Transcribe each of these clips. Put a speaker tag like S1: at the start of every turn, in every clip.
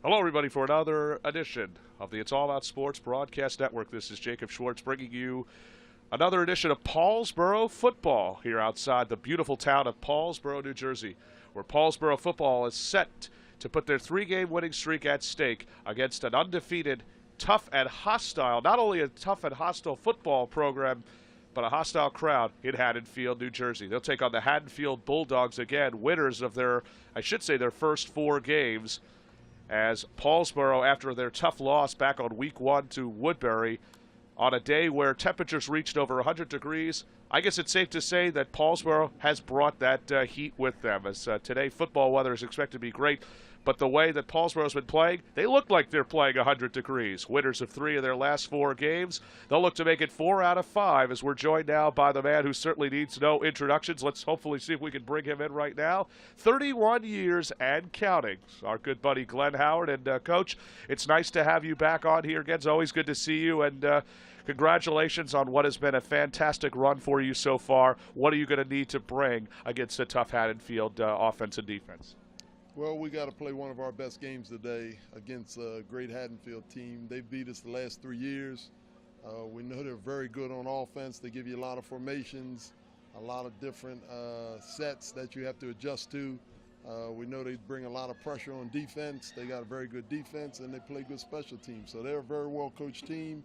S1: Hello, everybody, for another edition of the It's All About Sports Broadcast Network. This is Jacob Schwartz bringing you another edition of Paulsboro football here outside the beautiful town of Paulsboro, New Jersey, where Paulsboro football is set to put their three-game winning streak at stake against an undefeated, tough and hostile, not only a tough and hostile football program, but a hostile crowd in Haddonfield, New Jersey. They'll take on the Haddonfield Bulldogs again, winners of their first four games, as Paulsboro, after their tough loss back on week 1 to Woodbury, on a day where temperatures reached over 100 degrees, I guess it's safe to say that Paulsboro has brought that heat with them, as today football weather is expected to be great. But the way that Paulsboro's been playing, they look like they're playing 100 degrees. Winners of 3 of their last 4 games. They'll look to make it 4 out of 5, as we're joined now by the man who certainly needs no introductions. Let's hopefully see if we can bring him in right now. 31 years and counting. Our good buddy Glenn Howard. And, Coach, it's nice to have you back on here again. It's always good to see you. And congratulations on what has been a fantastic run for you so far. What are you going to need to bring against a tough Haddonfield offense and defense?
S2: Well, we got to play one of our best games today against a great Haddonfield team. They beat us the last 3 years. We know they're very good on offense. They give you a lot of formations, a lot of different sets that you have to adjust to. We know they bring a lot of pressure on defense. They got a very good defense, and they play good special teams. So they're a very well-coached team.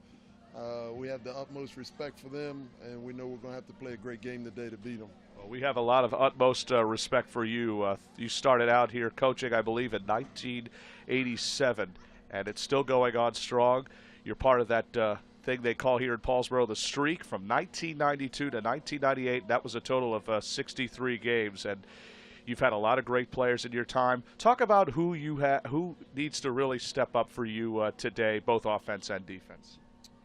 S2: We have the utmost respect for them, and we know we're going to have to play a great game today to beat them.
S1: Well, we have a lot of utmost respect for you. You started out here coaching, I believe, in 1987, and it's still going on strong. You're part of that thing they call here in Paulsboro the streak from 1992 to 1998. That was a total of 63 games, and you've had a lot of great players in your time. Talk about who needs to really step up for you today, both offense and defense.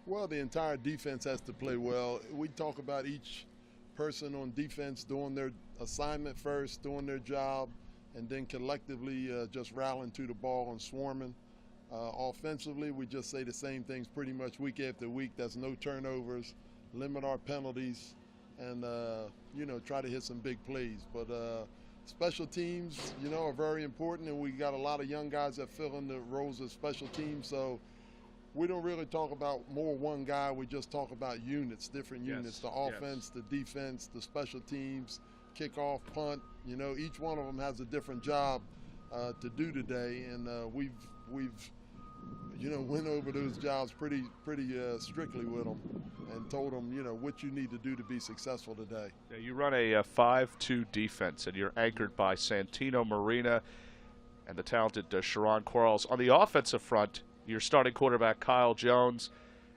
S2: Well, the entire defense has to play well. We talk about each person on defense doing their assignment first, doing their job, and then collectively just rallying to the ball and swarming. Offensively, we just say the same things pretty much week after week. That's no turnovers, limit our penalties, and try to hit some big plays. But special teams, are very important, and we got a lot of young guys that fill in the roles of special teams. So we don't really talk about one guy. We just talk about units, different units, the offense, the defense, the special teams, kickoff, punt. Each one of them has a different job to do today, and we've went over those jobs pretty strictly with them and told them, what you need to do to be successful today.
S1: Yeah, you run a 5-2 defense, and you're anchored by Santino Marina and the talented Sharon Quarles. On the offensive front, your starting quarterback, Kyle Jones,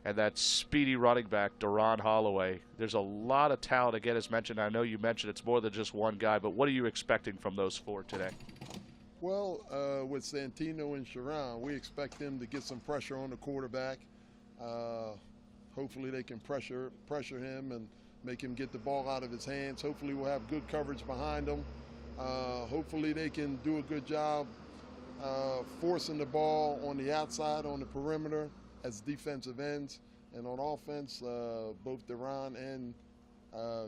S1: and that speedy running back, Duron Holloway. There's a lot of talent, again, as mentioned. I know you mentioned it's more than just one guy, but what are you expecting from those 4 today?
S2: Well, with Santino and Sharon, we expect them to get some pressure on the quarterback. Hopefully they can pressure him and make him get the ball out of his hands. Hopefully we'll have good coverage behind them. Hopefully they can do a good job forcing the ball on the outside, on the perimeter as defensive ends. And on offense, both Duron and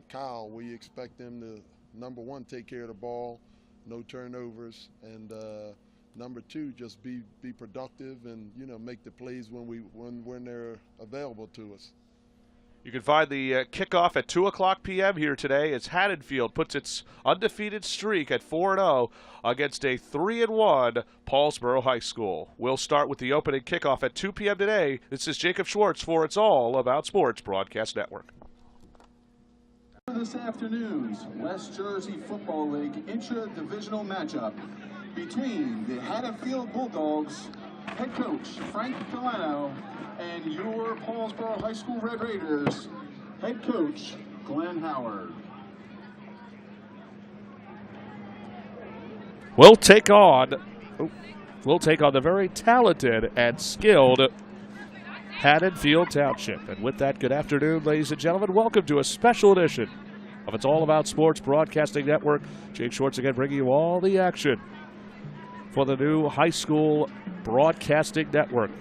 S2: Kyle, we expect them to, number 1, take care of the ball, no turnovers, and number 2, just be productive and make the plays when they're available to us.
S1: You can find the kickoff at 2 o'clock p.m. here today as Haddonfield puts its undefeated streak at 4-0 against a 3-1 Paulsboro High School. We'll start with the opening kickoff at 2 p.m. today. This is Jacob Schwartz for It's All About Sports Broadcast Network.
S3: This afternoon's West Jersey Football League intra-divisional matchup between the Haddonfield Bulldogs head coach Frank Delano and your Paulsboro High School Red Raiders head coach Glenn Howard.
S1: We'll take on the very talented and skilled Haddonfield Township. And with that, good afternoon, ladies and gentlemen. Welcome to a special edition of It's All About Sports Broadcasting Network. Jake Schwartz again bringing you all the action for the new high school broadcasting network.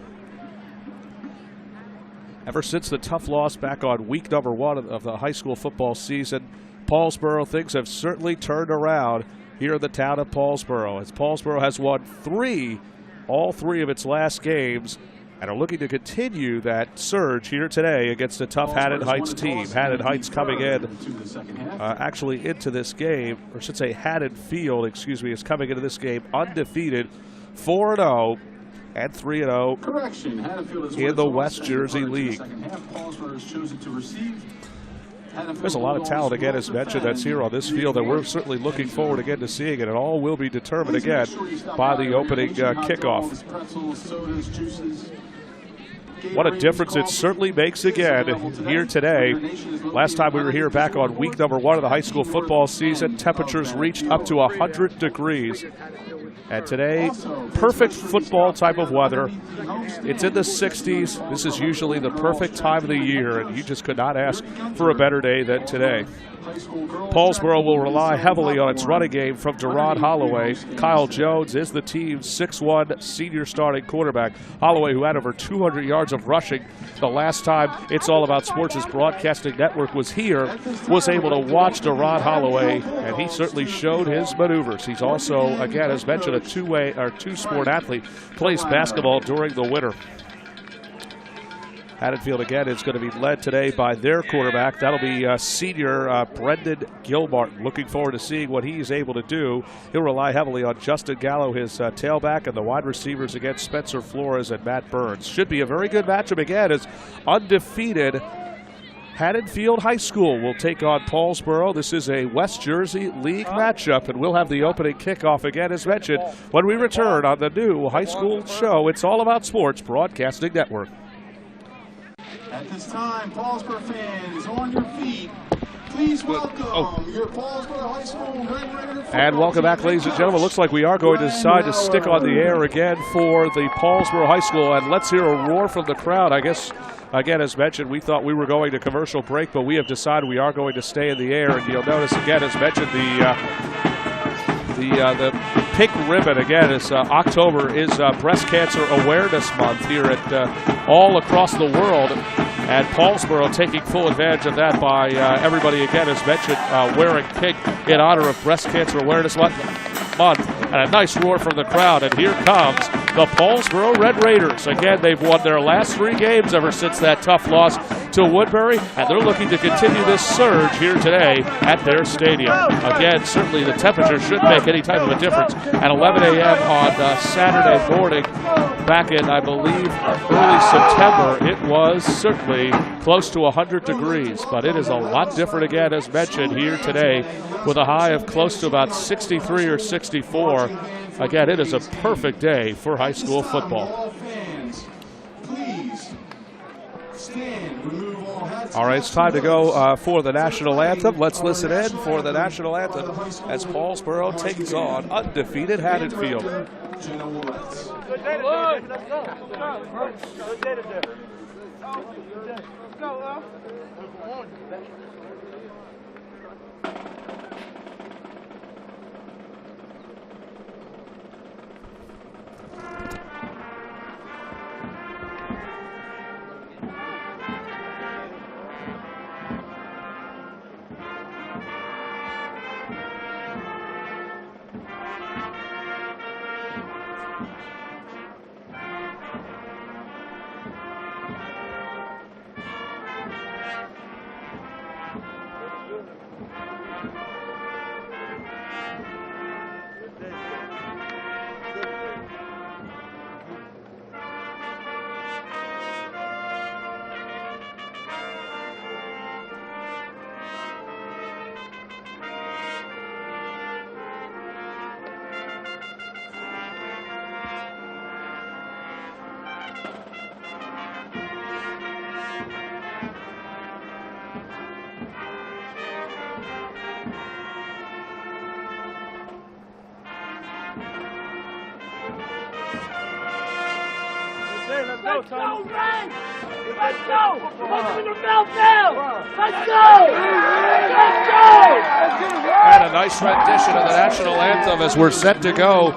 S1: Ever since the tough loss back on week number 1 of the high school football season, Paulsboro, things have certainly turned around here in the town of Paulsboro, as Paulsboro has won 3 all 3 of its last games and are looking to continue that surge here today against a tough Haddon Heights team. Haddon Heights coming in actually into this game, or I should say Haddonfield, is coming into this game undefeated, 4-0 and 3-0 in the West Jersey League. There's a lot of talent, again, as mentioned, that's here on this field, and we're certainly looking forward again to seeing it. It all will be determined again by the opening kickoff. What a difference it certainly makes again here today. Last time we were here back on week number 1 of the high school football season, temperatures reached up to 100 degrees. And today, perfect football type of weather. It's in the 60s. This is usually the perfect time of the year, and you just could not ask for a better day than today. Paulsboro will rely heavily on its running game from Deron Holloway. Kyle Jones is the team's 6'1" senior starting quarterback. Holloway, who had over 200 yards of rushing the last time It's All About Sports' broadcasting network was here, was able to watch Deron Holloway, and he certainly showed his maneuvers. He's also, again, as mentioned, a two-sport athlete, plays basketball during the winter. Haddonfield, again, is going to be led today by their quarterback. That'll be senior Brendan Gilmartin. Looking forward to seeing what he's able to do. He'll rely heavily on Justin Gallo, his tailback, and the wide receivers against Spencer Flores and Matt Burns. Should be a very good matchup again, as undefeated Haddonfield High School will take on Paulsboro. This is a West Jersey League matchup, and we'll have the opening kickoff again, as mentioned, when we return on the new high school show, It's All About Sports Broadcasting Network.
S3: At this time, Paulsboro fans, on your feet, please welcome your Paulsboro High School Red Raider football
S1: And welcome back, ladies and gentlemen. Looks like we are going to decide to stick on the air again for the Paulsboro High School, and let's hear a roar from the crowd. I guess, again, as mentioned, we thought we were going to commercial break, but we have decided we are going to stay in the air, and you'll notice, again, as mentioned, the pink ribbon, again, is October is Breast Cancer Awareness Month here at all across the world. And Paulsboro taking full advantage of that by everybody, again, as mentioned, wearing pink in honor of Breast Cancer Awareness Month. And a nice roar from the crowd. And here comes the Paulsboro Red Raiders. Again, they've won their last 3 games ever since that tough loss to Woodbury, and they're looking to continue this surge here today at their stadium. Again, certainly the temperature shouldn't make any type of a difference. At 11 a.m. on Saturday morning, back in, I believe, early September, it was certainly close to 100 degrees, but it is a lot different again, as mentioned, here today with a high of close to about 63 or 64. Again, it is a perfect day for high school football. All right, it's time to go for the national anthem. Let's listen in for the national anthem as Paulsboro takes on undefeated Haddonfield.
S4: Good day today. Let's go. Good day today. Let's go, Let's go, Frank! Let's go! Put him in the belt now! Let's go! Let's go!
S1: And a nice rendition of the national anthem as we're set to go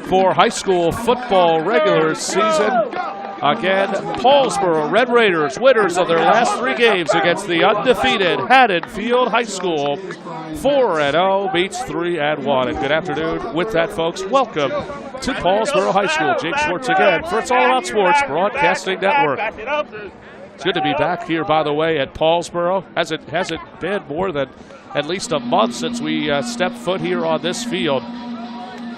S1: for high school football regular season. Again, Paulsboro Red Raiders, winners of their last 3 games against the undefeated Haddonfield High School. 4-0 beats 3-1. And good afternoon. With that, folks, welcome to Paulsboro High School. Jake Schwartz again for It's All About Sports Broadcasting Network. It's good to be back here, by the way, at Paulsboro. Has it been more than at least a month since we stepped foot here on this field?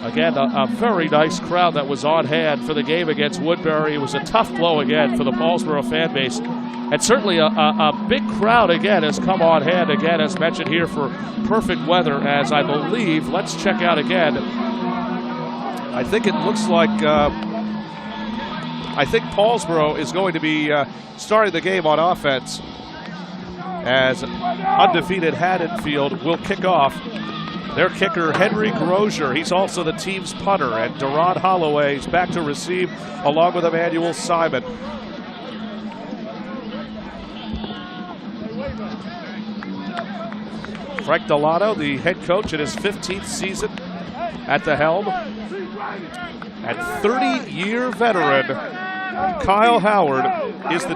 S1: Again, a very nice crowd that was on hand for the game against Woodbury. It was a tough blow again for the Paulsboro fan base. And certainly a big crowd again has come on hand again, as mentioned here, for perfect weather, as I believe. Let's check out again. I think it looks like, I think Paulsboro is going to be starting the game on offense, as undefeated Haddonfield will kick off. Their kicker, Henry Grosier, he's also the team's punter, and Derod Holloway is back to receive along with Emmanuel Simon. Frank Delano, the head coach in his 15th season at the helm, and 30-year veteran Kyle Howard is the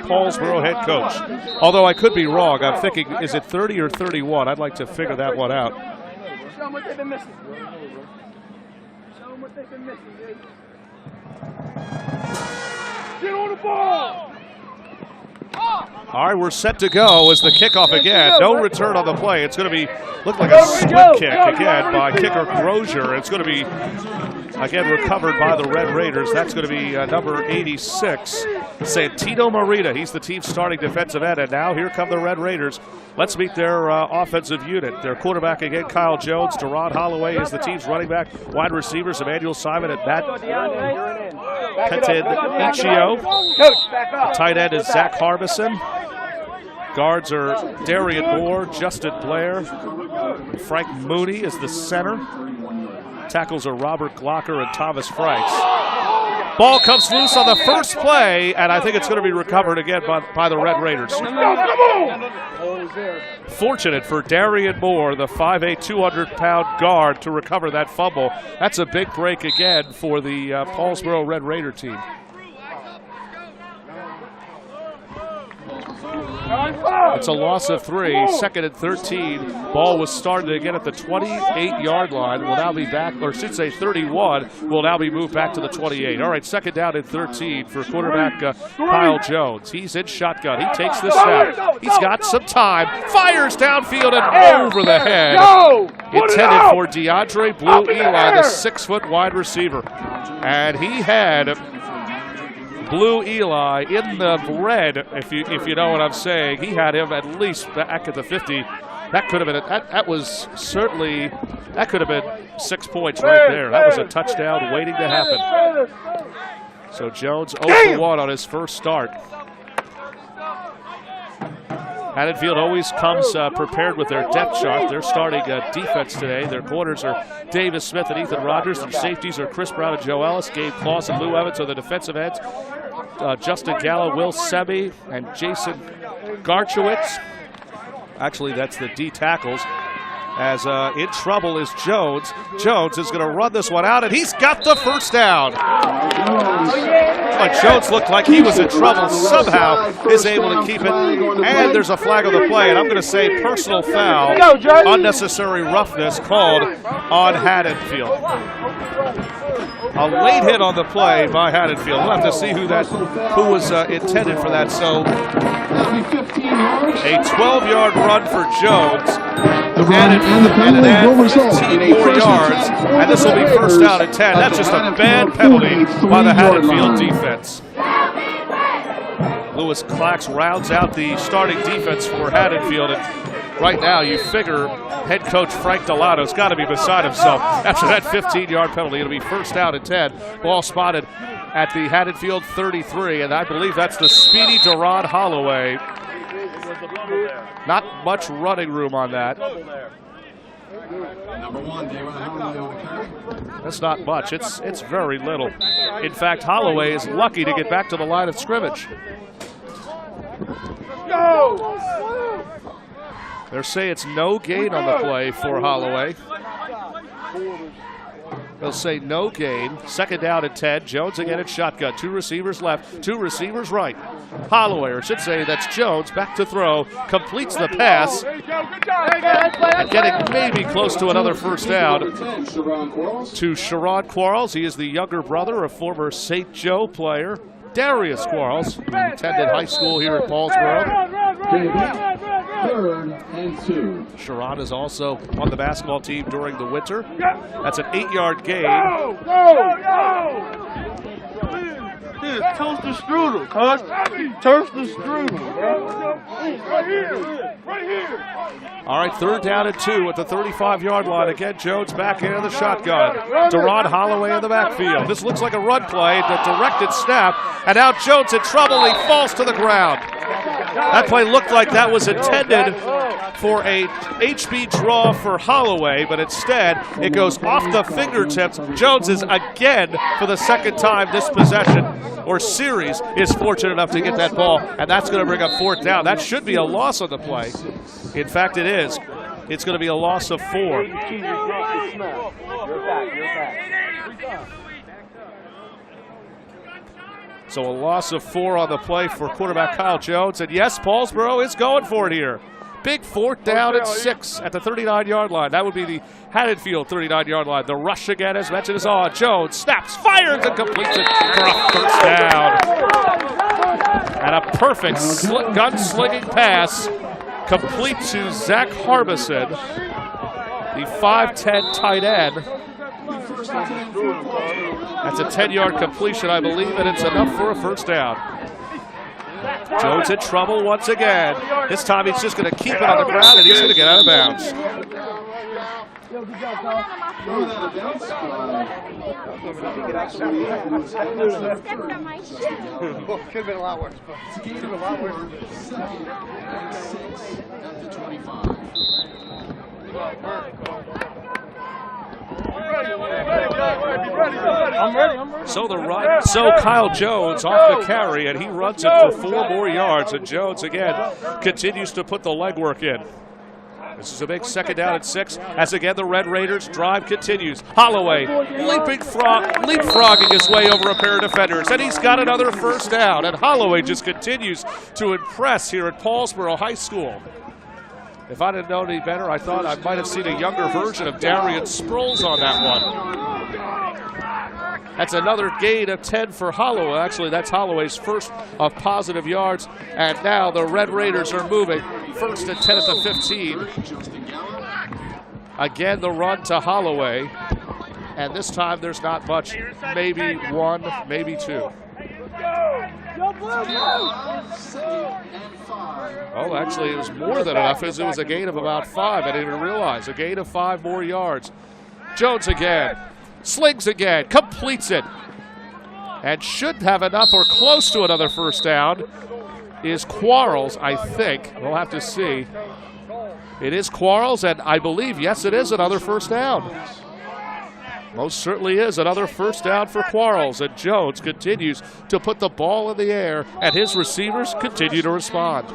S1: Paulsboro head coach. Although I could be wrong. I'm thinking, is it 30 or 31? I'd like to figure that one out.
S4: Show them what they've been missing. Show them what they've been missing, baby. Get on the ball!
S1: All right, we're set to go as the kickoff again. No return on the play. It's going to look like a split kick again by kicker Grosier. It's going to be, again, recovered by the Red Raiders. That's going to be number 86, Santino Marita. He's the team's starting defensive end, and now here come the Red Raiders. Let's meet their offensive unit. Their quarterback again, Kyle Jones. Derod Holloway is the team's running back. Wide receivers, Emmanuel Simon and Matt Pettichio. Tight end is Zach Harbison. Guards are Darian Moore, Justin Blair. Frank Mooney is the center. Tackles are Robert Glocker and Thomas Franks. Ball comes loose on the first play, and I think it's going to be recovered again by the Red Raiders. Fortunate for Darian Moore, the 5'8", 200-pound guard, to recover that fumble. That's a big break again for the Paulsboro Red Raider team. It's a loss of 3, 2nd and 13. Ball was started again at the 28-yard line. Will now be back, or should say 31, will now be moved back to the 28. All right, 2nd down and 13 for quarterback Kyle Jones. He's in shotgun. He takes the snap. He's got some time. Fires downfield and over the head. Intended for DeAndre Blue Eli, the 6-foot wide receiver. And he had Blue Eli in the red, if you know what I'm saying. He had him at least back at the 50. That could have been that could have been 6 points right there. That was a touchdown waiting to happen. So Jones 0 for 1 on his first start. Haddonfield always comes prepared with their depth chart. They're starting defense today. Their corners are Davis Smith and Ethan Rogers. Their safeties are Chris Brown and Joe Ellis. Gabe Claus and Lou Evans are the defensive ends. Justin Gallo, Will Sebi, and Jason Garchowitz. Actually, that's the D tackles. As in trouble is Jones. Jones is going to run this one out, and he's got the first down. But Jones looked like he was in trouble. Somehow is able to keep it. And there's a flag on the play, and I'm going to say personal foul. Unnecessary roughness called on Haddonfield. A late hit on the play by Haddonfield. We'll have to see who was intended for that. So a 12-yard run for Jones. And an add 15 more yards, and this will be first down and 10. That's just a bad penalty by the Haddonfield defense. Lewis Clax rounds out the starting defense for Haddonfield, and right now you figure head coach Frank Delano's got to be beside himself after that 15-yard penalty. It'll be first down and 10. Ball spotted at the Haddonfield 33, and I believe that's the speedy Derod Holloway. Not much running room on that. That's not much. It's very little. In fact, Holloway is lucky to get back to the line of scrimmage. They're saying it's no gain on the play for Holloway. They'll say no gain. Second down and 10. Jones again at shotgun. 2 receivers left, 2 receivers right. Holloway, or should say that's Jones, back to throw. Completes the pass. And getting maybe close to another first down to Sherrod Quarles. He is the younger brother of former St. Joe player Darius Quarles, who attended high school here at Paulsboro.
S3: 3rd and 2.
S1: Sherrod is also on the basketball team during the winter. That's an 8-yard gain.
S4: Toast the strudel, cuz. Toast the strudel. Right here.
S1: All right, 3rd down and 2 at the 35-yard line. Again, Jones back into the shotgun. Deron Holloway in the backfield. This looks like a run play, the directed snap, and now Jones in trouble. He falls to the ground. That play looked like that was intended for a HB draw for Holloway, but instead it goes off the fingertips. Jones is again, for the second time this possession or series, is fortunate enough to get that ball, and that's going to bring up 4th down. That should be a loss on the play. In fact, it is. It's going to be a loss of 4. So a loss of 4 on the play for quarterback Kyle Jones. And yes, Paulsboro is going for it here. Big 4th down and 6 at the 39-yard line. That would be the Haddonfield 39-yard line. The rush again, as mentioned, is on. Jones snaps, fires, and completes it for a first down. And a perfect gunslinging pass complete to Zach Harbison, the 5'10" tight end. That's a 10-yard completion, I believe, and it's enough for a first down. Jones in trouble once again. This time he's just going to keep it on the ground, and he's going to get out of bounds.
S4: Could have been a lot worse. Could have been a lot worse. I'm ready.
S1: So the run, so Kyle Jones off the carry, and he runs it for 4 more yards. And Jones again continues to put the legwork in. This is a big 2nd down and 6. As again the Red Raiders drive continues. Holloway leapfrogging his way over a pair of defenders, and he's got another first down. And Holloway just continues to impress here at Paulsboro High School. If I didn't know any better, I thought I might have seen a younger version of Darian Sproles on that one. That's another gain of 10 for Holloway. Actually, that's Holloway's first of positive yards. And now the Red Raiders are moving. 1st and 10 at the 15. Again, the run to Holloway. And this time there's not much. Maybe 1, maybe 2. Oh, actually, it was more than enough. It was a gain of about 5. I didn't even realize. A gain of 5 more yards. Jones again. Slings again. Completes it. And should have enough or close to another first down is Quarles, I think. We'll have to see. It is Quarles, and I believe, yes, it is another first down. Most certainly is another first down for Quarles, and Jones continues to put the ball in the air, and his receivers continue to respond.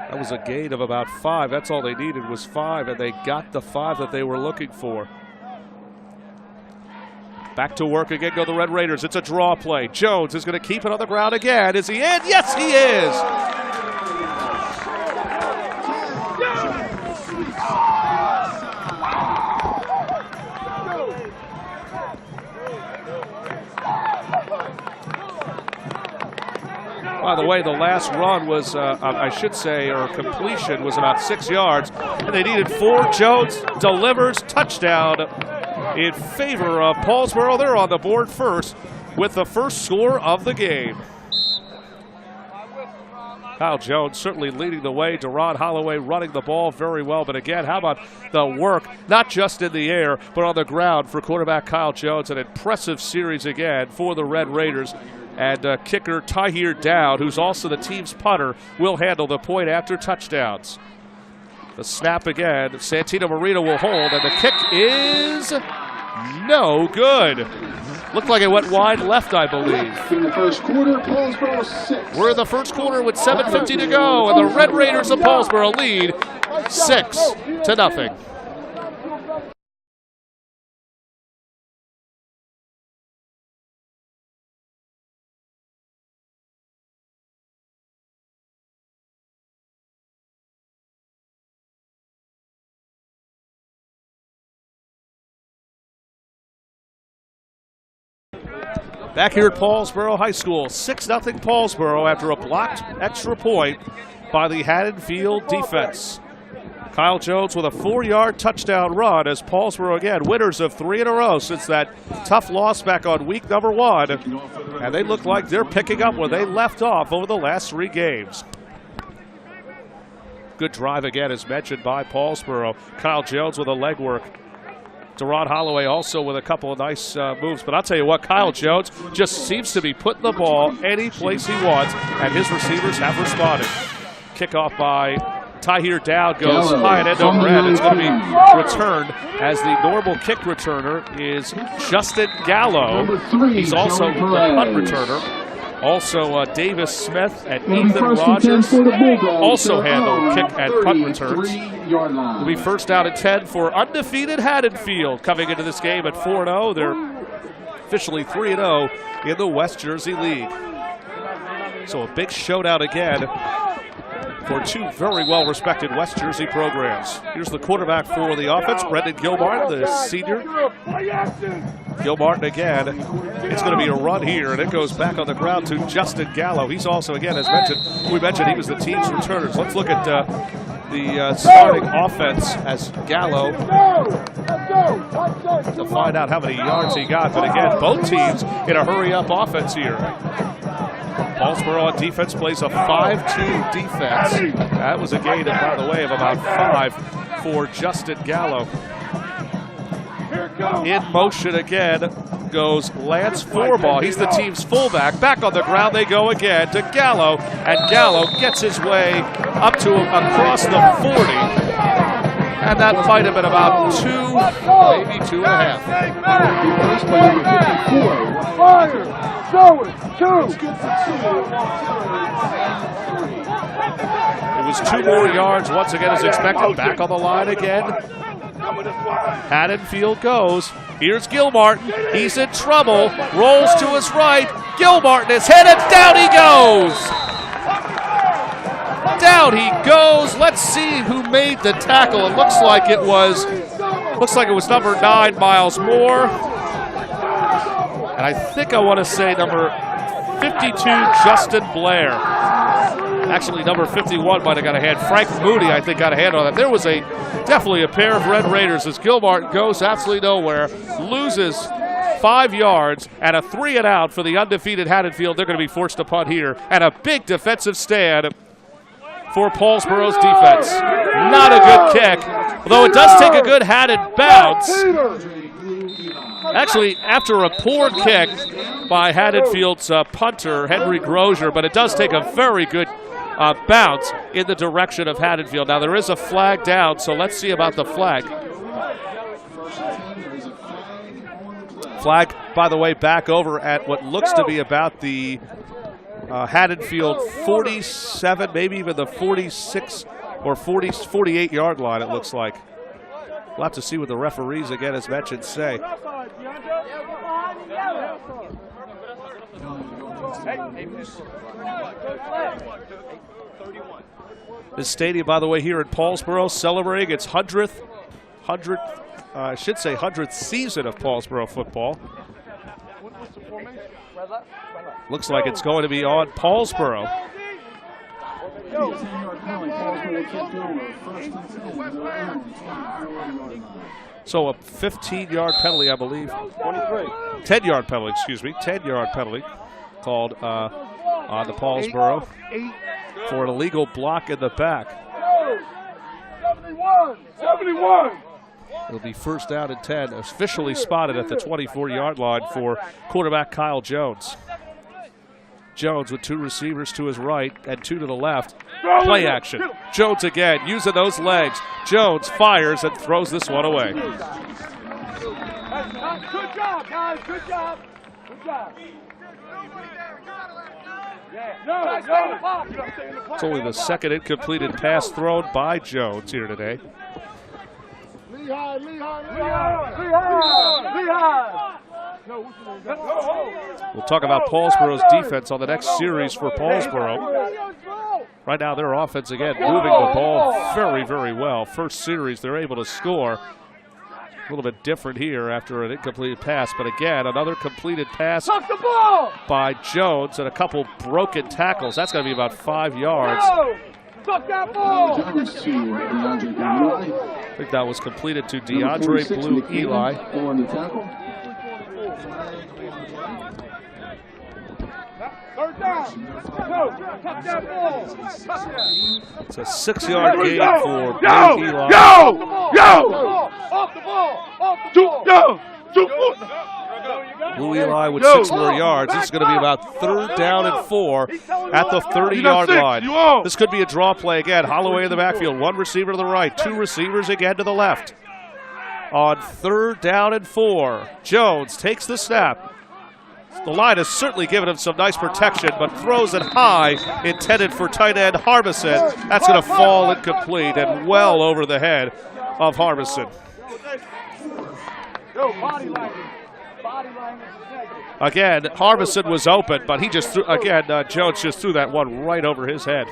S1: That was a gain of about 5. That's all they needed was 5, and they got the 5 that they were looking for. Back to work again go the Red Raiders. It's a draw play. Jones is going to keep it on the ground again. Is he in? Yes, he is. By the way, the last run was, I should say, or completion was about 6 yards, and they needed 4. Jones delivers touchdown in favor of Paulsboro. They're on the board first with the first score of the game. Kyle Jones certainly leading the way. Deron Holloway running the ball very well. But again, how about the work, not just in the air, but on the ground for quarterback Kyle Jones. An impressive series again for the Red Raiders. And kicker Tahir Dowd, who's also the team's punter, will handle the point after touchdowns. The snap again. Santino Marino will hold, and the kick is no good. Looked like it went wide left, I believe.
S3: In the first quarter, Paulsboro 6.
S1: We're in the first quarter with 7:50 to go, and the Red Raiders of Paulsboro lead 6-0. Back here at Paulsboro High School, 6-0 Paulsboro after a blocked extra point by the Haddonfield defense. Kyle Jones with a 4-yard touchdown run as Paulsboro again winners of 3 in a row since that tough loss back on week number 1. And they look like they're picking up where they left off over the last 3 games. Good drive again as mentioned by Paulsboro. Kyle Jones with a leg work. Deron Holloway also with a couple of nice moves. But I'll tell you what, Kyle Jones just seems to be putting the ball any place he wants, and his receivers have responded. Kickoff by Tahir Dowd goes high and end over end. It's going to be returned as the normal kick returner is Justin Gallo. He's also the punt returner. Also, Davis Smith and Ethan Rogers also handle kick and punt returns. It'll be first down and 10 for undefeated Haddonfield coming into this game at 4-0. They're officially 3-0 in the West Jersey League. So a big showdown again for 2 very well-respected West Jersey programs. Here's the quarterback for the offense, Brendan Gilmartin, the senior. Gilmartin again. It's going to be a run here, and it goes back on the ground to Justin Gallo. He's also, again, as we mentioned, he was the team's returners. Let's look at the starting offense as Gallo to find out how many yards he got. But again, both teams in a hurry-up offense here. Paulsboro on defense plays a 5-2 defense. That was a gain, by the way, of about 5 for Justin Gallo. In motion again goes Lance Forbaugh. He's the team's fullback. Back on the ground they go again to Gallo, and Gallo gets his way up to across the 40. And that might have been about 2, maybe 2.5. It was 2 more yards once again as expected. Back on the line again. Haddonfield goes. Here's Gilmartin. He's in trouble. Rolls to his right. Gilmartin is hit, and down he goes. Down he goes. Let's see who made the tackle. It looks like it was number 9, Miles Moore. And I think I want to say number 52, Justin Blair. Actually, number 51 might have got a hand. Frank Moody, I think, got a hand on that. There was definitely a pair of Red Raiders as Gilmartin goes absolutely nowhere, loses 5 yards, and a 3-and-out for the undefeated Haddonfield. They're going to be forced to punt here, and a big defensive stand for Paulsboro's defense. Not a good kick, although it does take a good hatted bounce. Actually, after a poor kick by Haddonfield's punter, Henry Grosier, but it does take a very good bounce in the direction of Haddonfield. Now, there is a flag down, so let's see about the flag. Flag, by the way, back over at what looks to be about the Haddonfield 47, maybe even the 46 or 48-yard line, it looks like. We'll have to see what the referees, again, as mentioned, say. This stadium, by the way, here in Paulsboro, celebrating its 100th season of Paulsboro football. Looks like it's going to be on Paulsboro. So a 15-yard penalty, I believe. 10-yard penalty, excuse me. 10-yard penalty called on the Paulsboro for an illegal block in the back. 71. It'll be first down and 10, officially spotted at the 24-yard line for quarterback Kyle Jones. Jones with 2 receivers to his right and 2 to the left. Play action. Jones again, using those legs. Jones fires and throws this one away.
S4: Good job, guys. Good job. Good job.
S1: It's only the second incompleted pass thrown by Jones here today. We'll talk about Paulsboro's defense on the next series for Paulsboro. Right now, their offense, again, moving the ball very, very well. First series, they're able to score. A little bit different here after an incompleted pass. But again, another completed pass by Jones and a couple broken tackles. That's going to be about 5 yards.
S3: Jones to DeAndre Blue Eli.
S1: I think that was completed to DeAndre Blue Eli.
S3: On the tackle.
S1: It's a 6-yard gain for Blue Eli.
S4: Off the ball!
S1: Blue Eli with 6 more yards. This is going to be about 3rd down and 4 at the 30-yard line. This could be a draw play again. Holloway in the backfield. 1 receiver to the right. 2 receivers again to the left. On 3rd down and 4, Jones takes the snap. The line has certainly given him some nice protection, but throws it high, intended for tight end Harbison. That's going to fall incomplete and well over the head of Harbison. Again, Harbison was open, but he just threw, Jones just threw that one right over his head.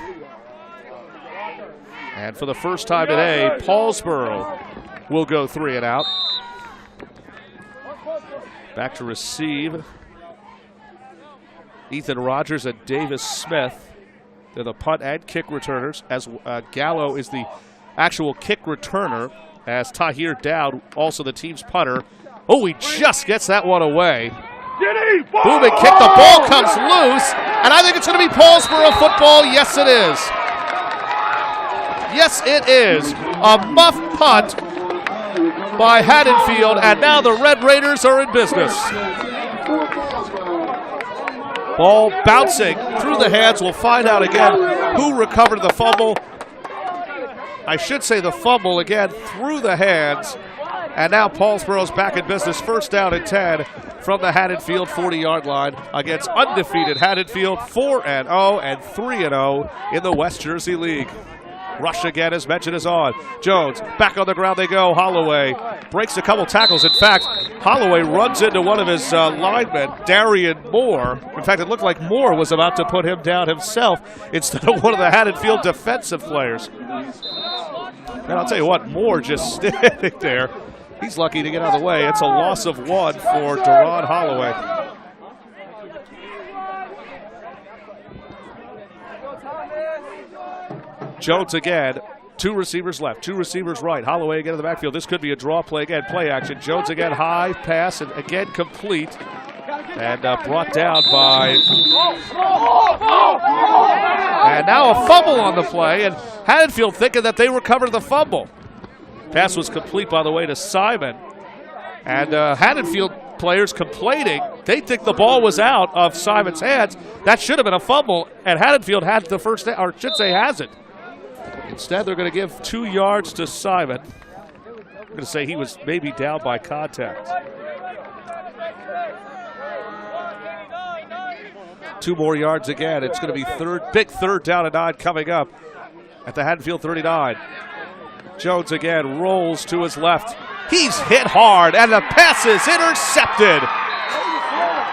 S1: And for the first time today, Paulsboro will go 3 and out. Back to receive. Ethan Rogers and Davis Smith. They're the punt and kick returners, as Gallo is the actual kick returner, as Tahir Dowd, also the team's punter. Oh, he just gets that one away. Booming kick, the ball comes loose, and I think it's going to be Paulsboro football. Yes, it is. Yes, it is. A muff punt by Haddonfield, and now the Red Raiders are in business. Ball bouncing through the hands. We'll find out again who recovered the fumble. I should say the fumble again through the hands. And now Paulsboro's back in business. 1st down and 10 from the Haddonfield 40-yard line against undefeated Haddonfield, 4-0 and 3-0 in the West Jersey League. Rush again, as mentioned, is on. Jones, back on the ground they go. Holloway breaks a couple tackles. In fact, Holloway runs into one of his linemen, Darian Moore. In fact, it looked like Moore was about to put him down himself instead of one of the Haddonfield defensive players. And I'll tell you what, Moore just standing there. He's lucky to get out of the way. It's a loss of 1 for Deron Holloway. Jones again, 2 receivers left, 2 receivers right. Holloway again in the backfield. This could be a draw play again, play action. Jones again, high pass, and again complete. And brought down by... And now a fumble on the play, and Haddonfield thinking that they recovered the fumble. Pass was complete, by the way, to Simon. And Haddonfield players complaining. They think the ball was out of Simon's hands. That should have been a fumble, and Haddonfield had the first down, or should say has it. Instead, they're going to give 2 yards to Simon. I'm going to say he was maybe down by contact. 2 more yards again. It's going to be big 3rd down and 9 coming up at the Haddonfield 39. Jones again rolls to his left. He's hit hard, and the pass is intercepted.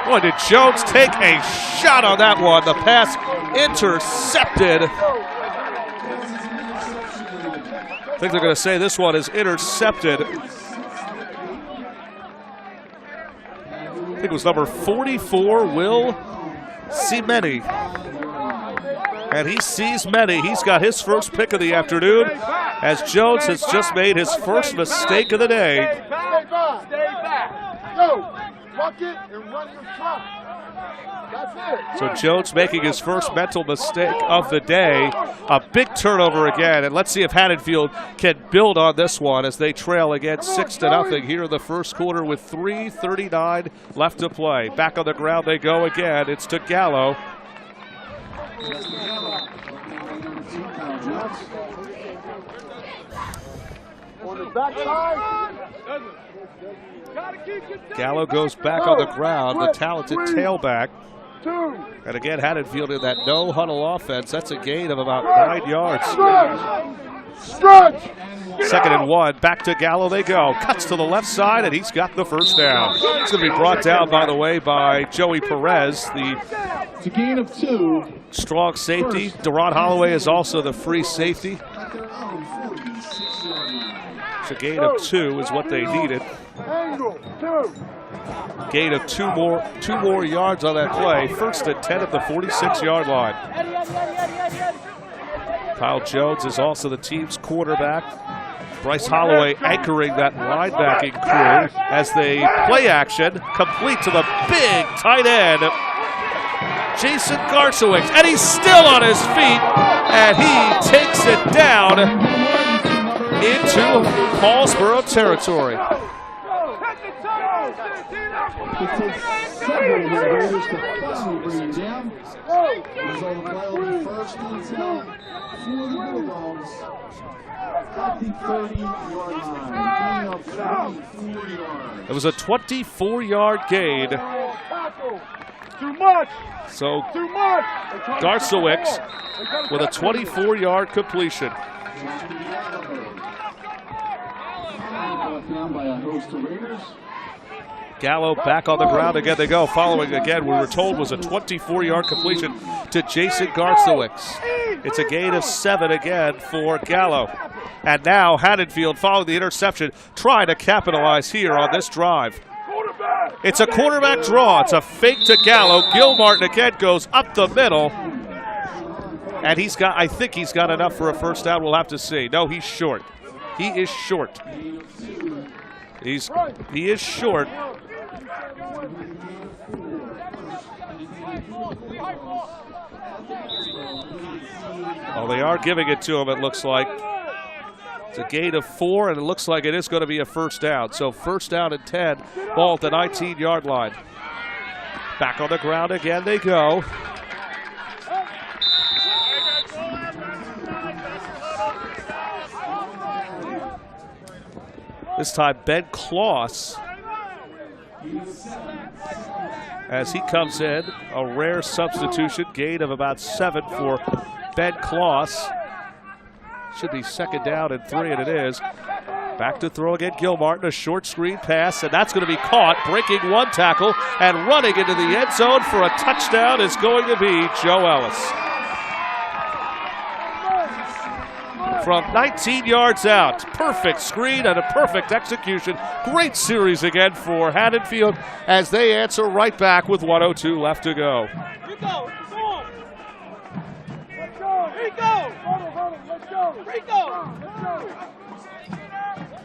S1: Boy, did Jones take a shot on that one. The pass intercepted. I think they're going to say this one is intercepted. I think it was number 44, Will Semeni. And he sees many. He's got his first pick of the afternoon, as Jones has just made his first mistake of the day.
S2: Stay back. Go. Bucket and run your trap. That's it.
S1: So Jones making his first mental mistake of the day. A big turnover again, and let's see if Haddonfield can build on this one as they trail again 6-0 here in the first quarter with 3:39 left to play. Back on the ground they go again. It's to Gallo.
S2: On the backside.
S1: Gallo goes back on the ground, the talented tailback. And again, Haddonfield in that no-huddle offense. That's a gain of about 9 yards.
S4: Stretch!
S1: 2nd and 1. Back to Gallo they go. Cuts to the left side, and he's got the first down. It's going to be brought down, by the way, by Joey Perez, the
S3: It's a gain of 2.
S1: strong safety. Deron Holloway is also the free safety. It's a gain of 2 is what they needed.
S4: Angle, 2.
S1: Gain of two more yards on that play. 1st and 10 at the 46-yard line. Kyle Jones is also the team's quarterback. Bryce Holloway anchoring that linebacking crew as they play action, complete to the big tight end, Jason Garsiewicz, and he's still on his feet, and he takes it down into Paulsboro territory.
S3: It takes several Raiders to finally bring him down. Result of play will be 1st and 10 for the Bulldogs at the 30-yard line. Gain of 24 yards.
S1: It was a 24-yard gain.
S4: Too much!
S1: So
S4: Too much!
S1: Garsiewicz with a 24-yard completion.
S3: Brought down by a host of Raiders.
S1: Gallo back on the ground again they go. Following again, we were told was a 24-yard completion to Jason Garsiewicz. It's a gain of 7 again for Gallo. And now Haddonfield, following the interception, trying to capitalize here on this drive. It's a quarterback draw. It's a fake to Gallo. Gilmartin again goes up the middle. And I think he's got enough for a first down. We'll have to see. No, he's short. He is short. He is short. Oh, they are giving it to him, it looks like. It's a gain of 4, and it looks like it is going to be a first down. So 1st down and 10, ball at the 19-yard line. Back on the ground again they go. This time Ben Kloss, as he comes in, a rare substitution, gain of about 7 for Ben Kloss. Should be 2nd down and 3, and it is. Back to throw again, Gilmartin, a short screen pass, and that's going to be caught, breaking 1 tackle, and running into the end zone for a touchdown is going to be Joe Ellis. From 19 yards out, perfect screen and a perfect execution. Great series again for Haddonfield as they answer right back with 1:02 left to go.
S4: Rico! Rico! Rico!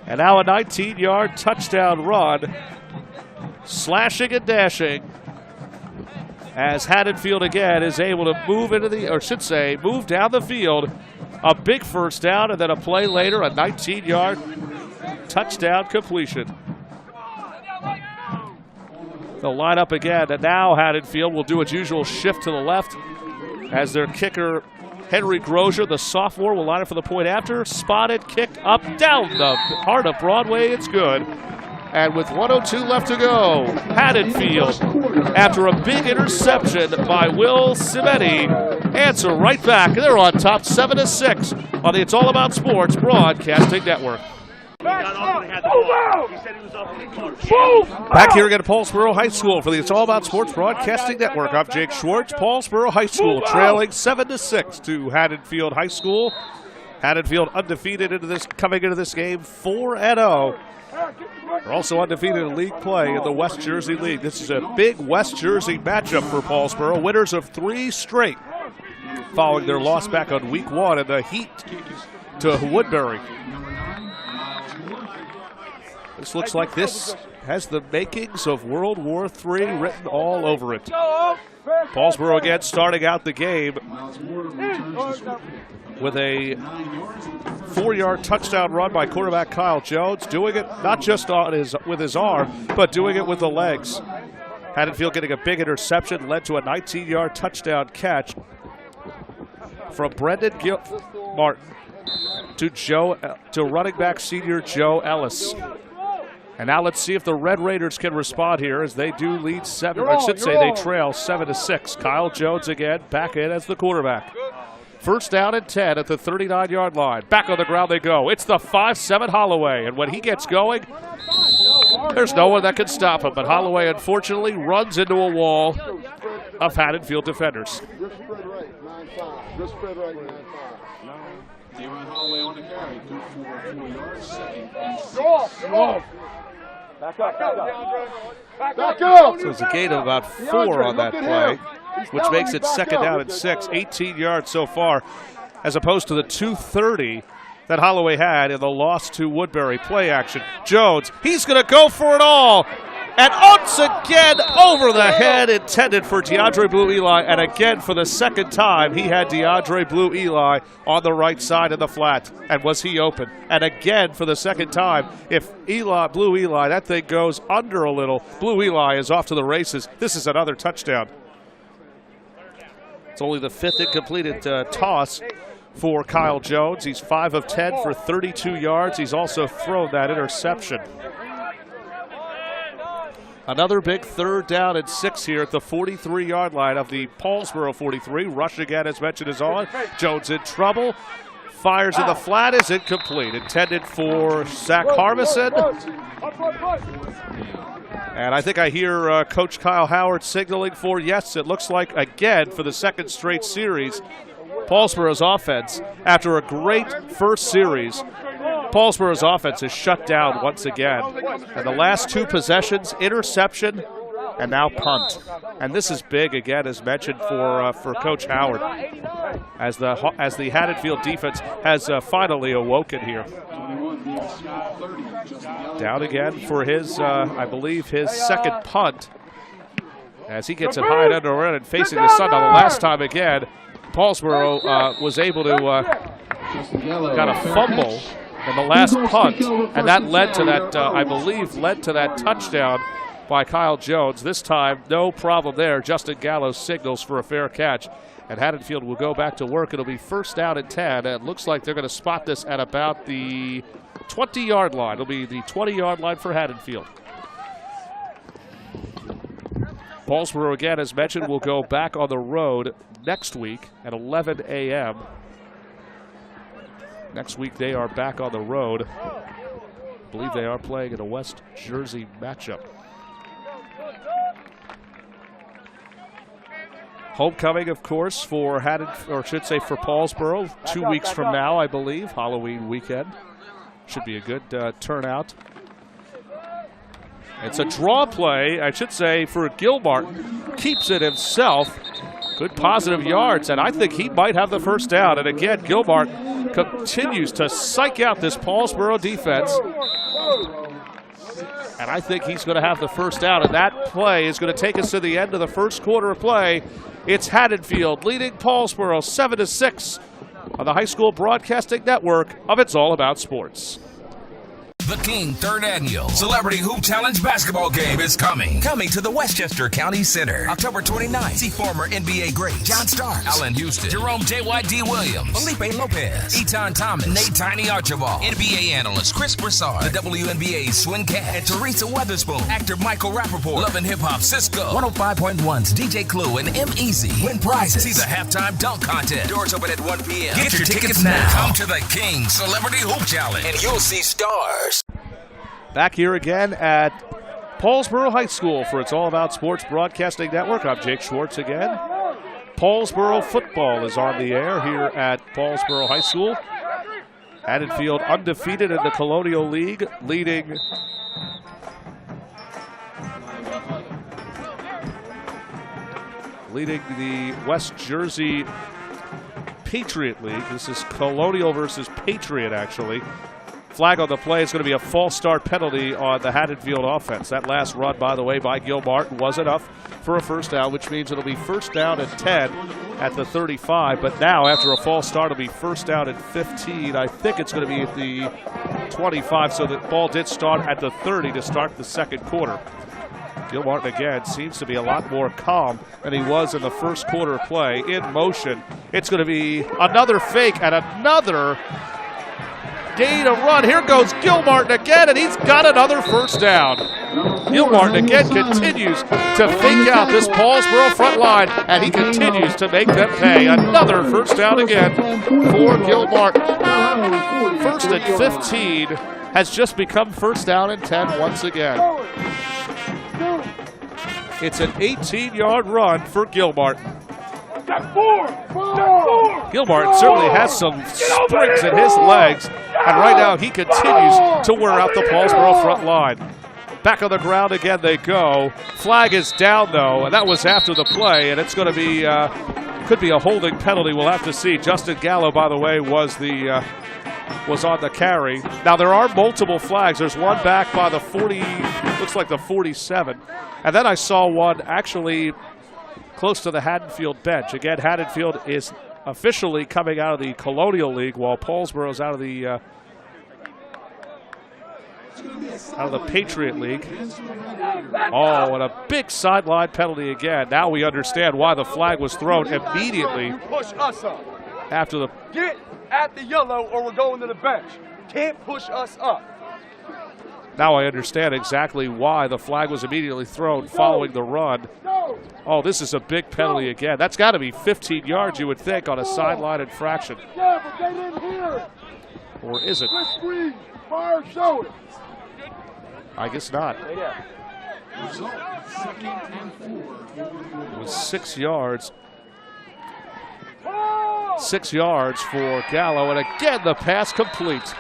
S1: And now a 19-yard touchdown run, slashing and dashing, as Haddonfield again is able to move move down the field. A big first down, and then a play later, a 19-yard touchdown completion. They'll line up again, and now Haddonfield will do its usual shift to the left as their kicker, Henry Grosier, the sophomore, will line up for the point after. Spotted, kick up, down the heart of Broadway. It's good. And with 1:02 left to go, Haddonfield, after a big interception by Will Cimenti, answer right back. They're on top 7-6 on the It's All About Sports Broadcasting Network. Back here again at Paulsboro High School for the It's All About Sports Broadcasting Network. I'm Jake Schwartz. Paulsboro High School trailing 7-6 to Haddonfield High School. Haddonfield undefeated coming into this game 4-0. They're also undefeated in league play in the West Jersey League. This is a big West Jersey matchup for Paulsboro. Winners of 3 straight following their loss back on week 1 in the heat to Woodbury. This looks like this has the makings of World War III written all over it. Paulsboro again starting out the game with a 4-yard touchdown run by quarterback Kyle Jones, doing it not just with his arm, but doing it with the legs. Haddonfield getting a big interception led to a 19-yard touchdown catch from Brendan Martin to running back senior Joe Ellis. And now let's see if the Red Raiders can respond here as they do lead they trail 7-6. Kyle Jones again back in as the quarterback. First down and 10 at the 39-yard line. Back on the ground they go. It's the 5'7" Holloway, and when he gets going, there's no one that can stop him. But Holloway, unfortunately, runs into a wall of Haddonfield defenders.
S2: Just spread right, 9-5. Just spread right, 9-5.
S3: Daron Holloway on the carry. Good for 4 yards. Second and 6.
S4: Back up.
S2: Back up!
S1: So it's a gain of about 4 on that play, which makes it second down and 6, 18 yards so far, as opposed to the 230 that Holloway had in the loss to Woodbury play action. Jones, he's going to go for it all. And once again, over the head, intended for DeAndre Blue Eli. And again, for the second time, he had DeAndre Blue Eli on the right side of the flat. And was he open? And again, for the second time, if Blue Eli, that thing goes under a little, Blue Eli is off to the races. This is another touchdown. It's only the 5th incompleted toss for Kyle Jones. He's 5 of 10 for 32 yards. He's also thrown that interception. Another big third down and 6 here at the 43-yard line of the Paulsboro 43. Rush again, as mentioned, is on. Jones in trouble. Fires in the flat, is incomplete. Intended for Zach Harbison. And I think I hear Coach Kyle Howard signaling for, yes, it looks like, again, for the second straight series, Paulsboro's offense, after a great first series, Paulsboro's offense is shut down once again. And the last 2 possessions, interception and now punt. And this is big again, as mentioned, for Coach Howard, as the Haddonfield defense has finally awoken here. Down again for his, I believe, his second punt, as he gets it high and under and facing the sun. Now the last time again, Paulsboro was able to got a fumble in the last punt, and that led to that, I believe, led to that touchdown by Kyle Jones. This time, no problem there. Justin Gallo signals for a fair catch, and Haddonfield will go back to work. It'll be first down and 10, and it looks like they're going to spot this at about the 20-yard line. It'll be the 20-yard line for Haddonfield. Paulsboro, again, as mentioned, will go back on the road next week at 11 a.m. Next week they are back on the road. I believe they are playing in a West Jersey matchup. Homecoming, of course, for for Paulsboro, 2 weeks from now, I believe, Halloween weekend. Should be a good turnout. It's a draw play, I should say, for Gilmartin. Keeps it himself. Good positive yards, and I think he might have the first down. And again, Gilmartin continues to psych out this Paulsboro defense. And I think he's going to have the first down, and that play is going to take us to the end of the first quarter of play. It's Haddonfield leading Paulsboro 7-6 on the High School Broadcasting Network of It's All About Sports.
S5: The King 3rd Annual Celebrity Hoop Challenge basketball game is coming to the Westchester County Center, October 29th. See former NBA greats John Starks, Allen Houston, Jerome J.Y.D. Williams, Felipe Lopez, Eton Thomas, Nate Tiny Archibald, NBA analyst Chris Broussard, the WNBA's Swin Cat, and Teresa Weatherspoon, actor Michael Rappaport, Love and Hip Hop Cisco, 105.1's DJ Clue, and M-Easy. Win prizes. See the halftime dunk contest. Doors open at 1 p.m. Get your tickets now. Come to the King Celebrity Hoop Challenge, and you'll see stars.
S1: Back here again at Paulsboro High School for It's All About Sports Broadcasting Network. I'm Jake Schwartz again. Paulsboro football is on the air here at Paulsboro High School. Haddonfield undefeated in the Colonial League, leading the West Jersey Patriot League. This is Colonial versus Patriot, actually. Flag on the play is going to be a false start penalty on the Haddonfield offense. That last run, by the way, by Gilmartin was enough for a first down, which means it'll be first down and 10 at the 35. But now, after a false start, it'll be first down and 15. I think it's going to be at the 25, so the ball did start at the 30 to start the second quarter. Gilmartin, again, seems to be a lot more calm than he was in the first quarter play. In motion, it's going to be another fake and another gain a run. Here goes Gilmartin again, and he's got another first down. Gilmartin again continues to fake out this Paulsboro front line, and he continues to make them pay. Another first down again for Gilmartin. First and 15 has just become first down and 10 once again. It's an 18-yard run for Gilmartin. Gilmartin certainly has some springs in his legs, and right now he continues to wear out the Paulsboro front line. Back on the ground again they go. Flag is down though, and that was after the play, and it's going to be could be a holding penalty. We'll have to see. Justin Gallo, by the way, was on the carry. Now there are multiple flags. There's one back by the 40, looks like the 47, and then I saw one actually close to the Haddonfield bench. Again, Haddonfield is officially coming out of the Colonial League, while Paulsboro's out of the Patriot League. Oh, and a big sideline penalty again. Now we understand why the flag was thrown immediately
S4: Push us up.
S1: after the.
S4: Get at the yellow or we're going to the bench. Can't push us up.
S1: Now I understand exactly why the flag was immediately thrown following the run. Oh, this is a big penalty again. That's got to be 15 yards, you would think, on a sideline infraction. Or is it? I guess not. It was 6 yards. 6 yards for Gallo, and again the pass complete.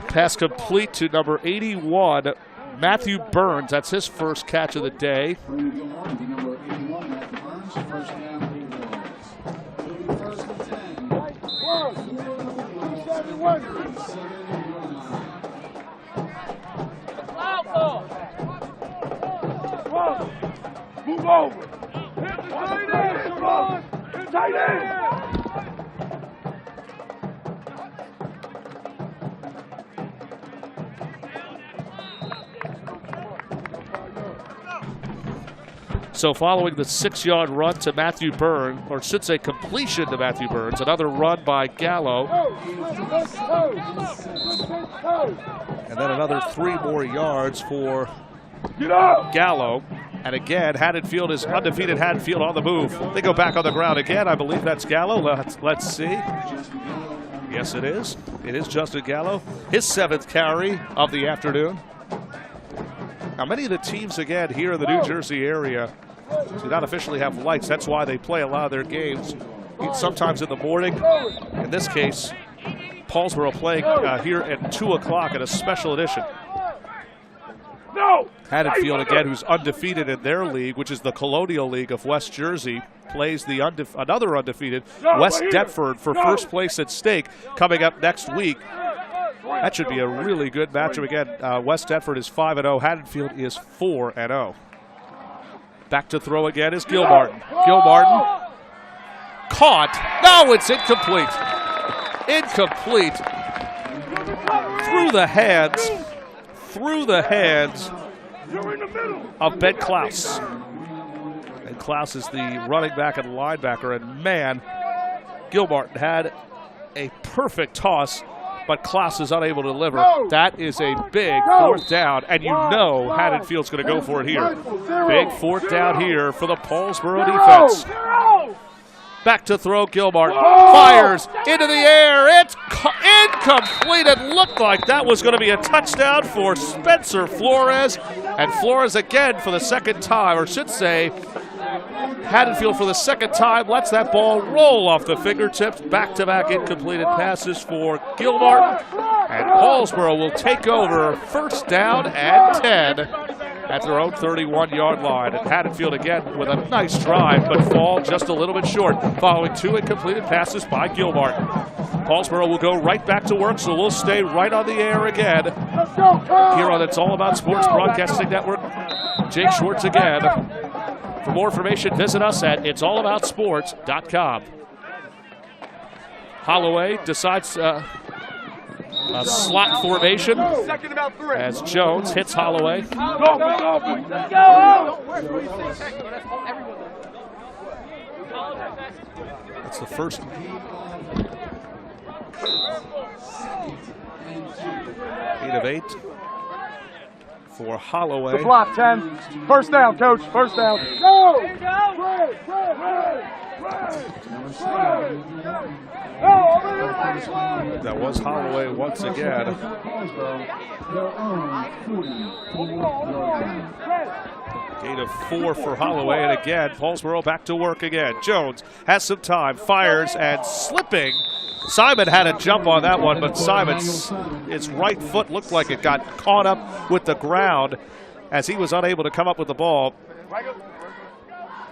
S1: Pass complete to number 81, Matthew Burns. That's his first catch of the day.
S4: Move over. Tight end.
S1: So following the 6-yard run to Matthew Burns, or should say completion to Matthew Burns, another run by Gallo. And then another 3 more yards for Gallo. And again, Haddonfield is undefeated. Haddonfield on the move. They go back on the ground again. I believe that's Gallo. Let's see. Yes, it is. It is Justin Gallo. His 7th carry of the afternoon. Now, many of the teams, again, here in the New Jersey area do not officially have lights. That's why they play a lot of their games sometimes in the morning. In this case, Paulsboro playing here at 2 o'clock in a special edition. Haddonfield, again, who's undefeated in their league, which is the Colonial League of West Jersey, plays the another undefeated West Deptford for first place at stake coming up next week. That should be a really good matchup. Again, West Deptford is 5-0. Haddonfield is 4-0. Back to throw again is Gilmartin. Gilmartin caught. No, it's incomplete. Incomplete. Through the hands of Ben Klaus. And Klaus is the running back and linebacker. And man, Gilmartin had a perfect toss, but Klaus is unable to deliver. That is a big 4th down, and you know Haddonfield's going to go for it here. Big 4th down here for the Paulsboro defense. Back to throw, Gilmartin fires into the air. It's incomplete. It looked like that was going to be a touchdown for Spencer Flores. And Flores again for the second time, or should say, Haddonfield for the second time lets that ball roll off the fingertips. Back-to-back incompleted passes for Gilmartin. And Paulsboro will take over first down and 10 at their own 31-yard line. And Haddonfield again with a nice drive, but fall just a little bit short following 2 incompleted passes by Gilmartin. Paulsboro will go right back to work, so we'll stay right on the air again here on It's All About Sports Broadcasting Network. Jake Schwartz again. For more information, visit us at it'sallaboutsports.com. Holloway decides a slot formation as Jones hits Holloway. It's the first. 8 of 8 for Holloway.
S4: The block, 10. First down, coach. First down. Go!
S1: That was Holloway once again. Gain of 4 for Holloway, and again, Paulsboro back to work again. Jones has some time, fires, and slipping. Simon had a jump on that one, but Simon's his right foot looked like it got caught up with the ground as he was unable to come up with the ball.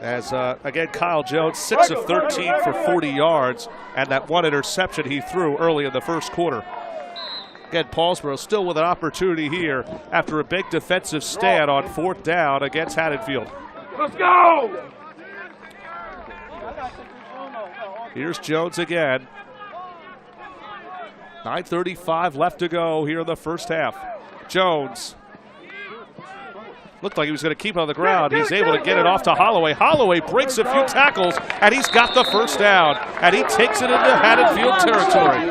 S1: As, again, Kyle Jones, 6 of 13 for 40 yards, and that one interception he threw early in the first quarter. Again, Paulsboro still with an opportunity here after a big defensive stand on 4th down against Haddonfield.
S4: Let's go!
S1: Here's Jones again. 9:35 left to go here in the first half. Jones. Looked like he was going to keep it on the ground. He's able to get it off to Holloway. Holloway breaks a few tackles, and he's got the first down. And he takes it into Haddonfield territory.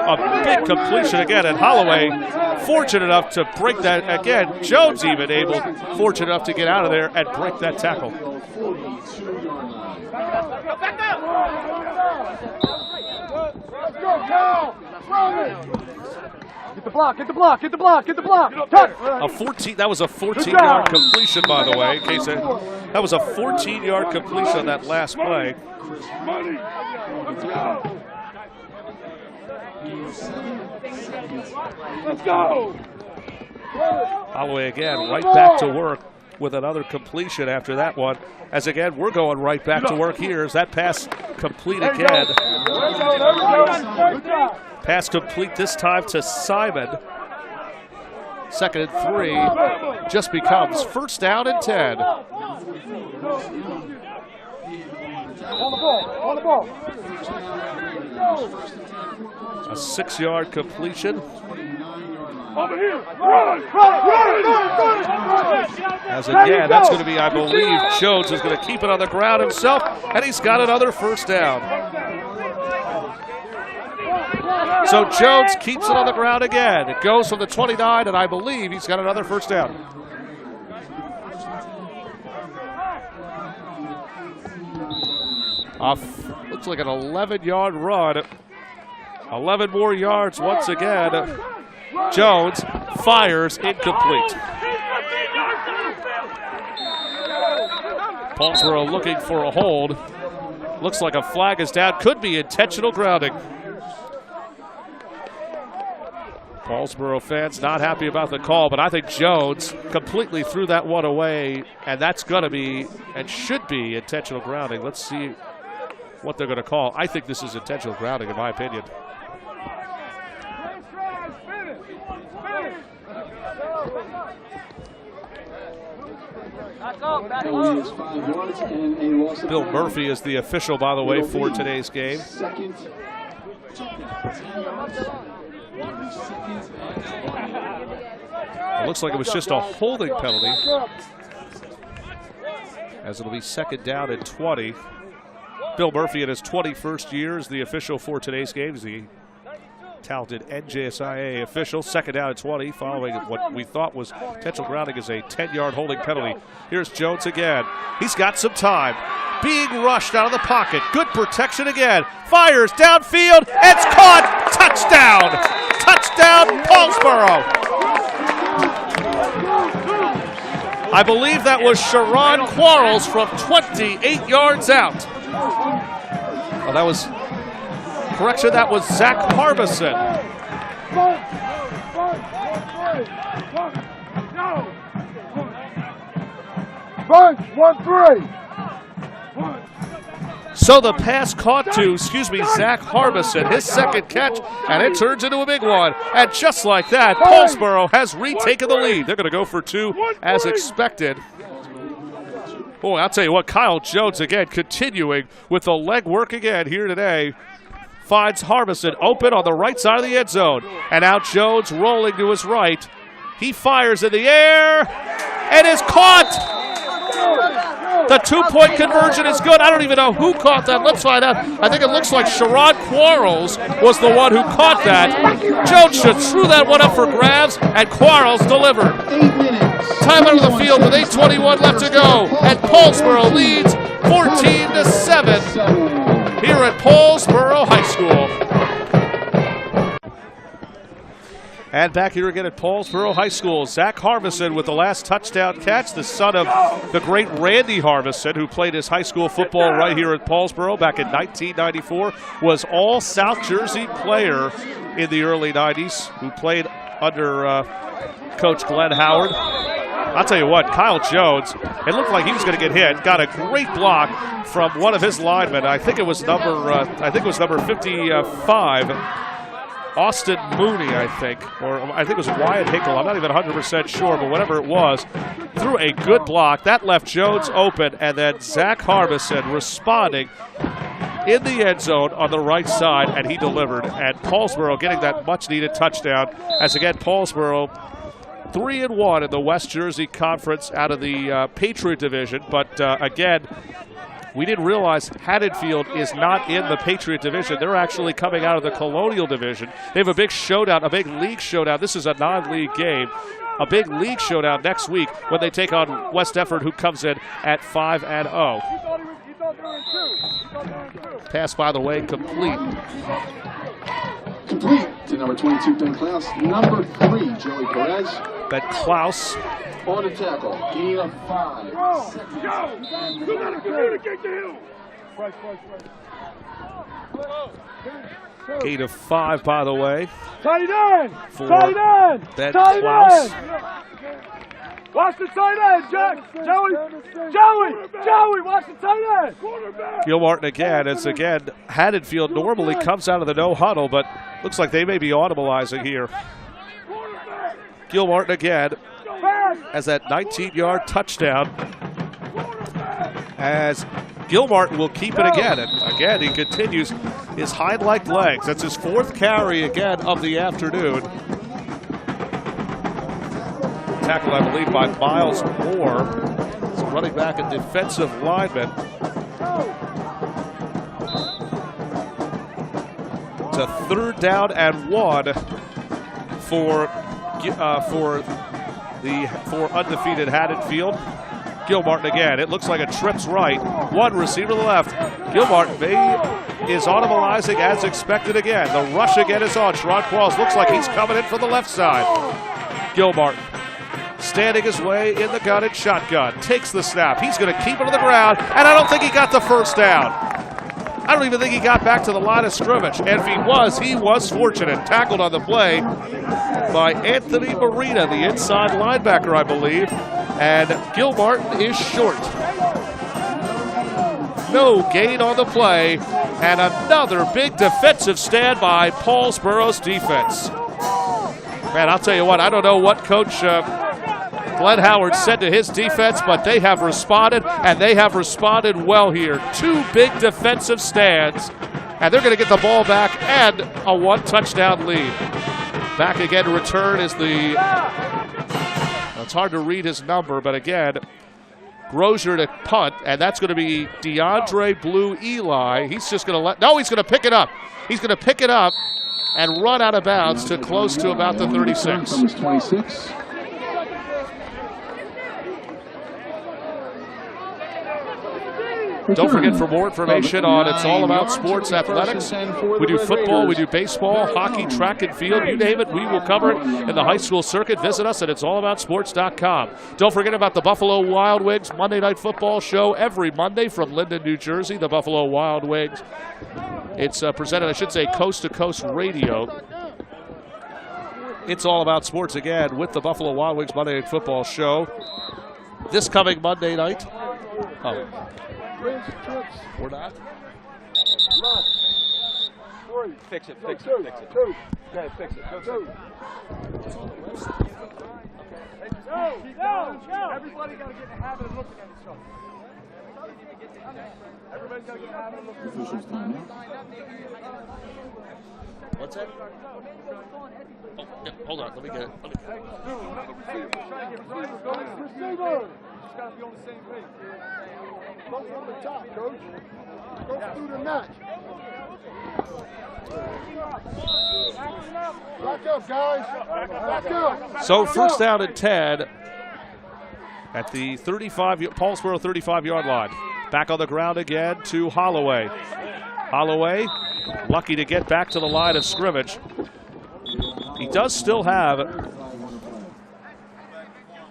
S1: A big completion again, and Holloway fortunate enough to break that. Again, Jones even fortunate enough to get out of there and break that tackle.
S4: Get the block, get the block, get the block, get the block. Cut.
S1: That was a 14-yard completion, by the way. In case that was a 14-yard completion on that last play.
S4: Let's go.
S1: Holloway again, right back to work with another completion after that one. As again, we're going right back to work here as that pass complete again. Pass complete this time to Simon. 2nd and 3 just becomes first down and 10.
S4: On the ball.
S1: A 6-yard completion.
S4: Over here. Run.
S1: As again, that's going to be, I believe, Jones is going to keep it on the ground himself, and he's got another first down. So Jones keeps it on the ground again. It goes from the 29, and I believe he's got another first down. Looks like an 11-yard run. 11 more yards once again. Jones fires incomplete. Paulsboro looking for a hold. Looks like a flag is down. Could be intentional grounding. Paulsboro fans not happy about the call, but I think Jones completely threw that one away, and that's going to be and should be intentional grounding. Let's see what they're going to call. I think this is intentional grounding, in my opinion. Bill Murphy is the official, by the way, for today's game. It looks like it was just a holding penalty, as it'll be 2nd down and 20. Bill Murphy in his 21st year is the official for today's game. He's the talented NJSIA official. 2nd down and 20, following what we thought was intentional grounding is a 10-yard holding penalty. Here's Jones again. He's got some time. Being rushed out of the pocket. Good protection again. Fires downfield. It's caught. Touchdown. Touchdown, Paulsboro. I believe that was Sharon Quarles from 28 yards out. Oh, that was, correction, that was Zach Harbison.
S4: Bunch, 1-3.
S1: So the pass caught to, Zach Harbison, his 2nd catch, and it turns into a big one. And just like that, Paulsboro has retaken the lead. They're going to go for 2 as expected. Boy, I'll tell you what, Kyle Jones again continuing with the leg work again here today. Finds Harbison open on the right side of the end zone. And now Jones rolling to his right. He fires in the air and is caught. The two-point conversion is good. I don't even know who caught that. Let's find out. I think it looks like Sherrod Quarles was the one who caught that. Jones should threw that one up for grabs, and Quarles delivered.
S3: 8 minutes.
S1: Time out of the field with 8:21 left to go, and Paulsboro leads 14-7 here at Paulsboro High School. And back here again at Paulsboro High School, Zach Harvison with the last touchdown catch, the son of the great Randy Harvison, who played his high school football right here at Paulsboro back in 1994, was all South Jersey player in the early 90s, who played under Coach Glenn Howard. I'll tell you what, Kyle Jones, it looked like he was going to get hit, got a great block from one of his linemen. I think it was number 55. Austin Mooney, I think, or I think it was Wyatt Hinkle. I'm not even 100% sure, but whatever it was, threw a good block. That left Jones open, and then Zach Harbison responding in the end zone on the right side, and he delivered. And Paulsboro getting that much-needed touchdown, as again, Paulsboro 3-1 in the West Jersey Conference out of the Patriot Division, but again, we didn't realize Haddonfield is not in the Patriot Division. They're actually coming out of the Colonial Division. They have a big showdown, a big league showdown. This is a non-league game. A big league showdown next week when they take on West Effort, who comes in at 5-0. Pass, by the way, complete.
S3: Complete to number 22, Ben Klaus. Number 3, Joey Perez.
S1: Ben Klaus.
S3: On the tackle, gain of 5.
S4: You gotta communicate to him.
S1: Gain of 5, by the way.
S4: Tight end!
S1: For
S4: Tight end!
S1: Ben
S4: Tight
S1: Klaus.
S4: end! Watch the tight end, Jack! Joey! Watch the tight end!
S1: Gilmartin again, as again, Haddonfield normally comes out of the no huddle, but looks like they may be audibilizing here. Gilmartin again has that 19-yard touchdown, as Gilmartin will keep it again. And again, he continues his hind-like legs. That's his 4th carry again of the afternoon. Tackled, I believe, by Miles Moore. He's running back and defensive lineman. It's a 3rd down and 1 for undefeated Haddonfield. Gilmartin again. It looks like a trips right. One receiver to the left. Gilmartin is audibilizing as expected again. The rush again is on. Sherrod Quarles looks like he's coming in from the left side. Gilmartin standing his way in the gun and shotgun. Takes the snap. He's going to keep it on the ground, and I don't think he got the first down. I don't even think he got back to the line of scrimmage. And if he was fortunate. Tackled on the play by Anthony Marina, the inside linebacker, I believe. And Gilmartin is short. No gain on the play. And another big defensive stand by Paulsboro's defense. Man, I'll tell you what, I don't know what Coach Glenn Howard said to his defense, but they have responded, and they have responded well here. 2 big defensive stands, and they're going to get the ball back and a 1-touchdown lead. Back again to return is the, it's hard to read his number, but again, Grozier to punt, and that's going to be DeAndre Blue Eli. He's just going to he's going to pick it up. He's going to pick it up and run out of bounds to close to about the 36.
S3: 26.
S1: Don't forget, for more information on It's All About Sports Athletics, we do football, we do baseball, hockey, track and field, you name it, we will cover it in the high school circuit. Visit us at it'sallaboutsports.com. Don't forget about the Buffalo Wild Wings Monday Night Football show every Monday from Linden, New Jersey, the Buffalo Wild Wings. It's presented, I should say, Coast to Coast Radio. It's All About Sports again with the Buffalo Wild Wings Monday Night Football show. This coming Monday night. Oh. We're not?
S6: Fix it.
S4: Okay, fix it. Go. Everybody got to get in the habit of looking at each other. Everybody's got to get in the habit of looking at each other.
S1: What's that? Oh, yeah, hold on, let me get it.
S4: Receiver. Just got to be on the same page.
S2: Go from the top, Coach. Go through the notch. Back up, guys. Back up.
S1: So first down and 10 at the Paulsboro 35-yard line. Back on the ground again to Holloway. Holloway, lucky to get back to the line of scrimmage. He does still have.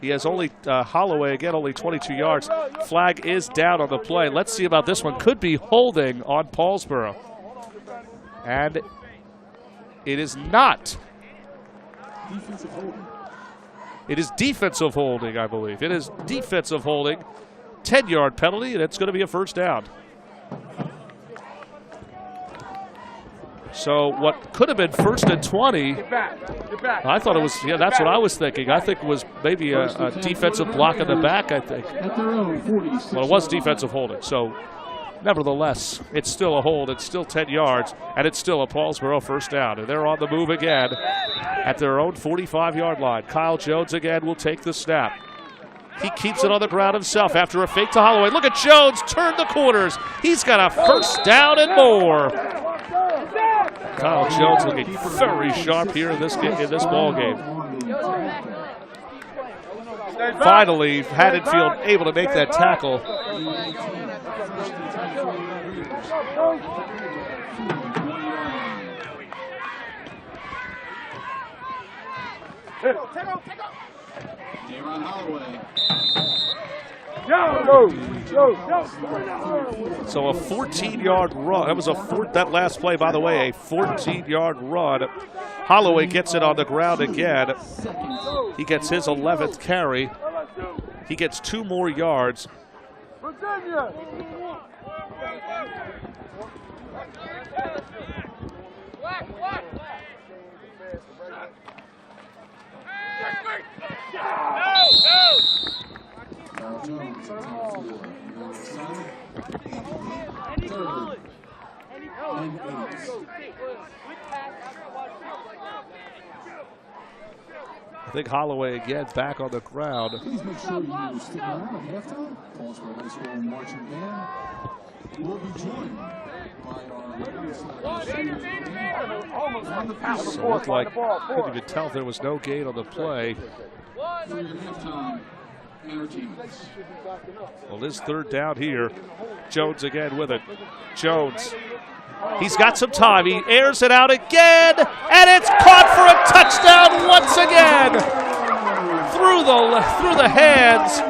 S1: He has only Holloway again, only 22 yards. Flag is down on the play. Let's see about this one. Could be holding on Paulsboro. And it is not. It is defensive holding, I believe. It is defensive holding. 10-yard penalty, and it's going to be a first down. So what could have been first and 20,
S4: Get back.
S1: I thought it was, yeah, that's what I was thinking. I think it was maybe a defensive block in the back, I think. Well, it was defensive holding. So nevertheless, it's still a hold. It's still 10 yards, and it's still a Paulsboro first down. And they're on the move again at their own 45-yard line. Kyle Jones again will take the snap. He keeps it on the ground himself after a fake to Holloway. Look at Jones turn the corners. He's got a first down and more. Kyle Jones looking very sharp here in this ball game. Finally, Haddonfield able to make that tackle.
S3: Aaron Holloway.
S1: So a 14-yard run. That was that last play, by the way, a 14-yard run. Holloway gets it on the ground again. He gets his 11th carry. He gets 2 more yards. I think Holloway again back on the ground.
S3: Please make sure you stick around at halftime. Paulsboro High School marching band will be joined by our regular
S1: So it looked like, couldn't even tell if there was no gain on the play.
S3: for your halftime entertainments.
S1: Well, this third down here. Jones again with it. Jones. He's got some time. He airs it out again, and it's caught for a touchdown once again. Through the hands.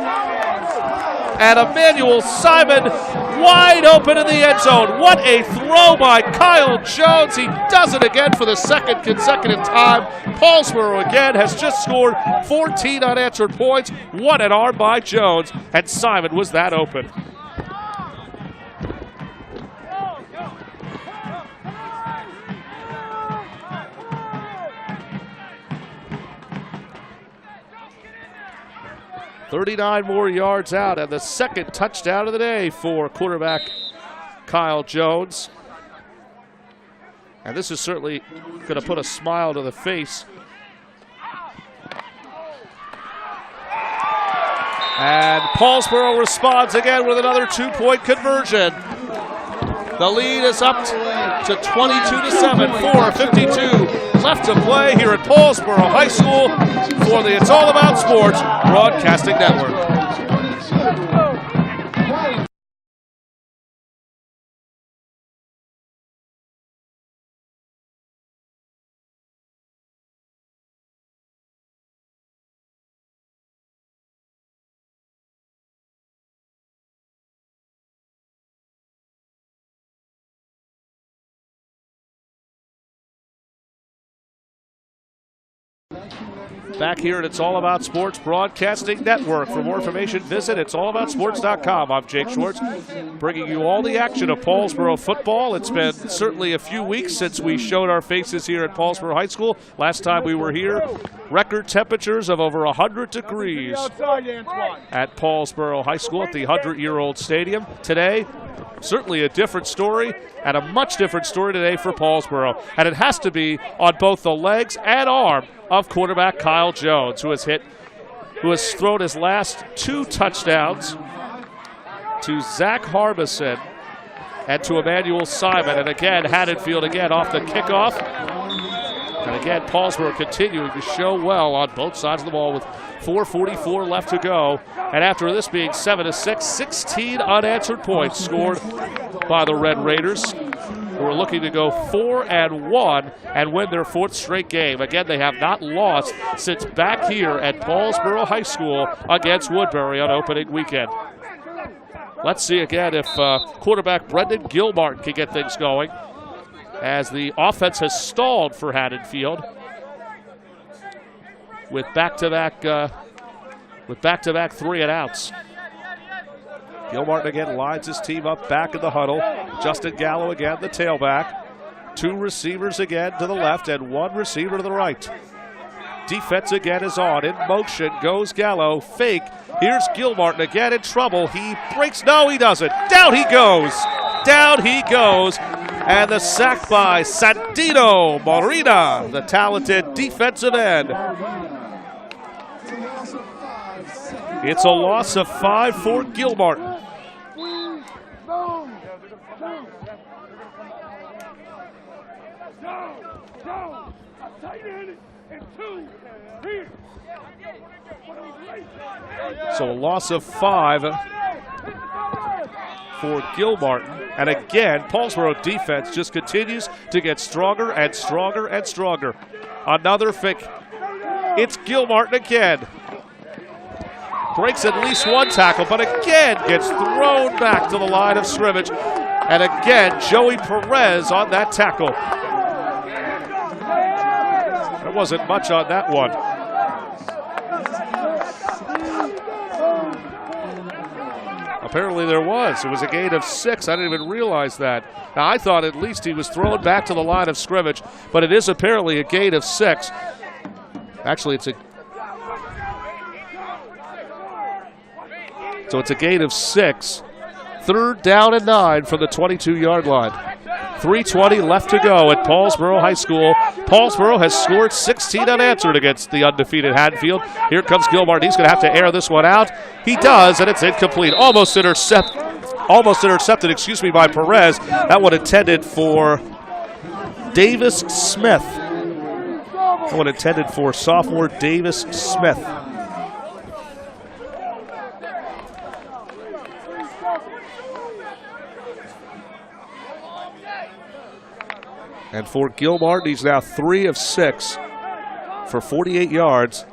S1: And Emmanuel Simon wide open in the end zone. What a throw by Kyle Jones. He does it again for the second consecutive time. Paulsboro again has just scored 14 unanswered points. What an arm by Jones. And Simon was that open. .39 more yards out, and the second touchdown of the day for quarterback Kyle Jones. And this is certainly going to put a smile to the face. And Paulsboro responds again with another 2-point conversion. The lead is up to 22-7, 4:52 left to play here at Paulsboro High School for the It's All About Sports Broadcasting Network. Back here at It's All About Sports Broadcasting Network. For more information, visit it'sallaboutsports.com. I'm Jake Schwartz, bringing you all the action of Paulsboro football. It's been certainly a few weeks since we showed our faces here at Paulsboro High School. Last time we were here, record temperatures of over 100 degrees at Paulsboro High School at the 100-year-old stadium. Today, certainly a different story, and a much different story today for Paulsboro. And it has to be on both the legs and arm of quarterback Kyle Jones, who has thrown his last 2 touchdowns to Zach Harbison and to Emmanuel Simon. And again, Haddonfield again off the kickoff. And again, Paulsboro continuing to show well on both sides of the ball with 4:44 left to go. And after this being 7-6, 16 unanswered points scored by the Red Raiders, who are looking to go 4-1 and win their 4th straight game. Again, they have not lost since back here at Paulsboro High School against Woodbury on opening weekend. Let's see again if quarterback Brendan Gilmartin can get things going, as the offense has stalled for Haddonfield with back-to-back 3-and-outs. Gilmartin again lines his team up back in the huddle. Justin Gallo again, the tailback. 2 receivers again to the left and 1 receiver to the right. Defense again is on. In motion goes Gallo. Fake. Here's Gilmartin again in trouble. He breaks. No, he doesn't. Down he goes. Down he goes. And the sack by Santino Morina, the talented defensive end. It's a loss of 5 for Gilmartin. So a loss of 5 for Gilmartin. And again, Paulsboro defense just continues to get stronger and stronger and stronger. Another fake. It's Gilmartin again. Breaks at least 1 tackle, but again gets thrown back to the line of scrimmage. And again, Joey Perez on that tackle. There wasn't much on that one. Apparently there was. It was a gain of 6. I didn't even realize that. Now, I thought at least he was thrown back to the line of scrimmage, but it is apparently a gain of 6. Actually, it's a gain of 6. 3rd down and 9 from the 22-yard line. 3:20 left to go at Paulsboro High School. Paulsboro has scored 16 unanswered against the undefeated Haddonfield. Here comes Gilmartin. He's going to have to air this one out. He does, and it's incomplete. Almost intercepted, by Perez. That one intended for Davis Smith. That one intended for sophomore Davis Smith. And for Gilmartin, he's now 3 of 6 for 48 yards.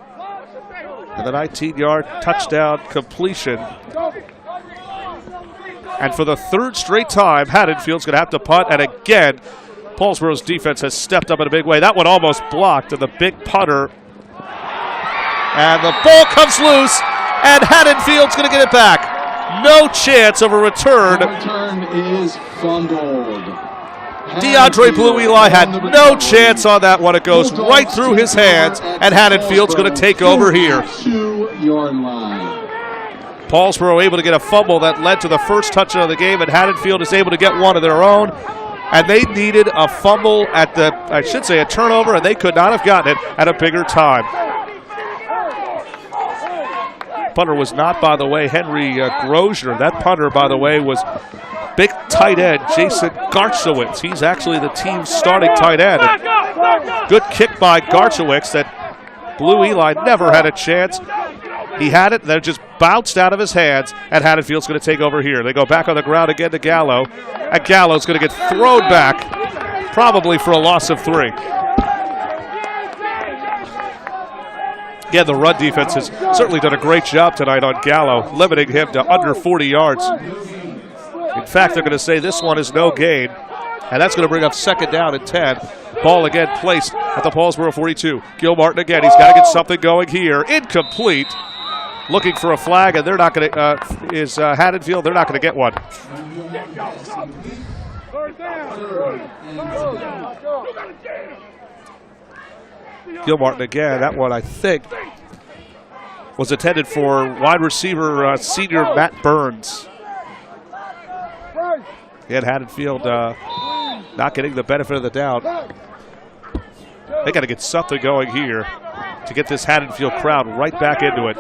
S1: And the 19-yard touchdown completion. And for the 3rd straight time, Haddonfield's going to have to punt. And again, Paulsboro's defense has stepped up in a big way. That one almost blocked, and the big punter. And the ball comes loose, and Haddonfield's going to get it back. No chance of a return.
S3: The return is fumbled.
S1: DeAndre Blue Eli had no chance on that one. It goes right through his hands, and Haddonfield's going to take over here.
S3: 2-yard line.
S1: Paulsboro able to get a fumble that led to the first touchdown of the game, and Haddonfield is able to get one of their own. And they needed a fumble at a turnover, and they could not have gotten it at a bigger time. Punter was not, by the way, Henry Grosjener. That punter, by the way, was big tight end Jason Garchowitz. He's actually the team's starting tight end. And good kick by Garchowitz that Blue Eli never had a chance. He had it, then it just bounced out of his hands, and Haddonfield's going to take over here. They go back on the ground again to Gallo, and Gallo's going to get thrown back, probably for a loss of 3. Again, the run defense has certainly done a great job tonight on Gallo, limiting him to under 40 yards. In fact, they're going to say this one is no gain, and that's going to bring up 2nd down and 10. Ball again placed at the Paulsboro 42. Gilmartin again, he's got to get something going here. Incomplete. Looking for a flag, and they're not going to, Haddonfield, they're not going to get one. Gilmartin again, that one I think was intended for wide receiver senior Matt Burns. Again, Haddonfield not getting the benefit of the doubt. They got to get something going here to get this Haddonfield crowd right back into it.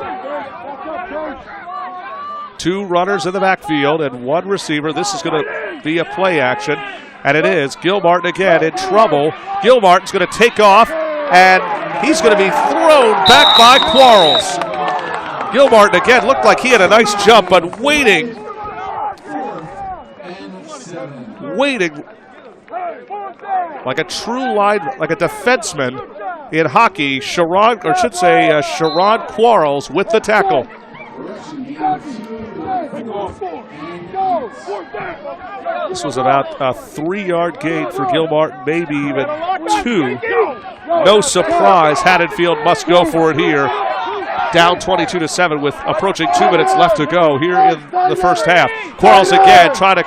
S1: 2 runners in the backfield and 1 receiver. This is going to be a play action, and it is. Gilmartin again in trouble. Gilmartin's going to take off, and he's going to be thrown back by Quarles. Gilmartin again looked like he had a nice jump, but waiting like a true line, like a defenseman in hockey. Sherrod Quarles with the tackle. This was about a 3-yard gain for Gilmartin, maybe even 2. No surprise, Haddonfield must go for it here. Down 22-7 with approaching 2 minutes left to go here in the first half. Quarles again trying to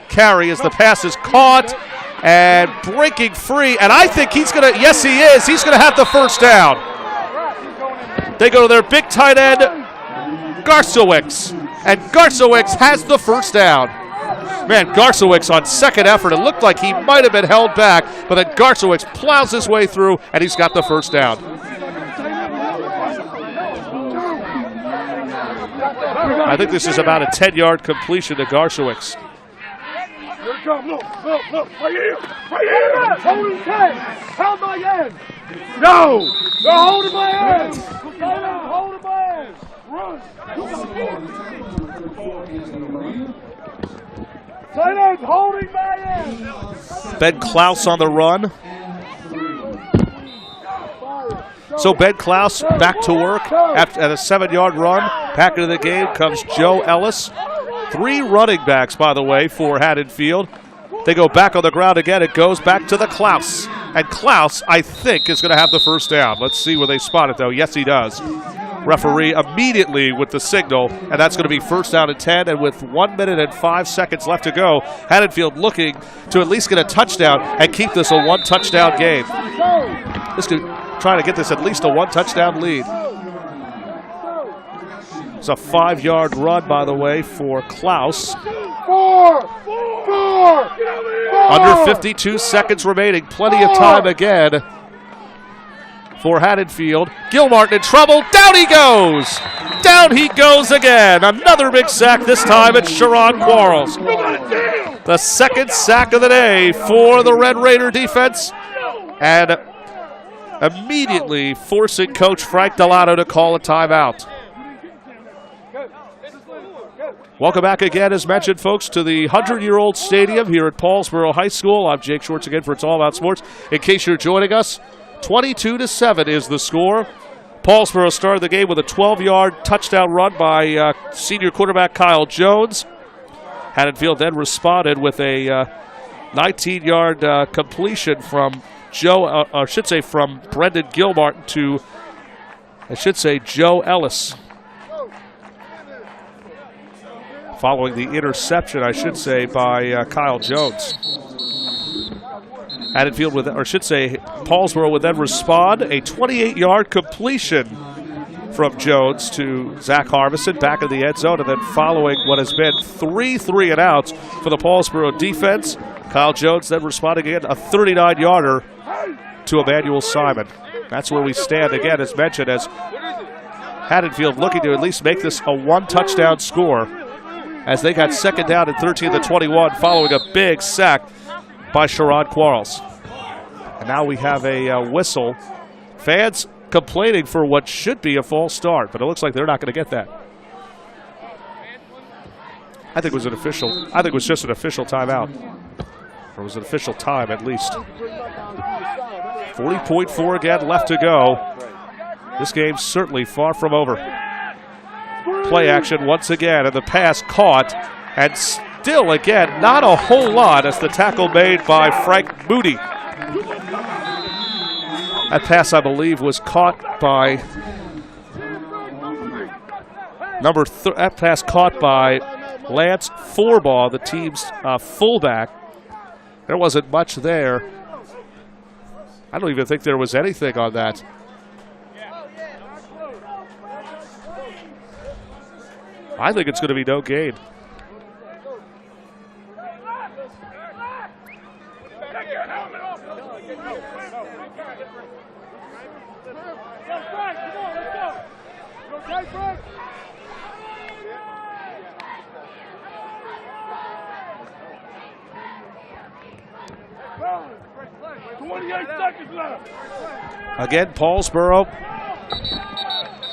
S1: carry as the pass is caught and breaking free. And I think he's going to, yes he is, he's going to have the first down. They go to their big tight end, Garsiewicz. And Garsiewicz has the first down. Man, Garsiewicz on second effort, it looked like he might have been held back, but then Garsiewicz plows his way through and he's got the first down. I think this is about a 10-yard completion to Garsiewicz.
S4: Here it comes, look, right here, holding 10, hold my end. No, they're holding my end. Holding my end, run. Tight end, holding my end.
S1: Ben Klaus on the run. So Ben Klaus back to work at a 7-yard run. Back into the game comes Joe Ellis. 3 running backs, by the way, for Haddonfield. They go back on the ground again. It goes back to the Klaus. And Klaus, I think, is going to have the first down. Let's see where they spot it, though. Yes, he does. Referee immediately with the signal, and that's going to be first down and 10. And with 1 minute and 5 seconds left to go, Haddonfield looking to at least get a touchdown and keep this a 1-touchdown game. This could try to get this at least a 1-touchdown lead. It's a 5-yard run, by the way, for Klaus.
S4: 4.
S1: Under 52 seconds remaining. Plenty of time again for Haddonfield. Gilmartin in trouble. Down he goes. Down he goes again. Another big sack. This time it's Sherrod Quarles. The second sack of the day for the Red Raider defense. And immediately forcing Coach Frank Delano to call a timeout. Welcome back again, as mentioned, folks, to the 100-year-old stadium here at Paulsboro High School. I'm Jake Schwartz again for It's All About Sports. In case you're joining us, 22-7 is the score. Paulsboro started the game with a 12-yard touchdown run by senior quarterback Kyle Jones. Haddonfield then responded with a 19-yard completion from from Brendan Gilmartin to, Joe Ellis. Following the interception, by Kyle Jones. Haddonfield Paulsboro would then respond. A 28-yard completion from Jones to Zach Harbison back in the end zone, and then following what has been 3 3-and-outs for the Paulsboro defense, Kyle Jones then responding again, a 39-yarder to Emmanuel Simon. That's where we stand again, as mentioned, as Haddonfield looking to at least make this a 1-touchdown score, as they got second down and 13-21 following a big sack by Sherrod Quarles. And now we have a whistle. Fans complaining for what should be a false start, but it looks like they're not going to get that. I think it was just an official timeout. Or it was an official time, at least. 40.4 again left to go. This game's certainly far from over. Play action once again, and the pass caught, and still again not a whole lot as the tackle made by Frank Moody. That pass, I believe, was caught by that pass caught by Lance Forbaugh, the team's fullback. There wasn't much there. I don't even think there was anything on that. I think it's going to be no gain.
S4: 28 seconds left.
S1: Again, Paulsboro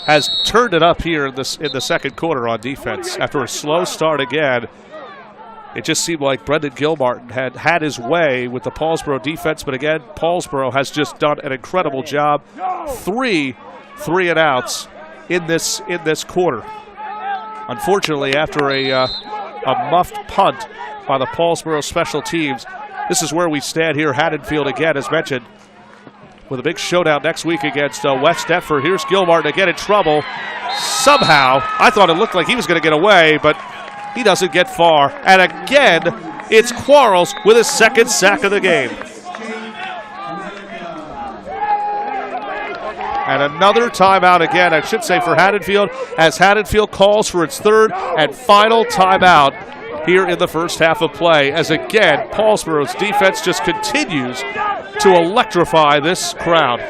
S1: has turned it up here in the second quarter on defense. After a slow start again, it just seemed like Brendan Gilmartin had his way with the Paulsboro defense, but again, Paulsboro has just done an incredible job. Three and outs in this quarter. Unfortunately, after a muffed punt by the Paulsboro special teams, this is where we stand here. Haddonfield again, as mentioned, with a big showdown next week against West Deptford. Here's Gilmartin again in trouble. Somehow, I thought it looked like he was going to get away, but he doesn't get far. And again, it's Quarles with his second sack of the game. And another timeout again, I should say, for Haddonfield, as Haddonfield calls for its third and final timeout here in the first half of play. As again, Paulsboro's defense just continues to electrify this crowd.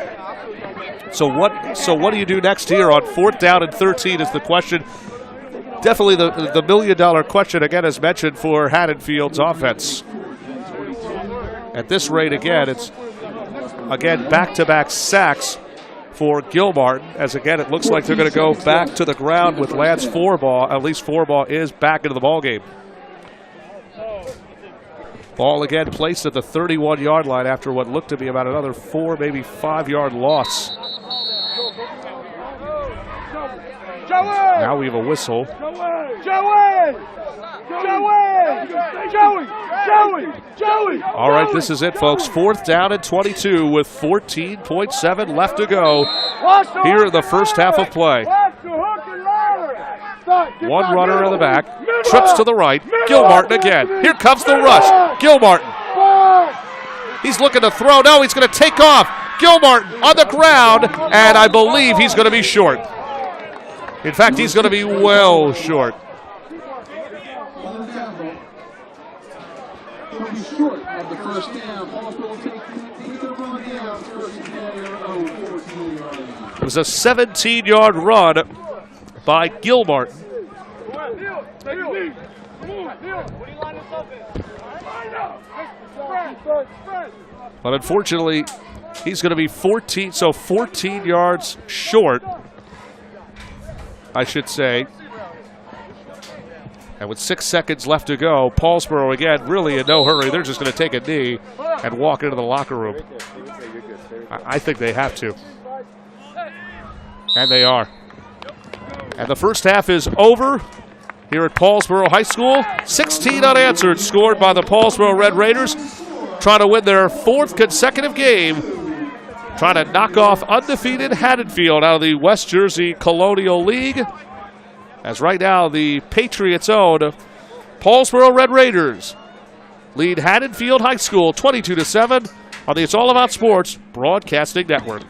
S1: So what do you do next here on 4th down and 13 is the question. Definitely the million-dollar question, again, as mentioned, for Haddonfield's offense. At this rate, again, it's, again, back-to-back sacks for Gilmartin, as again, it looks like they're going to go back to the ground with Lance Forbaugh. At least Forbaugh is back into the ballgame. Ball again placed at the 31-yard line after what looked to be about another 4, maybe 5-yard loss. Now we have a whistle.
S4: Joey!
S1: All right, this is it, folks. 4th down and 22 with 14.7 left to go here in the first half of play. One runner in the back, trips to the right. Gilmartin again. Here comes the rush. Gilmartin. He's looking to throw. No, he's going to take off. Gilmartin on the ground, and I believe he's going to be short. In fact, he's going to be well short. It was a 17-yard run by Gilmartin. But unfortunately, he's going to be 14 yards short, I should say. And with 6 seconds left to go, Paulsboro again really in no hurry. They're just going to take a knee and walk into the locker room. I think they have to. And they are. And the first half is over here at Paulsboro High School. 16 unanswered scored by the Paulsboro Red Raiders, trying to win their 4th consecutive game, trying to knock off undefeated Haddonfield out of the West Jersey Colonial League. As right now, the Patriots' own Paulsboro Red Raiders lead Haddonfield High School 22-7 on the It's All About Sports Broadcasting Network.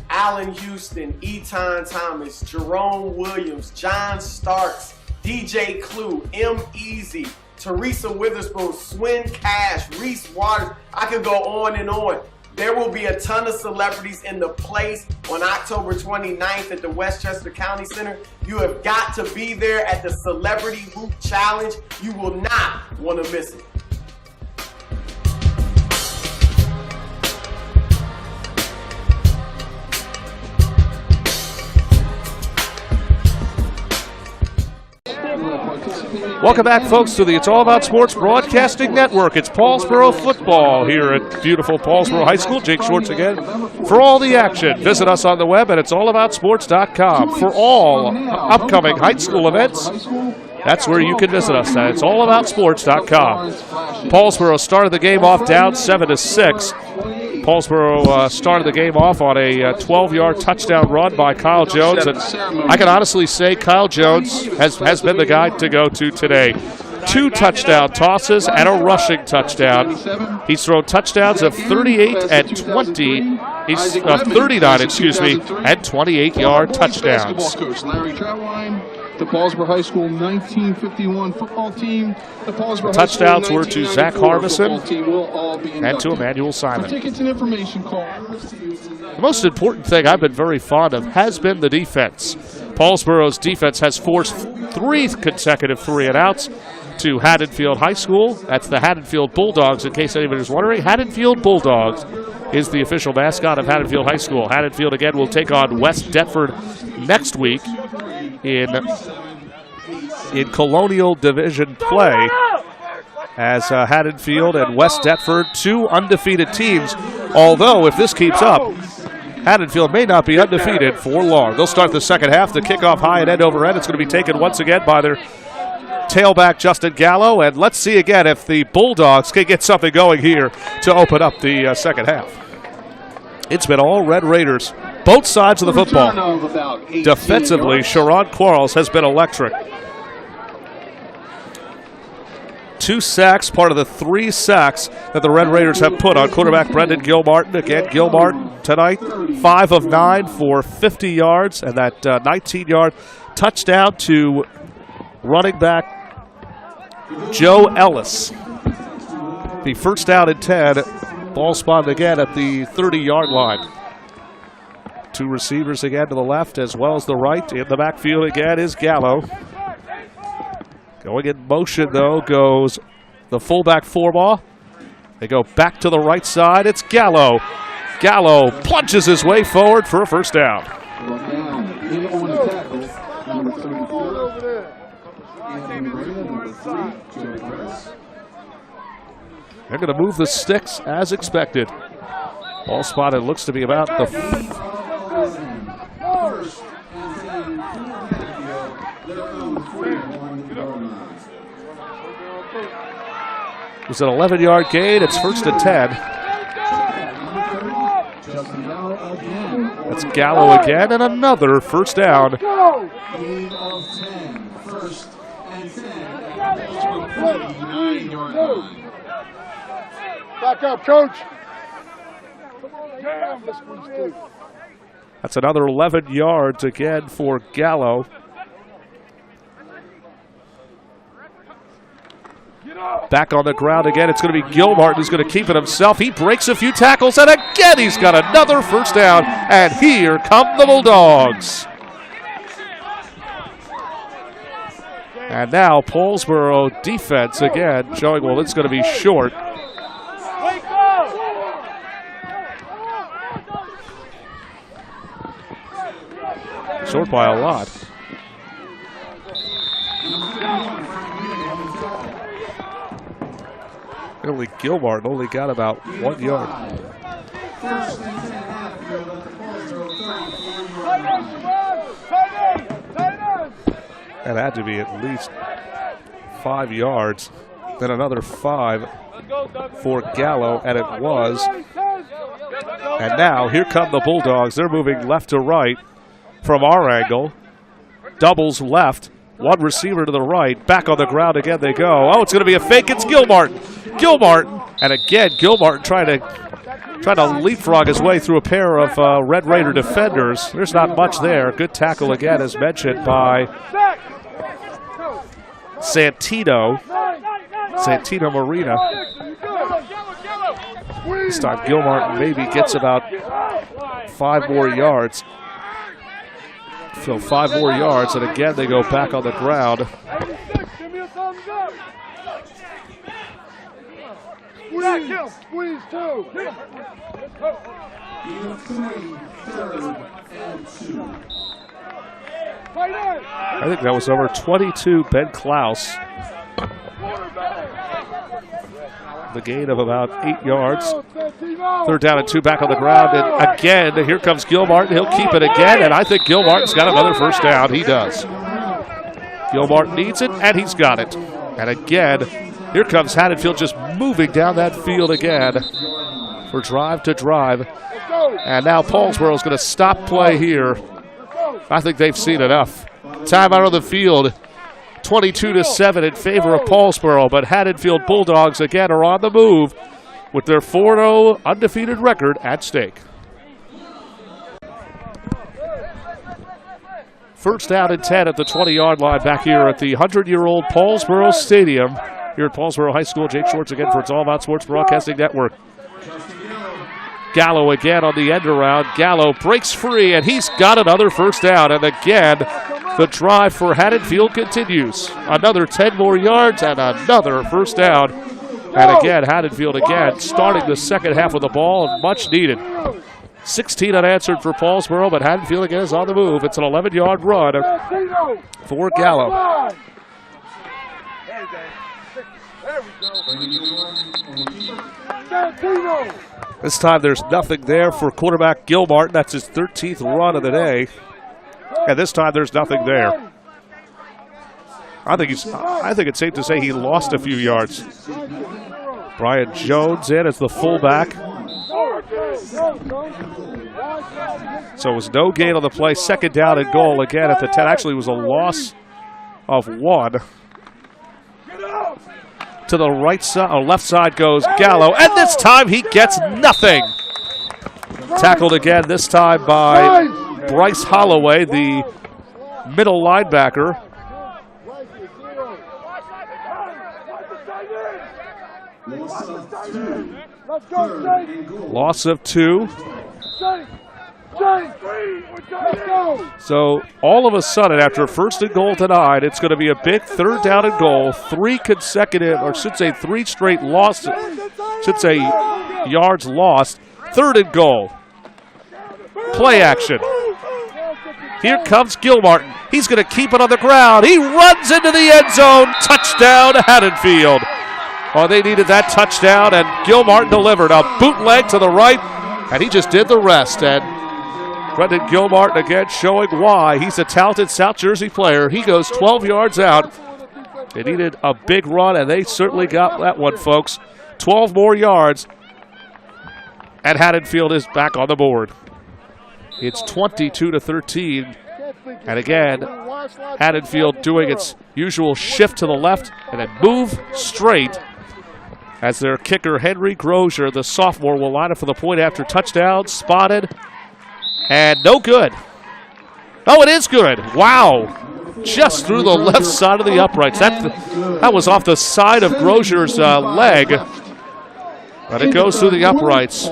S6: Allen Houston, Eton Thomas, Jerome Williams, John Starks, DJ Clue, M. Easy, Teresa Witherspoon, Swin Cash, Reese Waters. I could go on and on. There will be a ton of celebrities in the place on October 29th at the Westchester County Center. You have got to be there at the Celebrity Hoop Challenge. You will not want to miss it.
S1: Welcome back, folks, to the It's All About Sports Broadcasting Network. It's Paulsboro football here at beautiful Paulsboro High School. Jake Schwartz again. For all the action, visit us on the web at it'sallaboutsports.com. For all upcoming high school events, that's where you can visit us at it'sallaboutsports.com. Paulsboro started the game off down 7-6. Paulsboro started the game off on a 12-yard touchdown run by Kyle Jones, and I can honestly say Kyle Jones has been the guy to go to today. 2 touchdown tosses and a rushing touchdown. He's thrown touchdowns of 38 and 20. He's 39, and 28-yard touchdowns.
S7: The Paulsboro High School 1951 football team. The Paulsboro
S1: touchdowns were to
S7: 1994
S1: Zach Harbison
S7: and
S1: to Emmanuel Simon.
S7: Tickets and information call.
S1: The most important thing I've been very fond of has been the defense. Paulsboro's defense has forced 3 consecutive 3-and-outs to Haddonfield High School. That's the Haddonfield Bulldogs, in case anybody was wondering. Haddonfield Bulldogs is the official mascot of Haddonfield High School. Haddonfield, again, will take on West Deptford next week in Colonial Division play, as Haddonfield and West Deptford, 2 undefeated teams. Although, if this keeps up, Haddonfield may not be undefeated for long. They'll start the second half. The kickoff high and end over end. It's going to be taken once again by their tailback, Justin Gallo. And let's see again if the Bulldogs can get something going here to open up the second half. It's been all Red Raiders, both sides of the football. Defensively, Sharon Quarles has been electric. 2 sacks, part of the 3 sacks that the Red Raiders have put on quarterback Brendan Gilmartin. Again, Gilmartin tonight, 5 of 9 for 50 yards, and that 19-yard touchdown to running back Joe Ellis. The first down and 10, ball spotted again at the 30-yard line. 2 receivers again to the left as well as the right. In the backfield again is Gallo. Going in motion, though, goes the fullback Forbaugh. They go back to the right side. It's Gallo. Gallo plunges his way forward for a first down. They're going to move the sticks as expected. Ball spotted looks to be about the... It was an 11-yard gain. It's first and 10. That's Gallo again, and another first down.
S4: Back up, coach.
S1: That's another 11 yards again for Gallo. Back on the ground again. It's going to be Gilmartin who's going to keep it himself. He breaks a few tackles, and again he's got another first down. And here come the Bulldogs. And now Paulsboro defense again showing, well, it's going to be short. Short by a lot. Only Gilmartin only got about 1 yard. That had to be at least 5 yards. Then another 5 for Gallo, and it was. And now here come the Bulldogs. They're moving left to right from our angle. Doubles left. 1 receiver to the right. Back on the ground again they go. Oh, it's going to be a fake. It's Gilmartin. Gilmartin. And again, Gilmartin trying to leapfrog his way through a pair of Red Raider defenders. There's not much there. Good tackle again, as mentioned, by Santino Marina. This time Gilmartin maybe gets about 5 more yards. So 5 more yards, and again they go back on the ground.
S4: Squeeze 2.
S1: I think that was number 22, Ben Klaus. The gain of about 8 yards. 3rd down and 2 back on the ground. And again, here comes Gilmartin. He'll keep it again, and I think Gilmartin's got another first down. He does. Gilmartin needs it, and he's got it. And again, here comes Haddonfield just moving down that field again for drive to drive. And now Paulsboro's going to stop play here. I think they've seen enough. Time out on the field. 22-7 in favor of Paulsboro, but Haddonfield Bulldogs again are on the move with their 4-0 undefeated record at stake. First down and 10 at the 20-yard line back here at the 100-year-old Paulsboro Stadium here at Paulsboro High School. Jake Schwartz again for It's All About Sports Broadcasting Network. Gallo again on the end around. Gallo breaks free, and he's got another first down. And again, the drive for Haddonfield continues. Another 10 more yards and another first down. And again, Haddonfield again starting the second half of the ball, and much needed. 16 unanswered for Paulsboro, but Haddonfield again is on the move. It's an 11-yard run for Gallo. This time there's nothing there for quarterback Gilmartin. That's his 13th run of the day. And this time there's nothing there. I think it's safe to say he lost a few yards. Brian Jones in as the fullback. So it was no gain on the play. Second down and goal again at the 10. Actually, it was a loss of 1. To the right side, or left side goes Gallo, and this time he gets nothing. Tackled again, this time by Bryce Holloway, the middle linebacker. Loss of 2. So all of a sudden, after first and goal denied, it's going to be a big third down and goal. 3 straight losses. Yards lost. Third and goal. Play action. Here comes Gilmartin. He's going to keep it on the ground. He runs into the end zone. Touchdown, Haddonfield. Oh, they needed that touchdown, and Gilmartin delivered a bootleg to the right, and he just did the rest. And Brendan Gilmartin again showing why he's a talented South Jersey player. He goes 12 yards out. They needed a big run, and they certainly got that one, folks. 12 more yards, and Haddonfield is back on the board. It's 22-13, and again, Haddonfield doing its usual shift to the left and then move straight as their kicker, Henry Grosier, the sophomore, will line up for the point after touchdown. Spotted. And no good. Oh, it is good. Wow. Just through the left side of the uprights. That was off the side of Grosier's leg. But it goes through the uprights.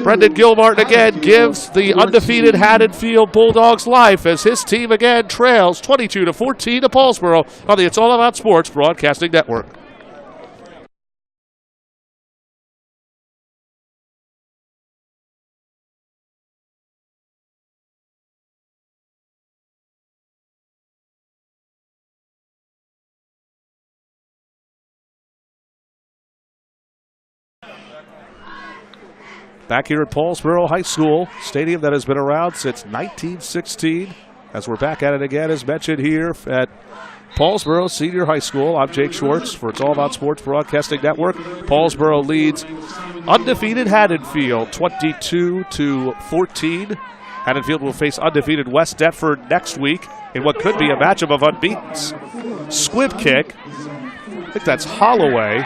S1: Brendan Gilmartin again gives the undefeated Haddonfield Bulldogs life as his team again trails 22-14 to Paulsboro on the It's All About Sports Broadcasting Network. Back here at Paulsboro High School, stadium that has been around since 1916. As we're back at it again, as mentioned here at Paulsboro Senior High School. I'm Jake Schwartz for It's All About Sports Broadcasting Network. Paulsboro leads undefeated Haddonfield 22-14. Haddonfield will face undefeated West Deptford next week in what could be a matchup of unbeatens. Squib kick. I think that's Holloway.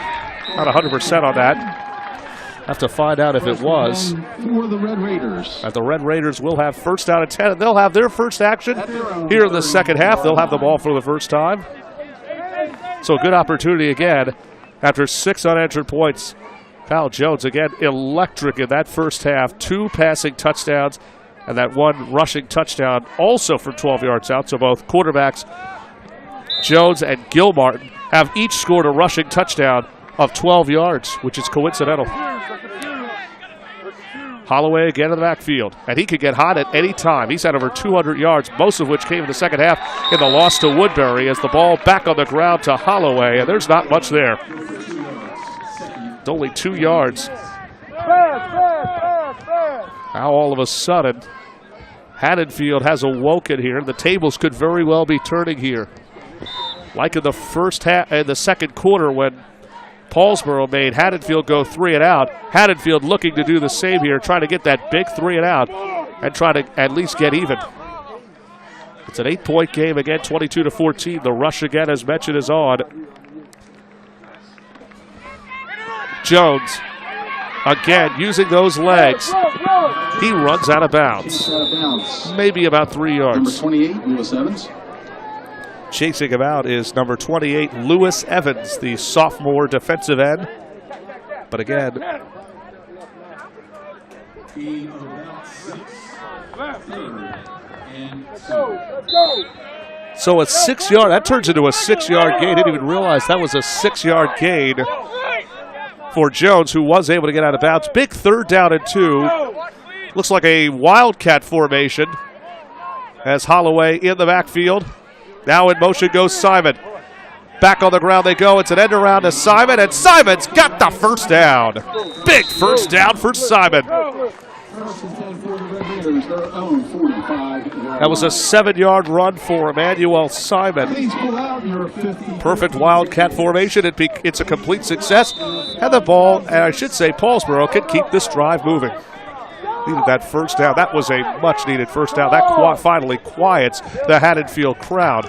S1: Not 100% on that. Have to find out if it was.
S7: For the Red Raiders.
S1: The Red Raiders will have first down and 10, and they'll have their first action here in the second half. They'll have the ball for the first time. So a good opportunity again after 6 unanswered points. Kyle Jones again electric in that first half. 2 passing touchdowns and that 1 rushing touchdown also from 12 yards out. So both quarterbacks, Jones and Gilmartin, have each scored a rushing touchdown of 12 yards, which is coincidental. Holloway again in the backfield, and he could get hot at any time. He's had over 200 yards, most of which came in the second half in the loss to Woodbury as the ball back on the ground to Holloway, and there's not much there. It's only 2 yards. Now all of a sudden, Haddonfield has awoken here. The tables could very well be turning here. Like in the first half, in the second quarter when Paulsboro made Haddonfield go 3 and out. Haddonfield looking to do the same here, trying to get that big 3 and out and try to at least get even. It's an 8-point game again, 22-14. The rush again, as mentioned, is on. Jones again using those legs. He runs out of bounds. Maybe about 3 yards.
S7: Number 28, Lewis Evans.
S1: Chasing him out is number 28, Lewis Evans, the sophomore defensive end. But again,
S3: Gain of about 6. Third and 2.
S1: So a 6-yard, that turns into a 6-yard gain. Didn't even realize that was a 6-yard gain for Jones, who was able to get out of bounds. Big 3rd down and 2. Looks like a wildcat formation as Holloway in the backfield. Now in motion goes Simon. Back on the ground they go. It's an end around to Simon, and Simon's got the first down. Big first down for Simon. That was a 7-yard run for Emmanuel Simon. Perfect wildcat formation. It's a complete success. And the ball, and I should say Paulsboro, can keep this drive moving. Needed that first down. That was a much-needed first down. That finally quiets the Haddonfield crowd.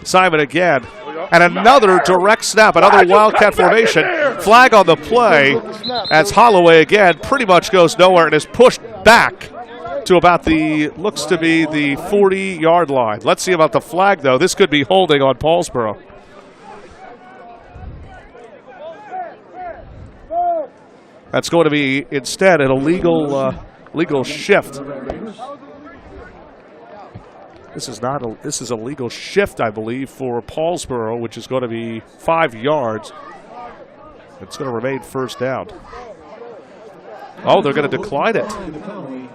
S1: Simon again. And another direct snap, another wildcat formation. Flag on the play as Holloway again pretty much goes nowhere and is pushed back to about looks to be the 40-yard line. Let's see about the flag, though. This could be holding on Paulsboro. That's going to be instead an illegal shift. This is a legal shift, I believe, for Paulsboro, which is going to be 5 yards. It's going to remain first down. Oh, they're going to decline it.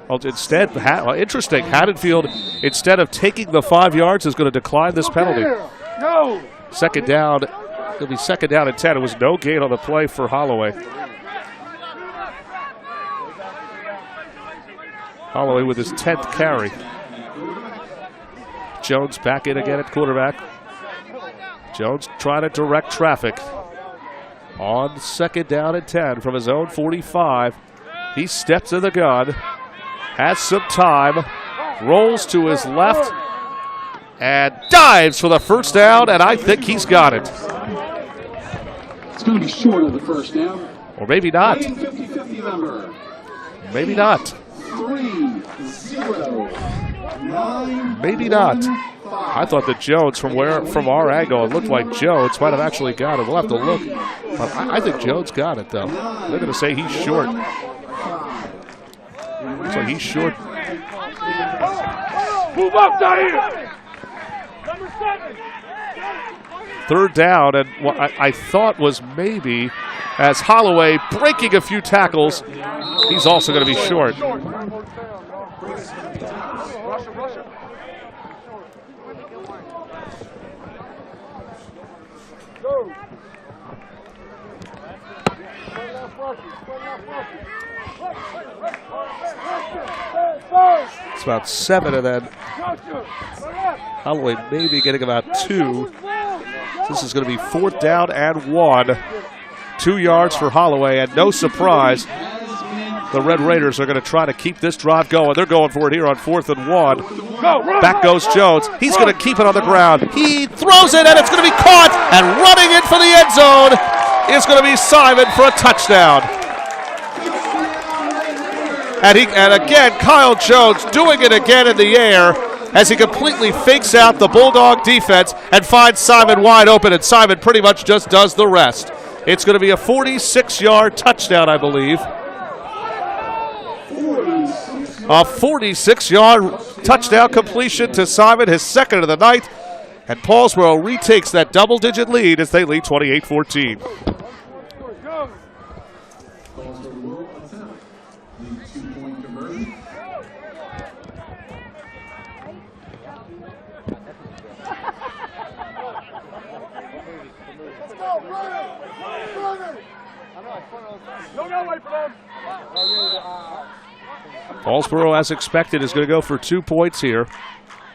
S1: Well, instead, interesting. Haddonfield, instead of taking the 5 yards, is going to decline this penalty. Second down. It'll be second down and 10. It was no gain on the play for Holloway. Holloway with his 10th carry. Jones back in again at quarterback. Jones trying to direct traffic. On second down and 10 from his own 45. He steps in the gun. Has some time. Rolls to his left. And dives for the first down, and I think he's got it.
S7: It's going to be short of the first down.
S1: Or maybe not. Maybe not.
S7: 3-0-9.
S1: Maybe not. I thought that Jones, from our angle, it looked like Jones might have actually got it. We'll have to look. But I think Jones got it, though. They're going to say he's short. So he's short.
S4: Move up, Zaire! Number 7.
S1: Third down, and what I thought was maybe, as Holloway breaking a few tackles, he's also going to be short. It's about 7, and then Holloway maybe getting about 2. This is going to be 4th down and 1. 2 yards for Holloway, and no surprise, the Red Raiders are going to try to keep this drive going. They're going for it here on 4th and 1. Back goes Jones. He's going to keep it on the ground. He throws it, and it's going to be caught, and running in for the end zone is going to be Simon for a touchdown. And again, Kyle Jones doing it again in the air as he completely fakes out the Bulldog defense and finds Simon wide open, and Simon pretty much just does the rest. It's going to be a 46-yard touchdown, I believe. A 46-yard touchdown completion to Simon, his second of the night. And Paulsboro retakes that double-digit lead as they lead 28-14. Paulsboro, as expected, is going to go for 2 points here.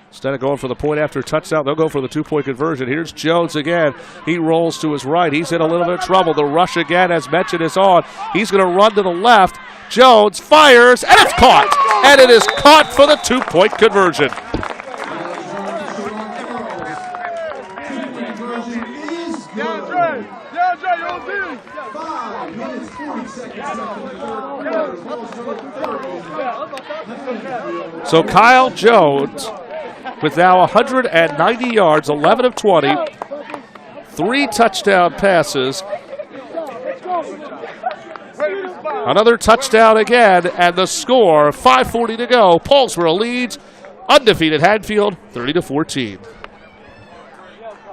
S1: Instead of going for the point after touchdown, they'll go for the 2-point conversion. Here's Jones again. He rolls to his right. He's in a little bit of trouble. The rush again, as mentioned, is on. He's going to run to the left. Jones fires, and it's caught. And it is caught for the 2-point conversion. So Kyle Jones with now 190 yards, 11 of 20, 3 touchdown passes. Another touchdown again, and the score, 5:40 to go. Paulsboro leads undefeated Haddonfield 30-14.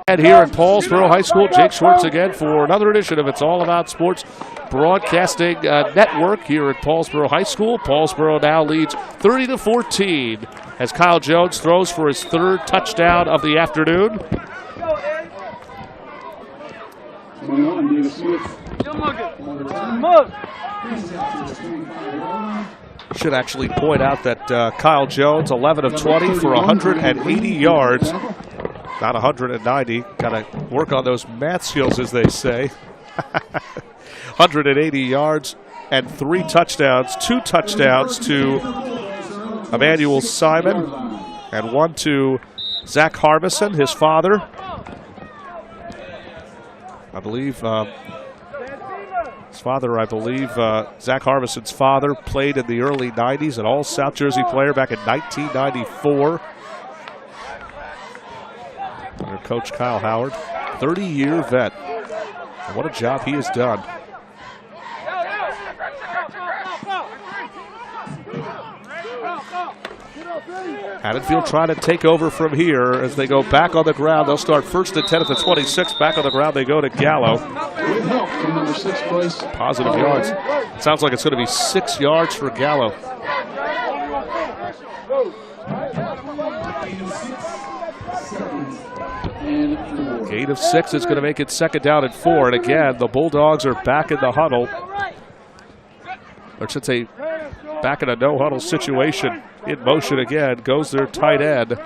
S1: And here at Paulsboro High School, Jake Schwartz again for another edition of It's All About Sports Broadcasting Network here at Paulsboro High School. Paulsboro now leads 30-14 as Kyle Jones throws for his third touchdown of the afternoon. Should actually point out that Kyle Jones, 11 of 20 for 180 yards. Not 190. Got to work on those math skills, as they say. 180 yards and 3 touchdowns. 2 touchdowns to Emmanuel Simon and 1 to Zach Harbison, his father. I believe his father, Zach Harbison's father, played in the early 90s, an all-South Jersey player back in 1994. Under Coach Kyle Howard, 30-year vet. And what a job he has done. Haddonfield trying to take over from here as they go back on the ground. They'll start first and 10 at the 26. Back on the ground they go to Gallo. Positive yards. It sounds like it's going to be 6 yards for Gallo. Gain of 6 is going to make it second down and 4. And again, the Bulldogs are back in the huddle. Or should say, back in a no-huddle situation. In motion again, goes their tight end.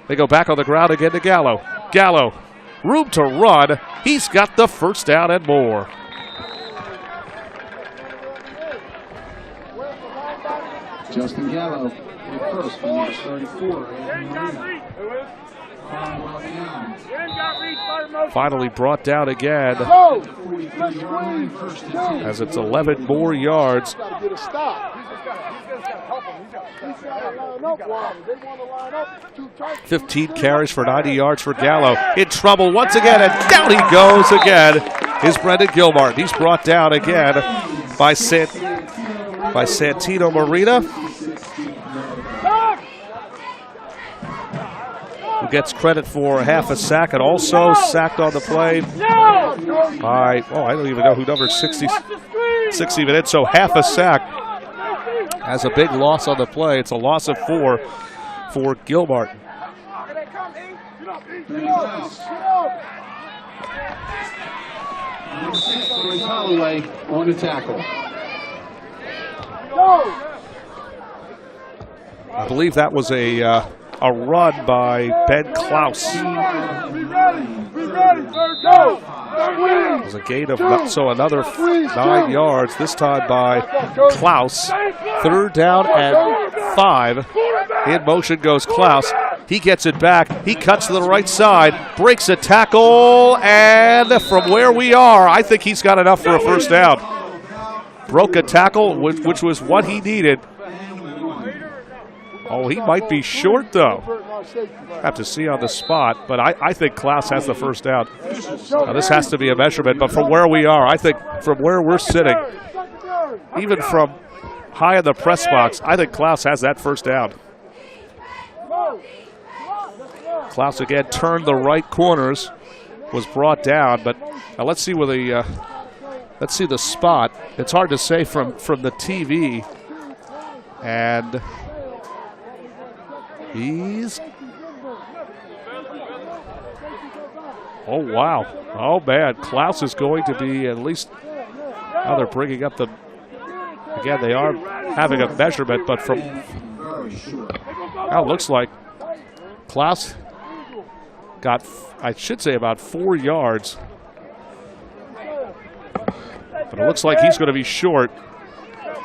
S1: They go back on the ground again to Gallo. Gallo, room to run. He's got the first down and more.
S7: Justin Gallo, first, for number 34.
S1: Finally brought down again as it's 11 more yards. 15 carries for 90 yards for Gallo. In trouble once again, and down he goes again. Is Brendan Gilmartin. He's brought down again by Santino Marina, who gets credit for half a sack and also sacked on the play by, I don't even know who number 6 even is, so half a sack. Has a big loss on the play. It's a loss of 4 for Gilmartin.
S7: Holloway on the tackle.
S1: I believe that was a run by Ben Klaus. It was a gain of another 9 yards, this time by Klaus. Third down and 5. In motion goes Klaus. He gets it back. He cuts to the right side, breaks a tackle, and from where we are, I think he's got enough for a first down. Broke a tackle, which was what he needed. Oh, he might be short, though. Have to see on the spot, but I think Klaus has the first down. Now, this has to be a measurement, but from where we are, I think from where we're sitting, even from high in the press box, I think Klaus has that first down. Klaus again turned the right corners, was brought down, but now let's see where let's see the spot. It's hard to say from the TV, and he's, oh wow, oh man, Klaus is going to be at least, now they're bringing up again they are having a measurement, but from, now it looks like Klaus got, I should say, about 4 yards. But it looks like he's going to be short.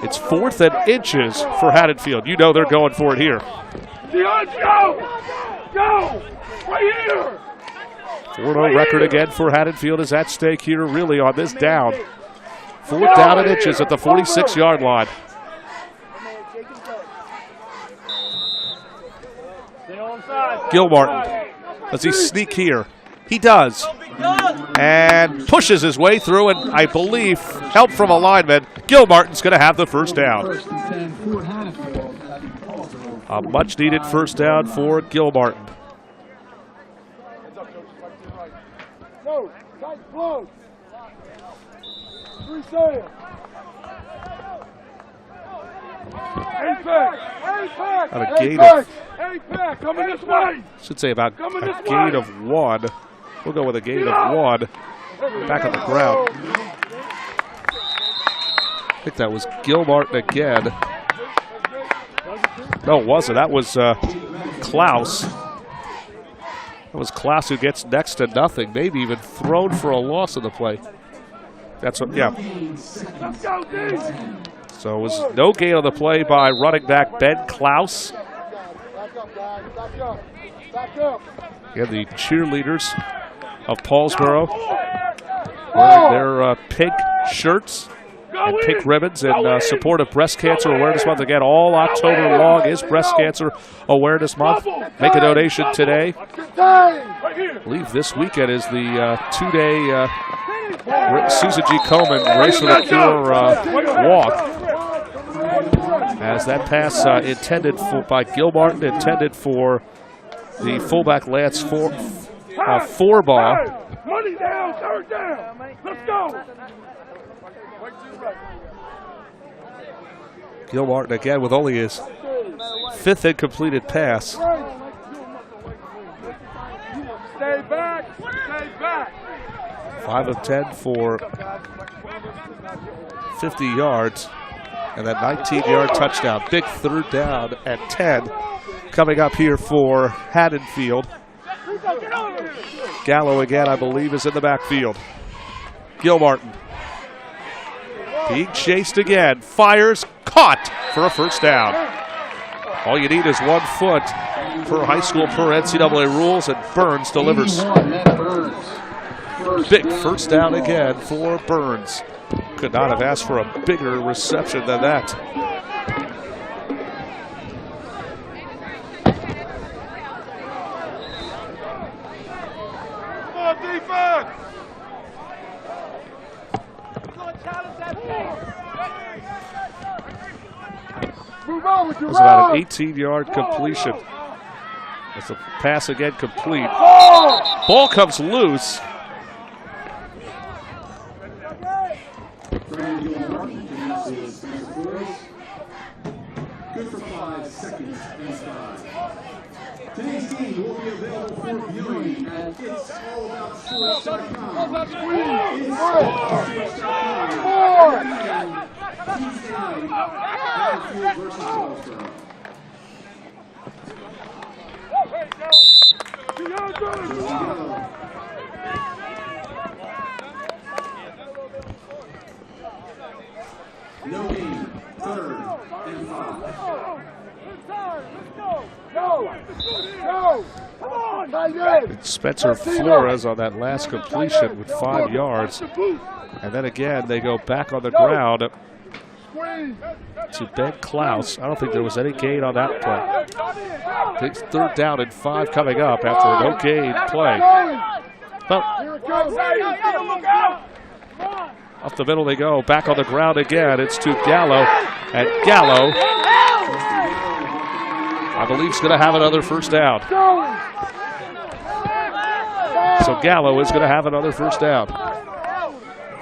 S1: It's 4th and inches for Haddonfield. You know they're going for it here.
S4: Go! Right here!
S1: 4-0 record again for Haddonfield is at stake here really on this down. 4th down and inches at the 46-yard line. Gilmartin, does he sneak here? He does. and pushes his way through, and I believe help from a lineman. Gilmartin's going to have the first down. A much-needed first down for Gilmartin.
S4: Go, tight, close. 3 seconds. Apex.
S1: About a gain of,
S4: Apex, coming this way.
S1: should say about a gain of 1. We'll go with a gain of 1. Back on the ground. I think that was Gilmartin again. No, it wasn't. That was Klaus. That was Klaus who gets next to nothing, maybe even thrown for a loss of the play. That's what, yeah. So it was no gain on the play by running back Ben Klaus. And the cheerleaders of Paulsboro wearing their pink shirts and pink ribbons in support of Breast Cancer Awareness Month. Again, all October long is Breast Cancer Awareness Month. Make a donation today. I believe this weekend is the 2-day Susan G. Komen Race for the Cure walk. As that pass intended by Gilmartin, intended for the fullback Lance Forbaugh.
S4: Money down, third down. Let's go.
S1: Gilmartin again with only his 5th incompleted pass.
S4: Stay back. Stay back.
S1: 5 of 10 for 50 yards. And that 19-yard touchdown. Big third down at 10. Coming up here for Haddonfield. Gallo again, I believe, is in the backfield. Gilmartin being chased again. Fires, caught for a first down. All you need is 1 foot per high school per NCAA rules, and Burns delivers. Big first down again for Burns. Could not have asked for a bigger reception than that.
S4: Come on, defense.
S1: It was about an 18-yard completion. As the pass again complete. Ball comes loose.
S8: Good for 5 seconds inside. Today's game will be available for viewing at itsallaboutsports.com. Tuesday night, Haddonfield versus Paulsboro. No gain. 3rd and 5.
S1: Spencer Flores on that last completion with 5 yards. And then again, they go back on the ground to Ben Klaus. I don't think there was any gain on that play. Big third down and 5 coming up after a no gain play. Well, up the middle they go. Back on the ground again. It's to Gallo. And Gallo, I believe, is going to have another first down. So Gallo is going to have another first down.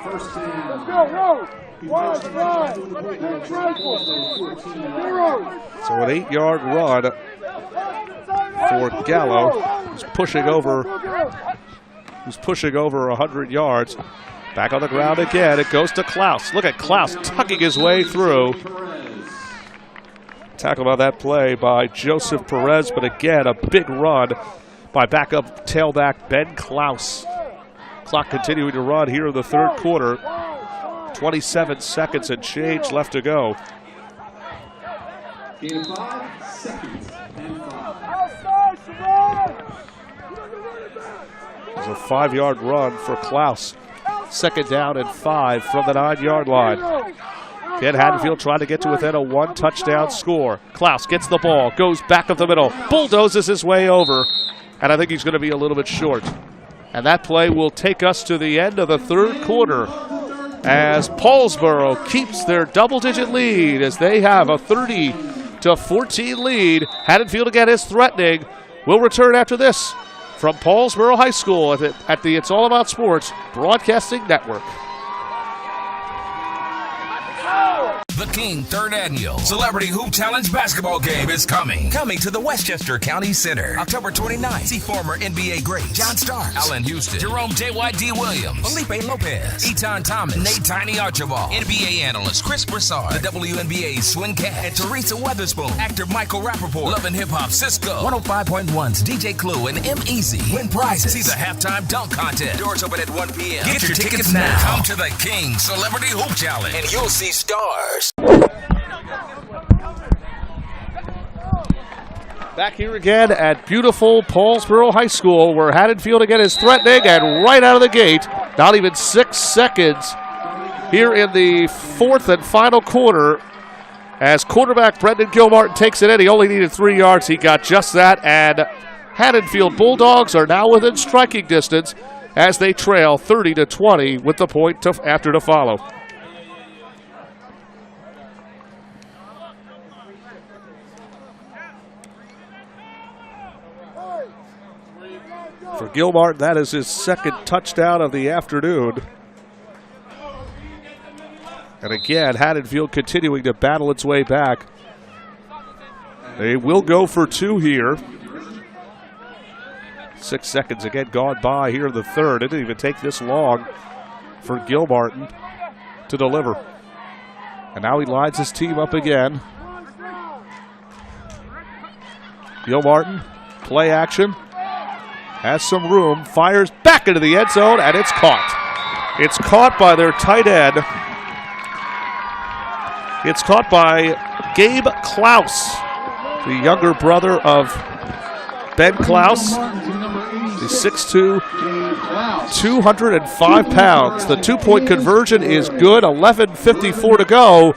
S8: First down.
S1: So an 8-yard run for Gallo, who's pushing over 100 yards. Back on the ground again. It goes to Klaus. Look at Klaus tucking his way through. Tackled on that play by Joseph Perez, but again, a big run by backup tailback Ben Klaus. Clock continuing to run here in the third quarter. 27 seconds and change left to go.
S8: Gain of 5 seconds and 5.
S1: It's a 5-yard run for Klaus. Second down and 5 from the 9-yard line. Again, Haddonfield trying to get to within a 1-touchdown score. Klaus gets the ball, goes back up the middle, bulldozes his way over, and I think he's going to be a little bit short. And that play will take us to the end of the third quarter as Paulsboro keeps their double-digit lead as they have a 30-14 lead. Haddonfield again is threatening. We'll return after this from Paulsboro High School at the It's All About Sports Broadcasting Network.
S5: The King Third Annual Celebrity Hoop Challenge basketball game is coming. Coming to the Westchester County Center, October 29th. See former NBA greats John Starks, Allen Houston, Jerome J.Y.D. Williams, Felipe Lopez, Eton Thomas, Nate Tiny Archibald, NBA analyst Chris Broussard, the WNBA's Swin Cash, and Teresa Weatherspoon, actor Michael Rappaport, Love and Hip Hop Cisco, 105.1's DJ Clue, and M-Easy. Win prizes. See the halftime dunk contest. Doors open at 1 p.m. Get your tickets now. Come to the King Celebrity Hoop Challenge, and you'll see stars.
S1: Back here again at beautiful Paulsboro High School, where Haddonfield again is threatening, and right out of the gate, not even 6 seconds here in the fourth and final quarter, as quarterback Brendan Gilmartin takes it in. He only needed 3 yards. He got just that, and Haddonfield Bulldogs are now within striking distance as they trail 30-20 with the point after to follow. For Gilmartin, that is his second touchdown of the afternoon. And again, Haddonfield continuing to battle its way back. They will go for 2 here. 6 seconds again gone by here in the third. It didn't even take this long for Gilmartin to deliver. And now he lines his team up again. Gilmartin, play action. Has some room, fires back into the end zone, and it's caught. It's caught by their tight end. It's caught by Gabe Klaus, the younger brother of Ben Klaus. He's 6'2", 205 pounds. The 2-point conversion is good, 11:54 to go.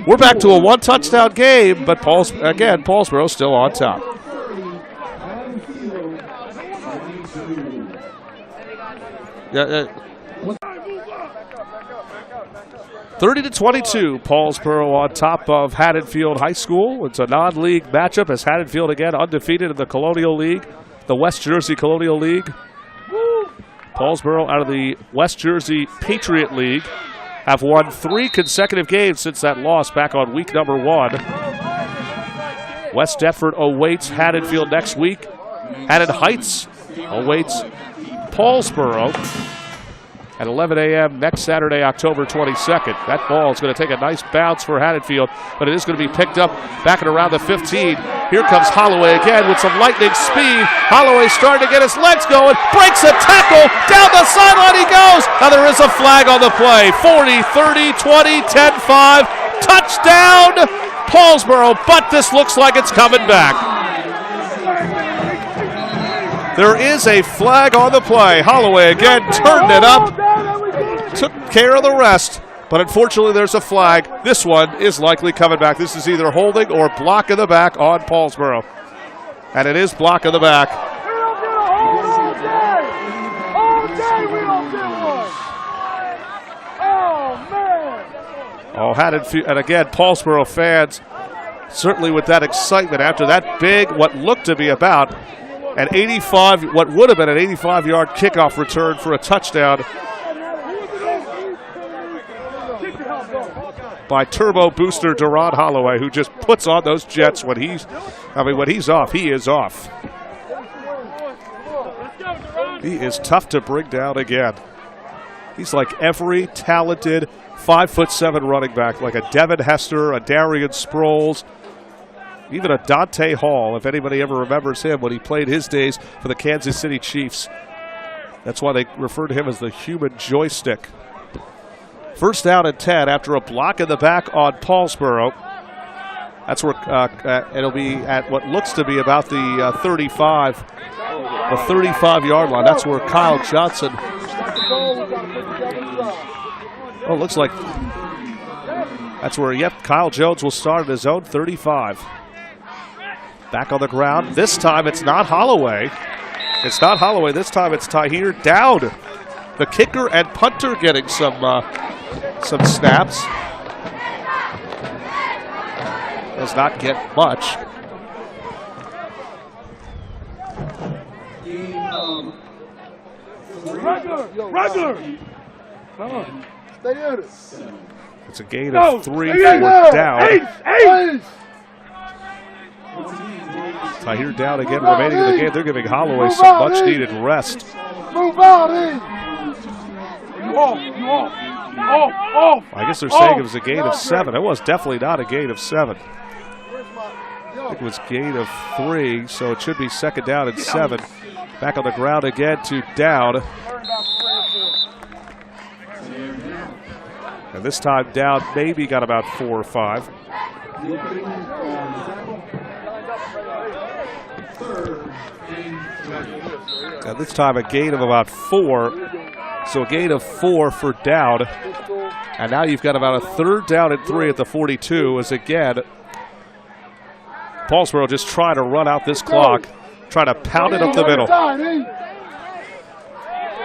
S1: We're back to a 1-touchdown game, but Paulsboro still on top. 30-22, Paulsboro on top of Haddonfield High School. It's a non-league matchup as Haddonfield again undefeated in the Colonial League, the West Jersey Colonial League. Paulsboro out of the West Jersey Patriot League have won 3 consecutive games since that loss back on week number 1. West Deptford awaits Haddonfield next week. Haddon Heights awaits Paulsboro at 11 a.m. next Saturday, October 22nd. That ball is going to take a nice bounce for Haddonfield, but it is going to be picked up back at around the 15. Here comes Holloway again with some lightning speed. Holloway starting to get his legs going, breaks a tackle, down the sideline he goes. Now there is a flag on the play. 40, 30, 20, 10, 5. Touchdown, Paulsboro, but this looks like it's coming back. There is a flag on the play. Holloway again turned it up, took care of the rest, but unfortunately there's a flag. This one is likely coming back. This is either holding or block in the back on Paulsboro. And it is block in the back. Oh, Haddonfield, and again, Paulsboro fans certainly with that excitement after that big, what looked to be about an 85, what would have been an 85-yard kickoff return for a touchdown by turbo booster Deron Holloway, who just puts on those jets when he's off, he is off. He is tough to bring down again. He's like every talented 5'7" running back, like a Devin Hester, a Darian Sproles, even a Dante Hall, if anybody ever remembers him when he played his days for the Kansas City Chiefs. That's why they refer to him as the human joystick. First down and 10 after a block in the back on Paulsboro. That's where it'll be at what looks to be about the 35-yard line. That's where Kyle Johnson. Oh, looks like that's where, Kyle Jones will start at his own 35. Back on the ground. This time it's not Holloway. It's not Holloway. This time it's Tahir Dowd. The kicker and punter getting some snaps. Does not get much.
S4: Regular. Come on.
S2: Stay in it.
S1: It's a gain of 3 for Dowd. Tahir Dowd again remaining in the game. They're giving Holloway some much-needed rest.
S2: Move out, in.
S4: You off.
S1: I guess they're saying it was a gain of 7. It was definitely not a gain of 7. I think it was gain of 3, so it should be second down and 7. Back on the ground again to Dowd. And this time Dowd maybe got about 4 or 5. And this time a gain of about 4. So a gain of 4 for Dowd. And now you've got about a 3rd down and 3 at the 42 as again Paulsboro just trying to run out this clock, trying to pound it up the middle.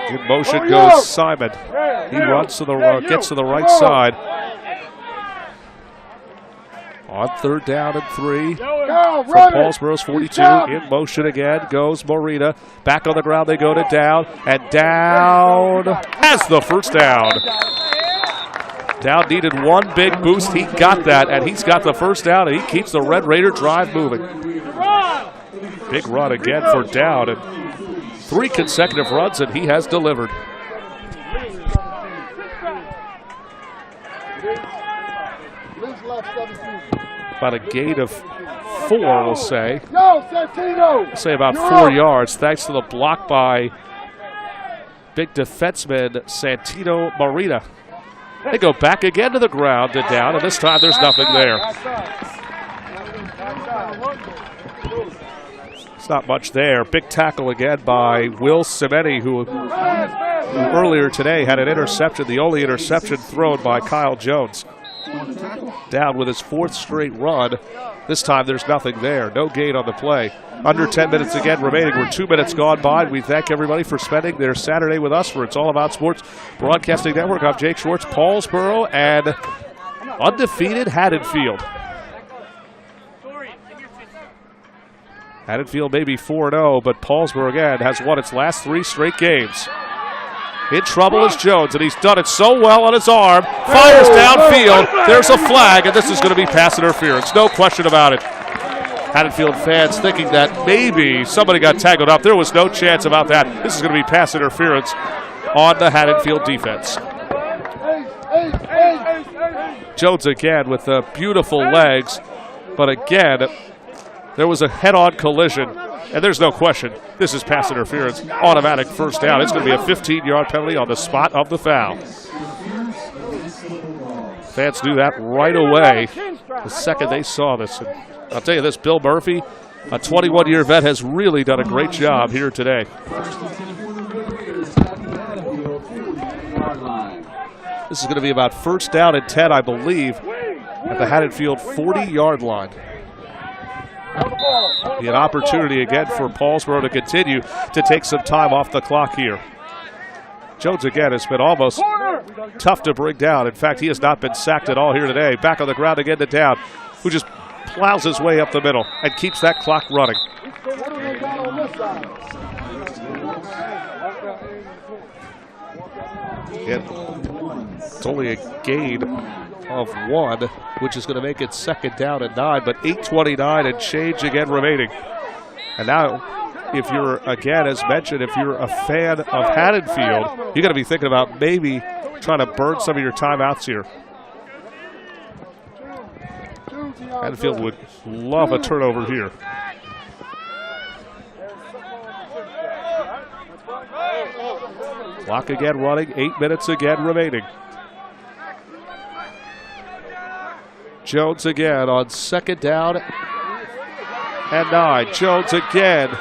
S1: In motion goes Simon. He runs to the gets to the right side. On 3rd down and 3 from Paulsboro's 42. In motion again goes Morita. Back on the ground they go to Dowd. And Dowd has the first down. Dowd needed one big boost. He got that, and he's got the first down, and he keeps the Red Raider drive moving. Big run again for Dowd, and 3 consecutive runs, and he has delivered. About a gain of 4, we'll say. We'll say about 4 yards, thanks to the block by big defenseman Santino Marita. They go back again to the ground to Dowd, and this time there's nothing there. It's not much there. Big tackle again by Will Semeni, who earlier today had an interception, the only interception thrown by Kyle Jones. Dowd with his 4th straight run. This time there's nothing there. No gain on the play. Under 10 minutes again remaining. We're 2 minutes gone by. We thank everybody for spending their Saturday with us for It's All About Sports Broadcasting Network. I'm Jake Schwartz, Paulsboro, and undefeated Haddonfield. Haddonfield may be 4-0, but Paulsboro again has won its last 3 straight games. In trouble is Jones, and he's done it so well on his arm. Fires downfield. There's a flag, and this is going to be pass interference. No question about it. Haddonfield fans thinking that maybe somebody got tangled up. There was no chance about that. This is going to be pass interference on the Haddonfield defense. Jones again with the beautiful legs, but again, there was a head-on collision. And there's no question, this is pass interference, automatic first down. It's going to be a 15-yard penalty on the spot of the foul. Fans knew that right away the second they saw this. And I'll tell you this, Bill Murphy, a 21-year vet, has really done a great job here today. This is going to be about 1st down and 10, I believe, at the Haddonfield 40-yard line. An opportunity again for Paulsboro to continue to take some time off the clock here. Jones again has been almost tough to bring down. In fact, he has not been sacked at all here today. Back on the ground again to Dowd, who just plows his way up the middle and keeps that clock running. It's only a gain of 1, which is going to make it 2nd down and 9, but 8:29 and change again remaining. And now, if you're, again, as mentioned, if you're a fan of Haddonfield, you're going to be thinking about maybe trying to burn some of your timeouts here. Haddonfield would love a turnover here. Clock again running, 8 minutes again remaining. Jones again on 2nd down and 9. Jones again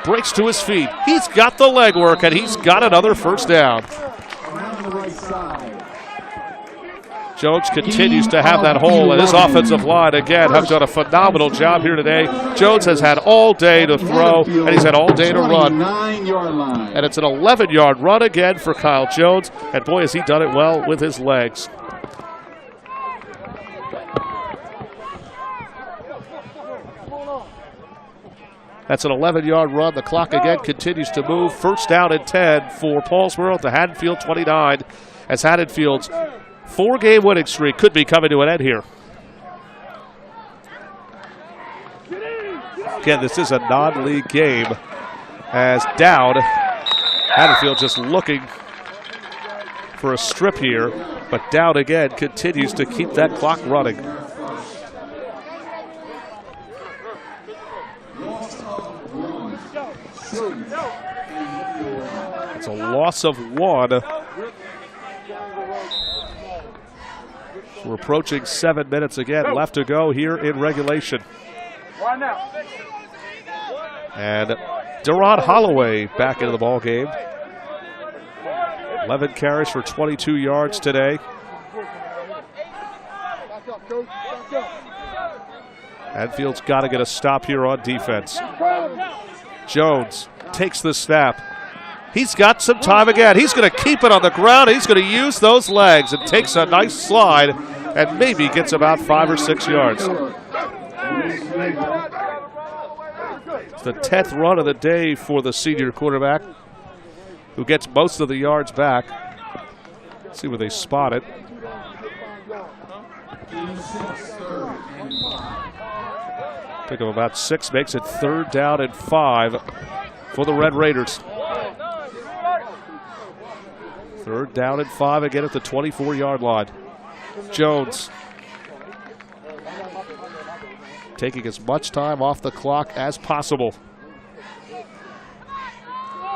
S1: breaks to his feet. He's got the legwork, and he's got another first down. Jones continues to have that hole, and his offensive line, again, have done a phenomenal job here today. Jones has had all day to throw, and he's had all day to run. And it's an 11-yard run again for Kyle Jones, and boy, has he done it well with his legs. That's an 11-yard run. The clock again continues to move. First down and 10 for Paulsboro at the Haddonfield 29, as Haddonfield's 4-game winning streak could be coming to an end here. Again, this is a non-league game, as Dowd, Haddonfield just looking for a strip here, but Dowd again continues to keep that clock running. It's a loss of 1. We're approaching 7 minutes again left to go here in regulation. And Deron Holloway back into the ball game. 11 carries for 22 yards today. Hadfield's got to get a stop here on defense. Jones takes the snap. He's got some time again. He's going to keep it on the ground. He's going to use those legs and takes a nice slide and maybe gets about 5 or 6 yards. It's the 10th run of the day for the senior quarterback, who gets most of the yards back. Let's see where they spot it. Pick up about 6, makes it 3rd down and 5 for the Red Raiders. 3rd down and 5 again at the 24-yard line. Jones taking as much time off the clock as possible.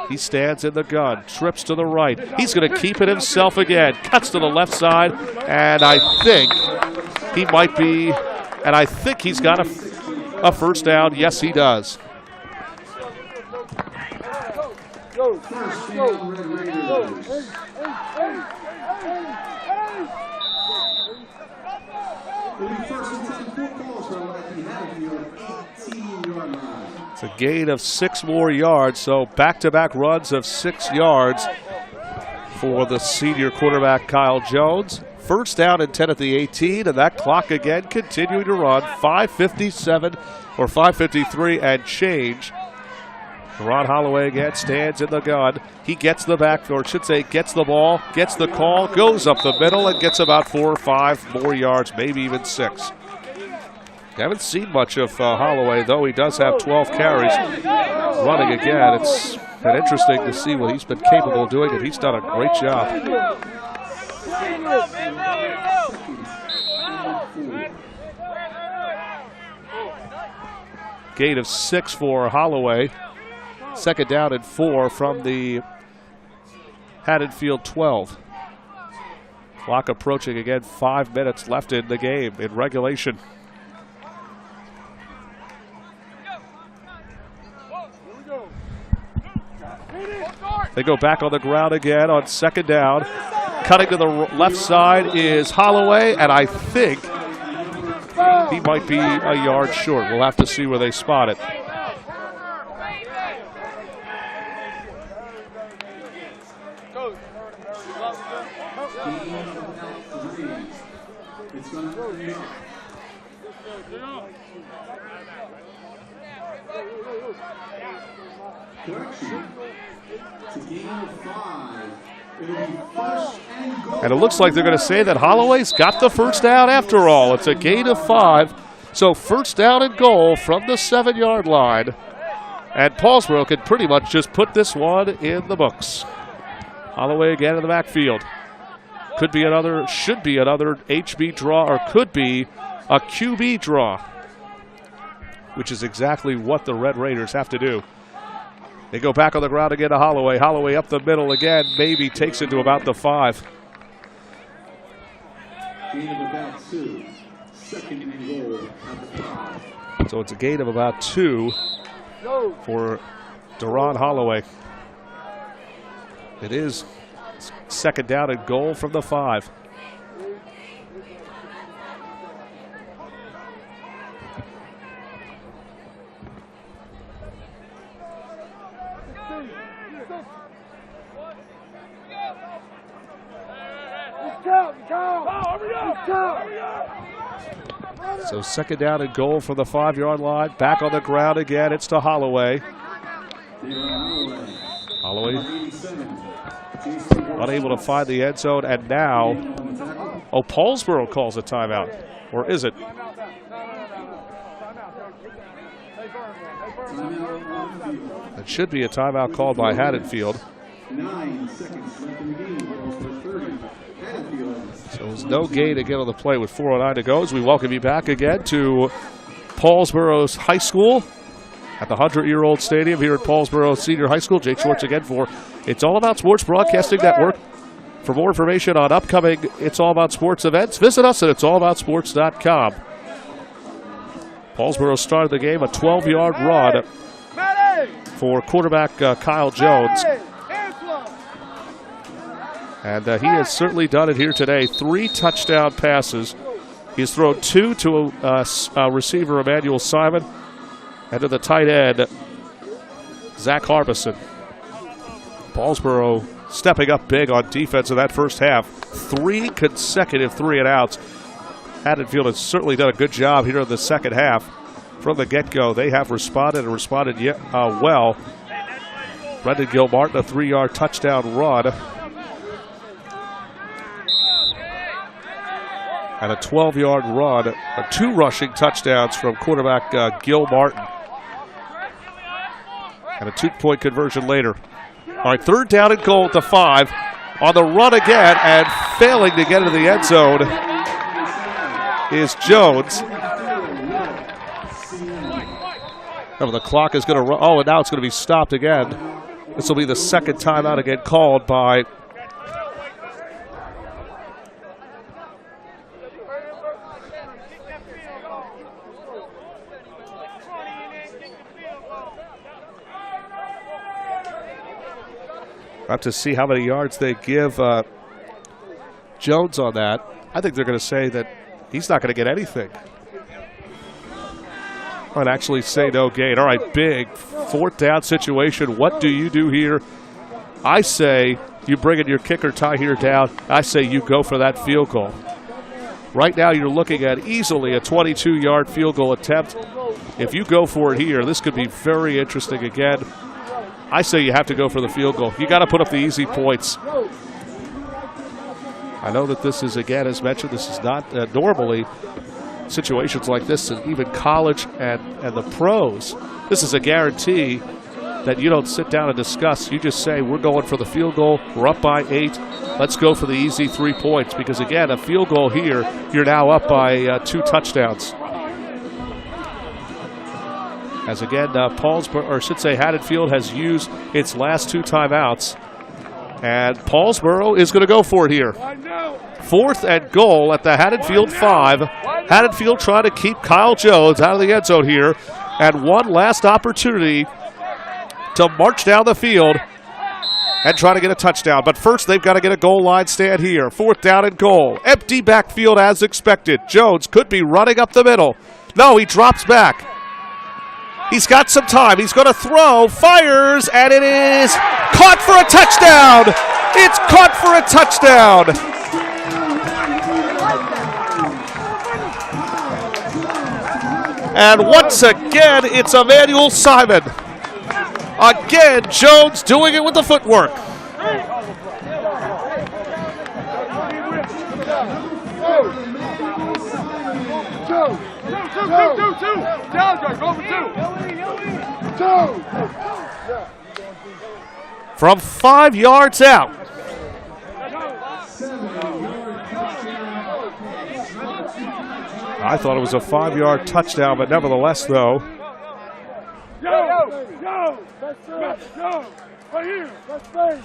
S1: He stands in the gun, trips to the right. He's going to keep it himself again. Cuts to the left side, and I think he might be, and I think he's got a first down. Yes, he does. It's a gain of 6 more yards, so back-to-back runs of 6 yards for the senior quarterback Kyle Jones. First down and 10 at the 18, and that clock again continuing to run. 5:57 or 5:53 and change. Ron Holloway again stands in the gun. He gets the back, or should say gets the ball, gets the call, goes up the middle, and gets about 4 or 5 more yards, maybe even 6. Haven't seen much of Holloway, though he does have 12 carries running again. It's been interesting to see what he's been capable of doing, and he's done a great job. Gain of 6 for Holloway. 2nd down and 4 from the Haddonfield 12. Clock approaching again, 5 minutes left in the game in regulation. They go back on the ground again on 2nd down. Cutting to the left side is Holloway, and I think he might be a yard short. We'll have to see where they spot it. And it looks like they're going to say that Holloway's got the first down after all. It's a gain of 5. So first down and goal from the 7-yard line. And Paulsboro can pretty much just put this one in the books. Holloway again in the backfield. Could be another, should be another HB draw, or could be a QB draw, which is exactly what the Red Raiders have to do. They go back on the ground again to Holloway. Holloway up the middle again, maybe takes it to about the 5.
S8: Gain of about 2. 2nd and goal at the 5.
S1: So it's a gain of about 2 for Deron Holloway. It is 2nd down and goal from the 5. So second down and goal from the 5-yard line. Back on the ground again. It's to Holloway. Holloway unable to find the end zone, and now, Paulsboro calls a timeout. Or is it? It should be a timeout called by Haddonfield.
S8: 9 seconds left in the game. Paulsboro 30. Haddonfield.
S1: So there's no gain again on the play with 4:09 to go as we welcome you back again to Paulsboro's High School at the 100-year-old stadium here at Paulsboro Senior High School. Jake Schwartz again for It's All About Sports Broadcasting Network. For more information on upcoming It's All About Sports events, visit us at it'sallaboutsports.com. Paulsboro started the game a 12-yard run for quarterback Kyle Jones. And he has certainly done it here today. 3 touchdown passes. He's thrown 2 to receiver Emmanuel Simon and to the tight end, Zach Harbison. Paulsboro stepping up big on defense in that first half. 3 consecutive 3-and-outs. Haddonfield has certainly done a good job here in the second half. From the get-go, they have responded and responded well. Brendan Gilmartin, a 3-yard touchdown run. And a 12-yard run, 2 rushing touchdowns from quarterback Gil Martin. And a 2-point conversion later. All right, third down and goal at the 5. On the run again and failing to get into the end zone is Jones. The clock is going to run. Oh, and now it's going to be stopped again. This will be the second timeout again called by Have to see how many yards they give Jones on that. I think they're going to say that he's not going to get anything. I'd actually say no gain. All right, big 4th down situation. What do you do here? I say you bring in your kicker, tie here down. I say you go for that field goal. Right now you're looking at easily a 22-yard field goal attempt. If you go for it here, this could be very interesting again. I say you have to go for the field goal. You got to put up the easy points. I know that this is, again, as mentioned, this is not normally situations like this, and even college and the pros. This is a guarantee that you don't sit down and discuss. You just say, we're going for the field goal. We're up by 8. Let's go for the easy 3 points. Because, again, a field goal here, you're now up by 2 touchdowns. As again, Paulsboro, or I should say Haddonfield, has used its last 2 timeouts. And Paulsboro is going to go for it here. 4th and goal at the Haddonfield 5. Haddonfield trying to keep Kyle Jones out of the end zone here. And one last opportunity to march down the field and try to get a touchdown. But first, they've got to get a goal line stand here. 4th down and goal. Empty backfield as expected. Jones could be running up the middle. No, he drops back. He's got some time. He's going to throw, fires, and it is caught for a touchdown. It's caught for a touchdown. And once again, it's Emmanuel Simon. Again, Jones doing it with the footwork. From 5 yards out. I thought it was a 5-yard touchdown, but nevertheless, though.
S4: Yo, right here, that's space,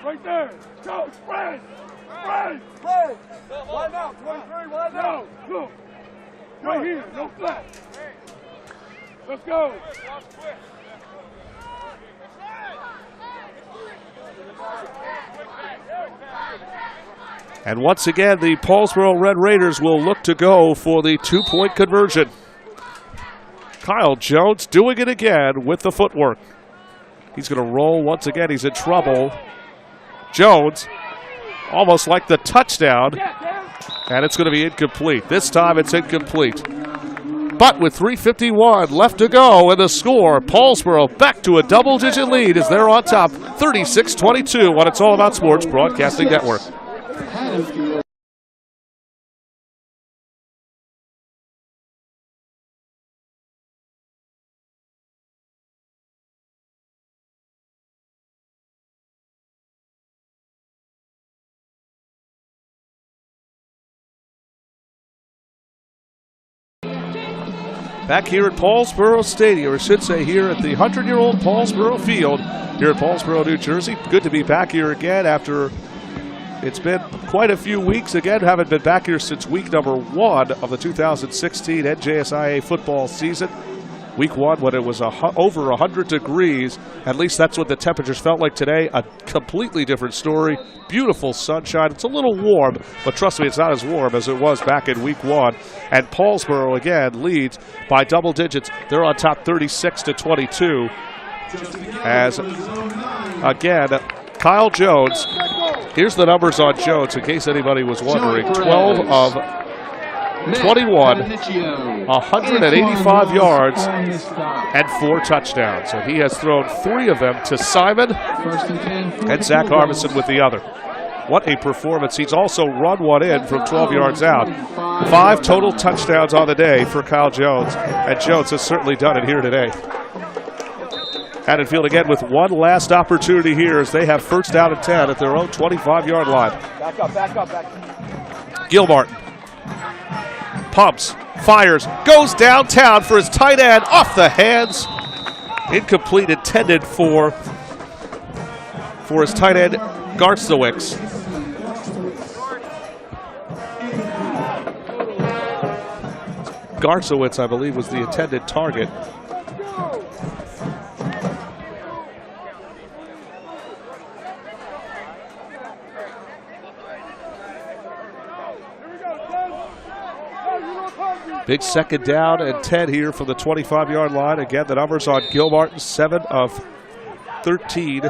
S4: right there. Go, spread. Why not? 23, why not? No, right here, no flat. Let's go.
S1: And once again, the Paulsboro Red Raiders will look to go for the 2-point conversion. Kyle Jones doing it again with the footwork. He's going to roll once again. He's in trouble. Jones almost like the touchdown, and it's going to be incomplete. This time it's incomplete. But with 3:51 left to go in the score, Paulsboro back to a double-digit lead as they're on top, 36-22 on It's All About Sports Broadcasting Network. Back here at Paulsboro Stadium, or should say here at the 100-year-old Paulsboro Field here at Paulsboro, New Jersey. Good to be back here again after it's been quite a few weeks. Again, haven't been back here since week number 1 of the 2016 NJSIA football season. Week 1 when it was over 100 degrees. At least that's what the temperatures felt like today. A completely different story. Beautiful sunshine. It's a little warm, but trust me, it's not as warm as it was back in week 1. And Paulsboro, again, leads by double digits. They're on top 36-22. As, again, Kyle Jones, here's the numbers on Jones in case anybody was wondering. 12 of 21, 185 yards, and 4 touchdowns. And he has thrown 3 of them to Simon and Zach Harbison with the other. What a performance. He's also run one in from 12 yards out. 5 total touchdowns on the day for Kyle Jones, and Jones has certainly done it here today. Haddonfield again with one last opportunity here as they have first down and 10 at their own 25-yard line.
S4: Back up.
S1: Gilmartin pumps, fires, goes downtown for his tight end, off the hands. Incomplete, intended for his tight end, Garstowicz. Garstowicz, I believe, was the intended target. Big second down and 10 here from the 25-yard line. Again, the numbers on Gilmartin, 7 of 13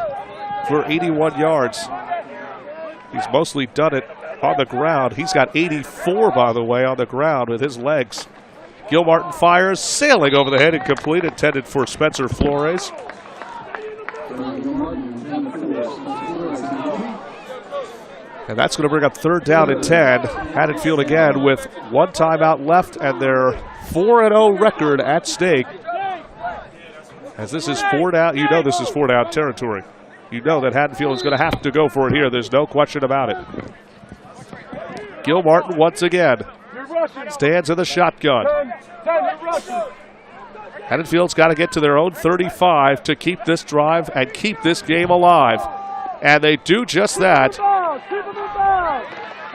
S1: for 81 yards. He's mostly done it on the ground. He's got 84, by the way, on the ground with his legs. Gilmartin fires, sailing over the head, incomplete, intended for Spencer Flores. And that's going to bring up third down and 10. Haddonfield again with 1 timeout left and their 4-0 record at stake. As this is 4 down, you know this is 4 down territory. You know that Haddonfield is going to have to go for it here. There's no question about it. Gilmartin once again stands in the shotgun. Haddonfield's got to get to their own 35 to keep this drive and keep this game alive. And they do just that.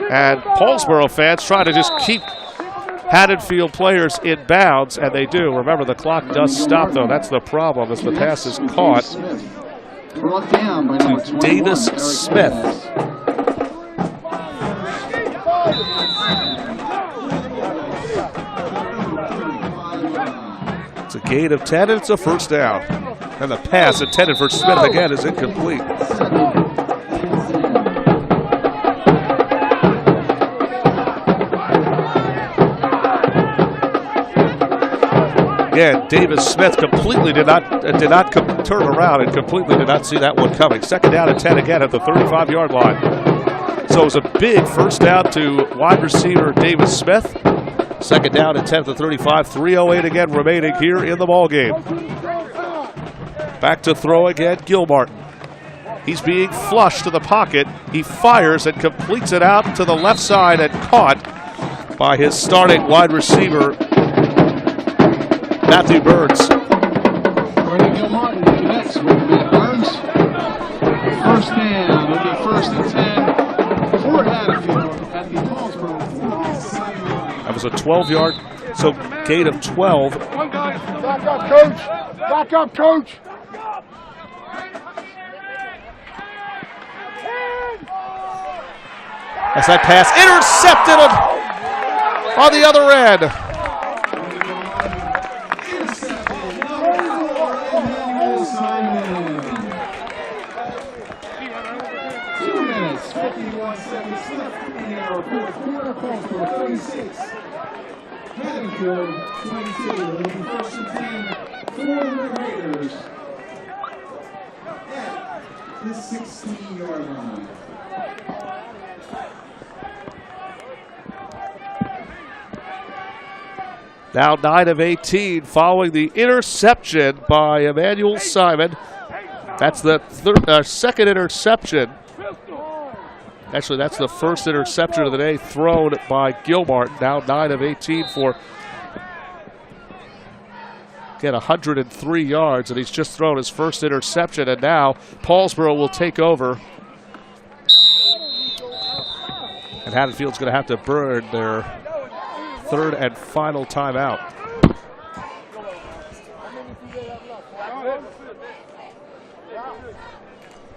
S1: And Paulsboro fans try to just keep Haddonfield players in bounds, and they do. Remember, the clock does stop, though. That's the problem, as the pass is caught to Davis Smith. It's a gain of 10, and it's a first down. And the pass intended for Smith again is incomplete. Again, Davis Smith completely did not turn around and completely did not see that one coming. Second down and 10 again at the 35-yard line. So it was a big first down to wide receiver Davis Smith. Second down and 10 at the 35. 3:08 again remaining here in the ballgame. Back to throw again, Gilmartin. He's being flushed to the pocket. He fires and completes it out to the left side and caught by his starting wide receiver, Matthew Burns.
S7: Gilmartin connects with Matt Burns. First down, it'll be first and 10 for Haddonfield at the Paulsboro.
S1: That was a 12-yard, so gain of 12.
S4: Back up, coach. Back up, coach.
S1: As that pass intercepted on the other end.
S8: for fourth quarter, Paulsboro 36, Haddonfield 22. It'll be first and 10 for the Raiders at the 16-yard line.
S1: Now 9 of 18 following the interception by Emmanuel Simon. That's the second interception. Actually, that's the first interception of the day thrown by Gilmart. Now 9 of 18 for, again, 103 yards, and he's just thrown his first interception, and now Paulsboro will take over. And Haddonfield's going to have to burn their third and final timeout.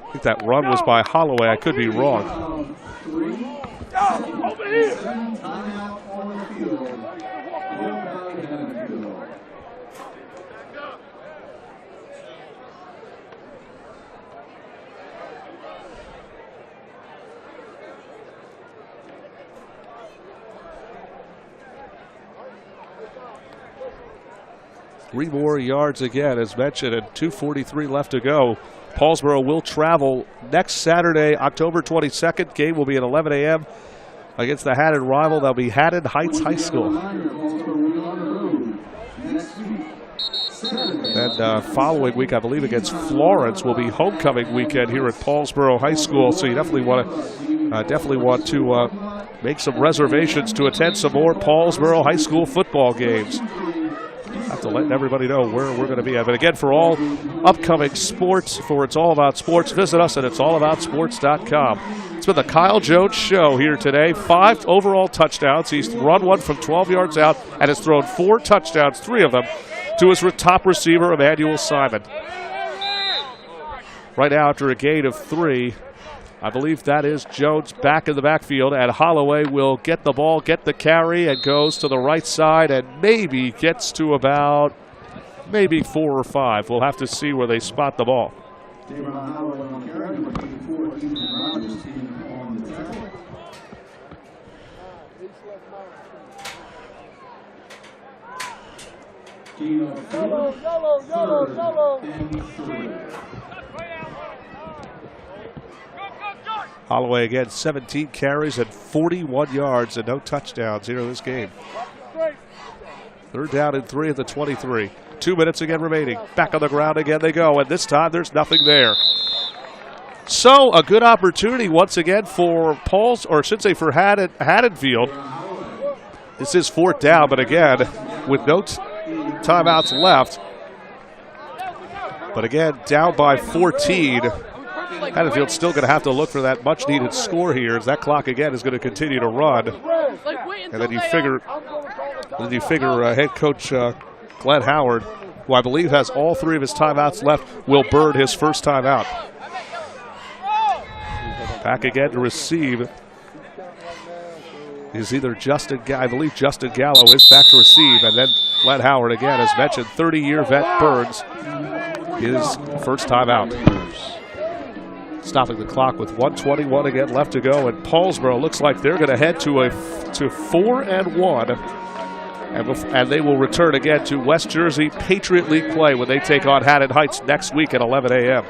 S1: I think that run was by Holloway. I could be wrong.
S8: Over here. Timeout on the field. Haddonfield.
S1: 3 more yards again, as mentioned, and 2:43 left to go. Paulsboro will travel next Saturday, October 22nd. Game will be at 11 a.m. against the Haddon rival. That'll be Haddon Heights High School. And following week, I believe, against Florence will be homecoming weekend here at Paulsboro High School. So you definitely want to make some reservations to attend some more Paulsboro High School football games. Have to let everybody know where we're going to be at. But again, for all upcoming sports, for It's All About Sports, visit us at it'sallaboutsports.com. It's been the Kyle Jones Show here today. 5 overall touchdowns. He's run one from 12 yards out and has thrown 4 touchdowns, 3 of them to his top receiver, Emmanuel Simon. Right now, after a gain of 3, I believe that is Jones back in the backfield, and Holloway will get the ball, get the carry, and goes to the right side and maybe gets to about 4 or 5. We'll have to see where they spot the ball. Holloway again, 17 carries and 41 yards and no touchdowns here in this game. 3rd down and 3 at the 23. 2 minutes again remaining. Back on the ground again they go, and this time there's nothing there. So a good opportunity once again for for Haddonfield. This is 4th down, but again, with no timeouts left. But again, down by 14. Haddonfield's still going to have to look for that much-needed score here, as that clock again is going to continue to run. And then you figure head coach Glenn Howard, who I believe has all 3 of his timeouts left, will burn his first timeout. Back again to receive is either I believe Justin Gallo is back to receive, and then Glenn Howard again, as mentioned, 30-year vet burns his first timeout. Stopping the clock with 1:21 again left to go, and Paulsboro looks like they're going to head to 4-1, and they will return again to West Jersey Patriot League play when they take on Haddon Heights next week at 11 a.m.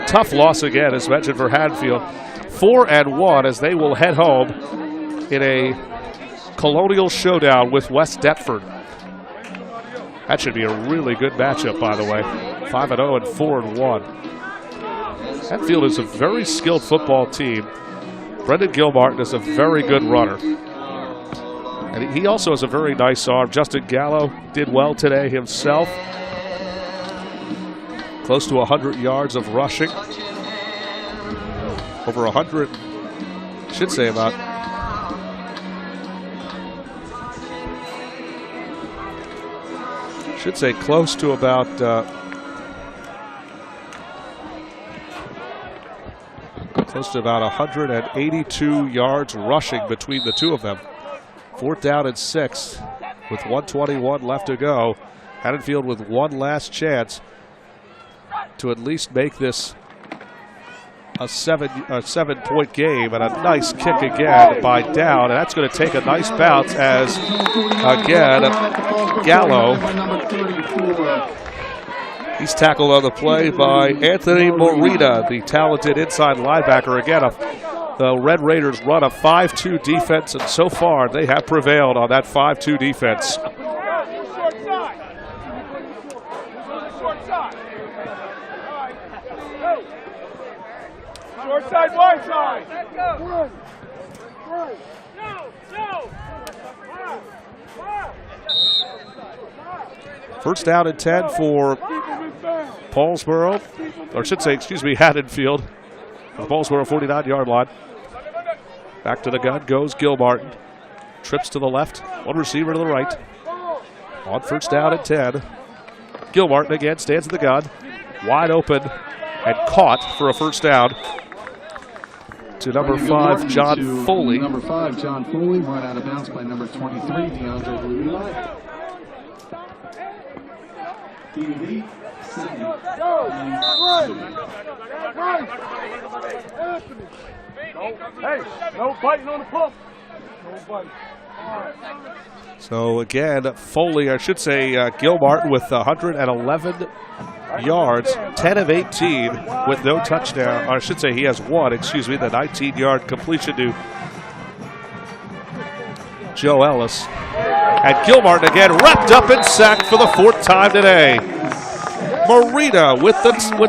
S1: Tough loss again, as mentioned, for Haddonfield. 4-1 as they will head home in a colonial showdown with West Deptford. That should be a really good matchup, by the way. 5-0 and 4-1. Haddonfield is a very skilled football team. Brendan Gilmartin is a very good runner. And he also has a very nice arm. Justin Gallo did well today himself. Close to 100 yards of rushing. Over 100, should say about. Should say close to about. Close to about 182 yards rushing between the two of them. 4th down and 6 with 1:21 left to go. Haddonfield with one last chance to at least make this a 7-point game, and a nice kick again by Down, and that's going to take a nice bounce as, again, Gallo. He's tackled on the play by Anthony Morita, the talented inside linebacker. Again, the Red Raiders run a 5-2 defense, and so far they have prevailed on that 5-2 defense.
S4: Short side, wide side.
S1: First down and 10 for Paulsboro, or I should say, excuse me, Haddonfield. The Paulsboro 49-yard line. Back to the gun goes Gilmartin. Trips to the left, one receiver to the right. On first down and 10. Gilmartin again stands at the gun. Wide open and caught for a first down. To number 5, John Foley.
S7: Number 5, John Foley, run out of bounds by number 23, DeAndre Louis.
S4: Hey, no biting on the pump. No biting.
S1: So again, Foley, I should say Gilmartin with 111 yards, 10 of 18 with no touchdown. Or I should say he has one, the 19-yard completion to Joe Ellis. And Gilmartin again wrapped up and sacked for the 4th time today. Morita with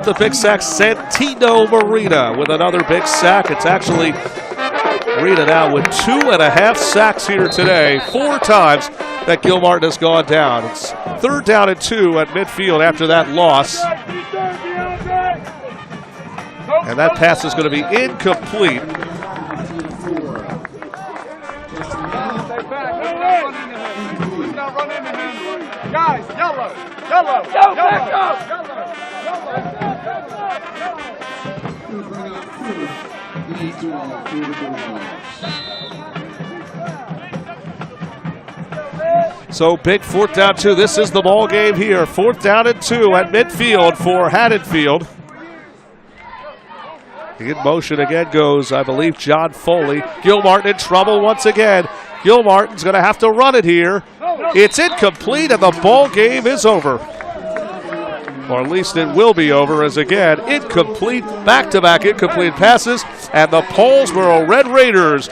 S1: the big sack. Santino Morita with another big sack. It's actually Morita now with 2.5 sacks here today. 4 times that Gilmartin has gone down. It's 3rd down and 2 at midfield after that loss. And that pass is going to be incomplete.
S4: Guys, yellow.
S1: So big 4th down 2. This is the ball game here. 4th down and 2 at midfield for Haddonfield. In motion again goes, I believe, John Foley. Gilmartin in trouble once again. Gilmartin's going to have to run it here. It's incomplete, and the ball game is over. Or at least it will be over, as again, incomplete, back-to-back incomplete passes, and the Paulsboro Red Raiders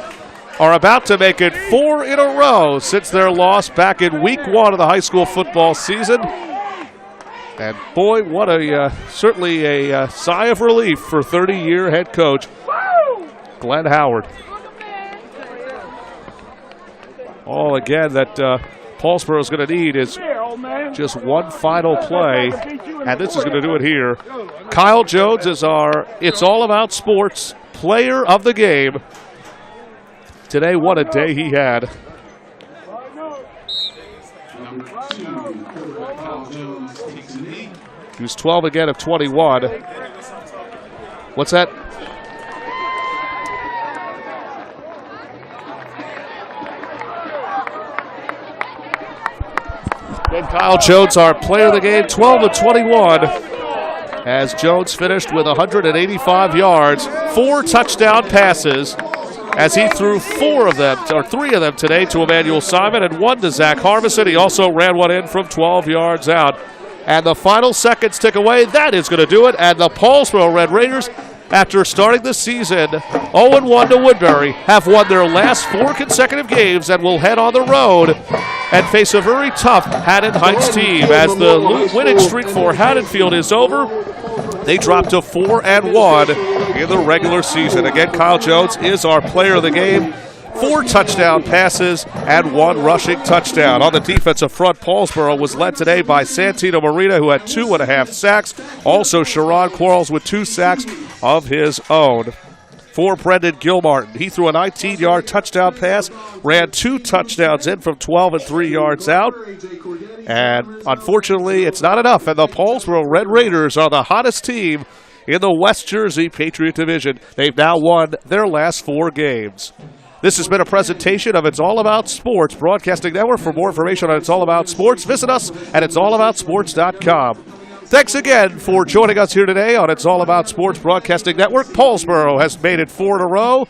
S1: are about to make it 4 in a row since their loss back in week 1 of the high school football season. And boy, what certainly a sigh of relief for 30-year head coach Glenn Howard. All again that Paulsboro is going to need is just one final play, and this is going to do it here. Kyle Jones is our It's All About Sports player of the game. Today, what a day he had. He was 12 again of 21. What's that? And Kyle Jones, our player of the game, 12 of 21. As Jones finished with 185 yards, 4 touchdown passes, as he threw 3 of them today to Emmanuel Simon and 1 to Zach Harbison. He also ran one in from 12 yards out. And the final seconds tick away. That is going to do it. And the Paulsboro Red Raiders, after starting the season 0-1 to Woodbury, have won their last 4 consecutive games and will head on the road and face a very tough Haddon Heights team. As the winning streak for Haddonfield is over, they drop to 4-1 in the regular season. Again, Kyle Jones is our player of the game. 4 touchdown passes and 1 rushing touchdown. On the defensive front, Paulsboro was led today by Santino Morita, who had 2.5 sacks. Also, Sharon Quarles with 2 sacks of his own. For Brendan Gilmartin, he threw a 19-yard touchdown pass, ran 2 touchdowns in from 12 and 3 yards out. And unfortunately, it's not enough. And the Paulsboro Red Raiders are the hottest team in the West Jersey Patriot Division. They've now won their last 4 games. This has been a presentation of It's All About Sports Broadcasting Network. For more information on It's All About Sports, visit us at it'sallaboutsports.com. Thanks again for joining us here today on It's All About Sports Broadcasting Network. Paulsboro has made it 4 in a row.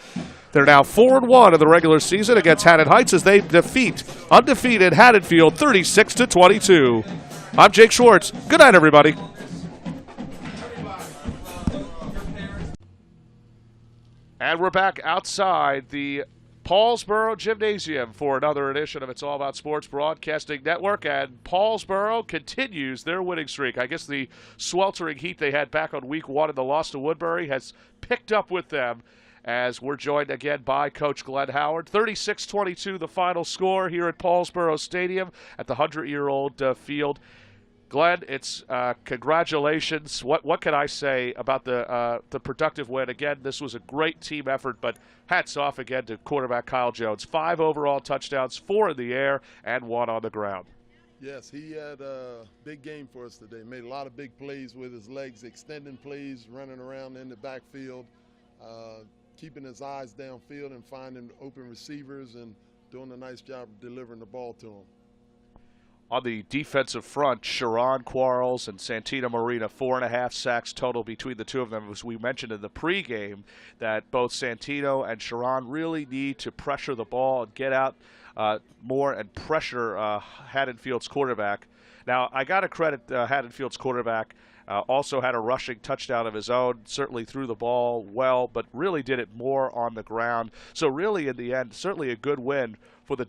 S1: They're now 4-1 in the regular season against Haddon Heights as they defeat undefeated Haddonfield 36-22. I'm Jake Schwartz. Good night, everybody. And we're back outside the Paulsboro Gymnasium for another edition of It's All About Sports Broadcasting Network, and Paulsboro continues their winning streak. I guess the sweltering heat they had back on week 1 in the loss to Woodbury has picked up with them, as we're joined again by Coach Glenn Howard. 36-22 the final score here at Paulsboro Stadium at the 100-year-old field. Glenn, it's congratulations. What can I say about the productive win? Again, this was a great team effort, but hats off again to quarterback Kyle Jones. 5 overall touchdowns, 4 in the air, and 1 on the ground.
S2: Yes, he had a big game for us today. Made a lot of big plays with his legs, extending plays, running around in the backfield, keeping his eyes downfield and finding open receivers and doing a nice job of delivering the ball to him.
S1: On the defensive front, Sharon Quarles and Santina Marina, 4.5 sacks total between the two of them. As we mentioned in the pregame, that both Santino and Sharon really need to pressure the ball and get out more and pressure Haddonfield's quarterback. Now, I got to credit Haddonfield's quarterback. Also had a rushing touchdown of his own, certainly threw the ball well, but really did it more on the ground. So really, in the end, certainly a good win for the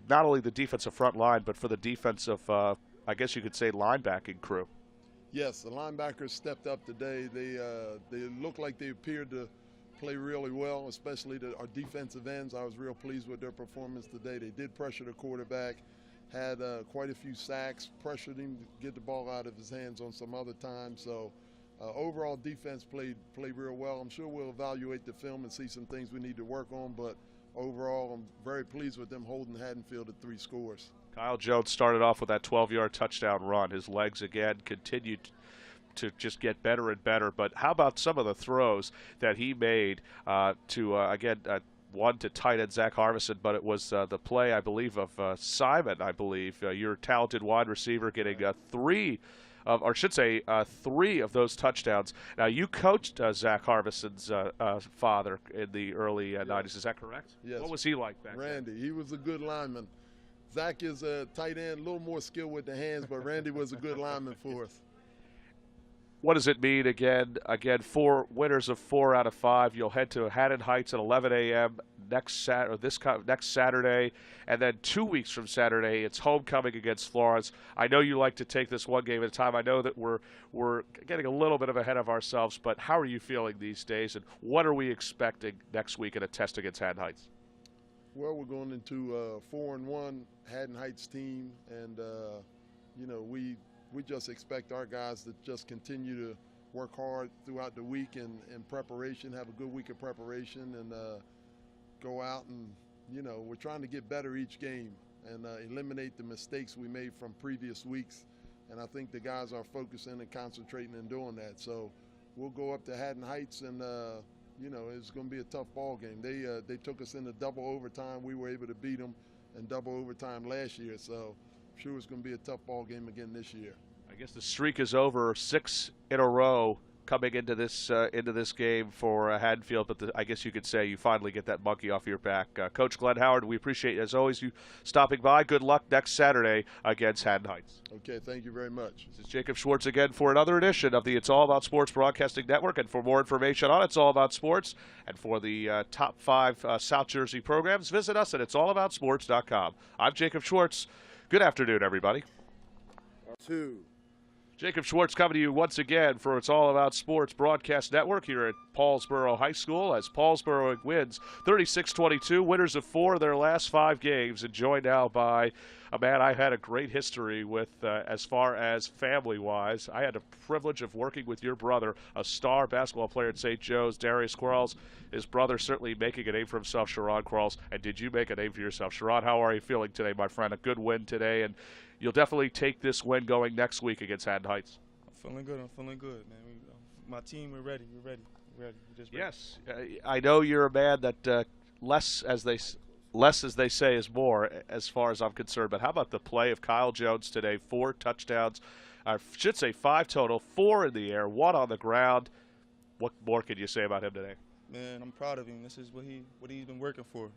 S1: not only the defensive front line, but for the defensive, I guess you could say, linebacking crew.
S2: Yes, the linebackers stepped up today. They looked like they appeared to play really well, especially our defensive ends. I was real pleased with their performance today. They did pressure the quarterback. Had quite a few sacks, pressured him to get the ball out of his hands on some other times. So overall defense played real well. I'm sure we'll evaluate the film and see some things we need to work on, but overall I'm very pleased with them holding Haddonfield to 3 scores.
S1: Kyle Jones started off with that 12-yard touchdown run. His legs again continued to just get better and better. But how about some of the throws that he made one to tight end Zach Harvison, but it was the play, I believe, of Simon, your talented wide receiver, getting 3 of those touchdowns. Now, you coached Zach Harvison's father in the early 90s. Is that correct?
S2: Yes.
S1: What was he like back then?
S2: Randy, he was a good lineman. Zach is a tight end, a little more skill with the hands, but Randy was a good lineman for us.
S1: What does it mean again? 4 winners of 4 out of 5. You'll head to Haddon Heights at 11 a.m. next Saturday, and then 2 weeks from Saturday, it's homecoming against Florence. I know you like to take this one game at a time. I know that we're getting a little bit ahead of ourselves, but how are you feeling these days, and what are we expecting next week in a test against Haddon Heights?
S2: Well, we're going into a 4-1 Haddon Heights team, and we just expect our guys to just continue to work hard throughout the week in preparation, have a good week of preparation, and go out and, we're trying to get better each game and eliminate the mistakes we made from previous weeks. And I think the guys are focusing and concentrating and doing that. So we'll go up to Haddon Heights and, it's going to be a tough ball game. They took us into double overtime. We were able to beat them in double overtime last year. So I'm sure it's going to be a tough ball game again this year.
S1: I guess the streak is over, 6 in a row coming into this game for Haddonfield, but I guess you could say you finally get that monkey off your back. Coach Glenn Howard, we appreciate, as always, you stopping by. Good luck next Saturday against Haddon Heights.
S2: Okay, thank you very much.
S1: This is Jacob Schwartz again for another edition of the It's All About Sports Broadcasting Network, and for more information on It's All About Sports and for the top 5 South Jersey programs, visit us at it'sallaboutsports.com. I'm Jacob Schwartz. Good afternoon, everybody.
S2: 2.
S1: Jacob Schwartz coming to you once again for It's All About Sports Broadcast Network here at Paulsboro High School as Paulsboro wins 36-22, winners of 4 of their last 5 games, and joined now by a man I've had a great history with as far as family-wise. I had the privilege of working with your brother, a star basketball player at St. Joe's, Darius Quarles. His brother certainly making a name for himself, Sharon Quarles. And did you make a name for yourself? Sharon, how are you feeling today, my friend? A good win today, and you'll definitely take this win going next week against Haddon Heights.
S9: I'm feeling good, man. My team, we're ready. We're ready.
S1: Yes, I know you're a man that less, as they say, is more, as far as I'm concerned. But how about the play of Kyle Jones today? 4 touchdowns, I should say 5 total, 4 in the air, 1 on the ground. What more can you say about him today?
S9: Man, I'm proud of him. This is what he's been working for.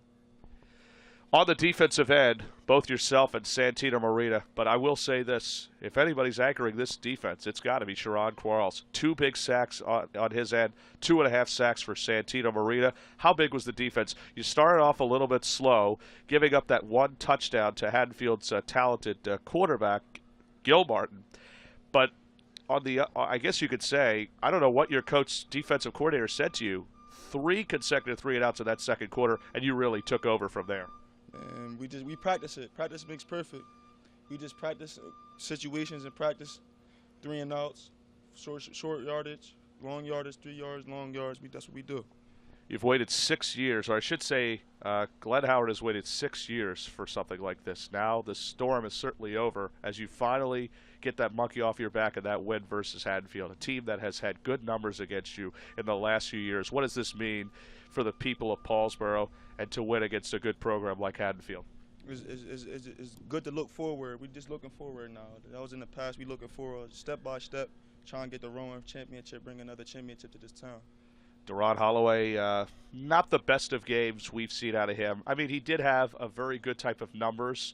S1: On the defensive end, both yourself and Santino Marita, but I will say this, if anybody's anchoring this defense, it's got to be Sharon Quarles. 2 big sacks on his end, 2.5 sacks for Santino Marita. How big was the defense? You started off a little bit slow, giving up that 1 touchdown to Haddonfield's talented quarterback, Gil Martin. But on the, I guess you could say, I don't know what your coach, defensive coordinator said to you, 3 consecutive 3-and-outs in that second quarter, and you really took over from there.
S9: And we practice it. Practice makes perfect. We just practice situations and practice 3-and-outs, short yardage, long yardage, 3 yards, long yards. That's what we do.
S1: You've waited 6 years, or I should say Glenn Howard has waited 6 years for something like this. Now the storm is certainly over as you finally get that monkey off your back in that win versus Haddonfield, a team that has had good numbers against you in the last few years. What does this mean for the people of Paulsboro and to win against a good program like Haddonfield?
S9: It's good to look forward. We're just looking forward now. That was in the past. We're looking forward step by step, trying to get the Rowan championship, bring another championship to this town.
S1: Deron Holloway, not the best of games we've seen out of him. I mean, he did have a very good type of numbers.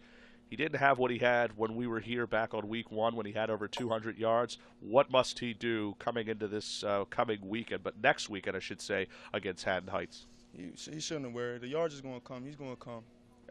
S1: He didn't have what he had when we were here back on week 1 when he had over 200 yards. What must he do coming into this coming weekend, but next weekend, I should say, against Haddon Heights?
S9: He shouldn't worry. The yards is going to come. He's going to come.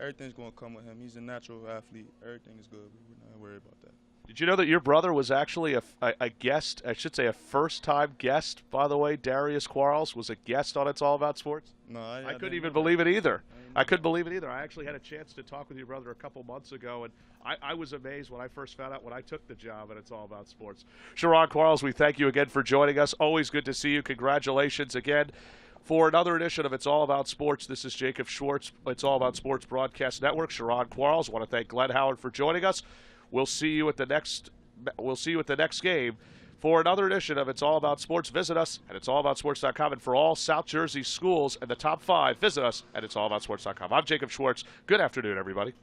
S9: Everything's going to come with him. He's a natural athlete. Everything is good. We're not worried about that.
S1: Did you know that your brother was actually a guest, I should say a first-time guest, by the way? Darius Quarles was a guest on It's All About Sports?
S9: No,
S1: I couldn't even believe it either. I couldn't believe it either. I actually had a chance to talk with your brother a couple months ago, and I was amazed when I first found out when I took the job, and It's All About Sports. Sharon Quarles, we thank you again for joining us. Always good to see you. Congratulations again. For another edition of It's All About Sports, this is Jacob Schwartz, It's All About Sports Broadcast Network. Sharon Quarles, I want to thank Glenn Howard for joining us. We'll see you at the next game. For another edition of It's All About Sports, visit us at it'sallaboutsports.com. And for all South Jersey schools and the top 5, visit us at it'sallaboutsports.com. I'm Jacob Schwartz. Good afternoon, everybody.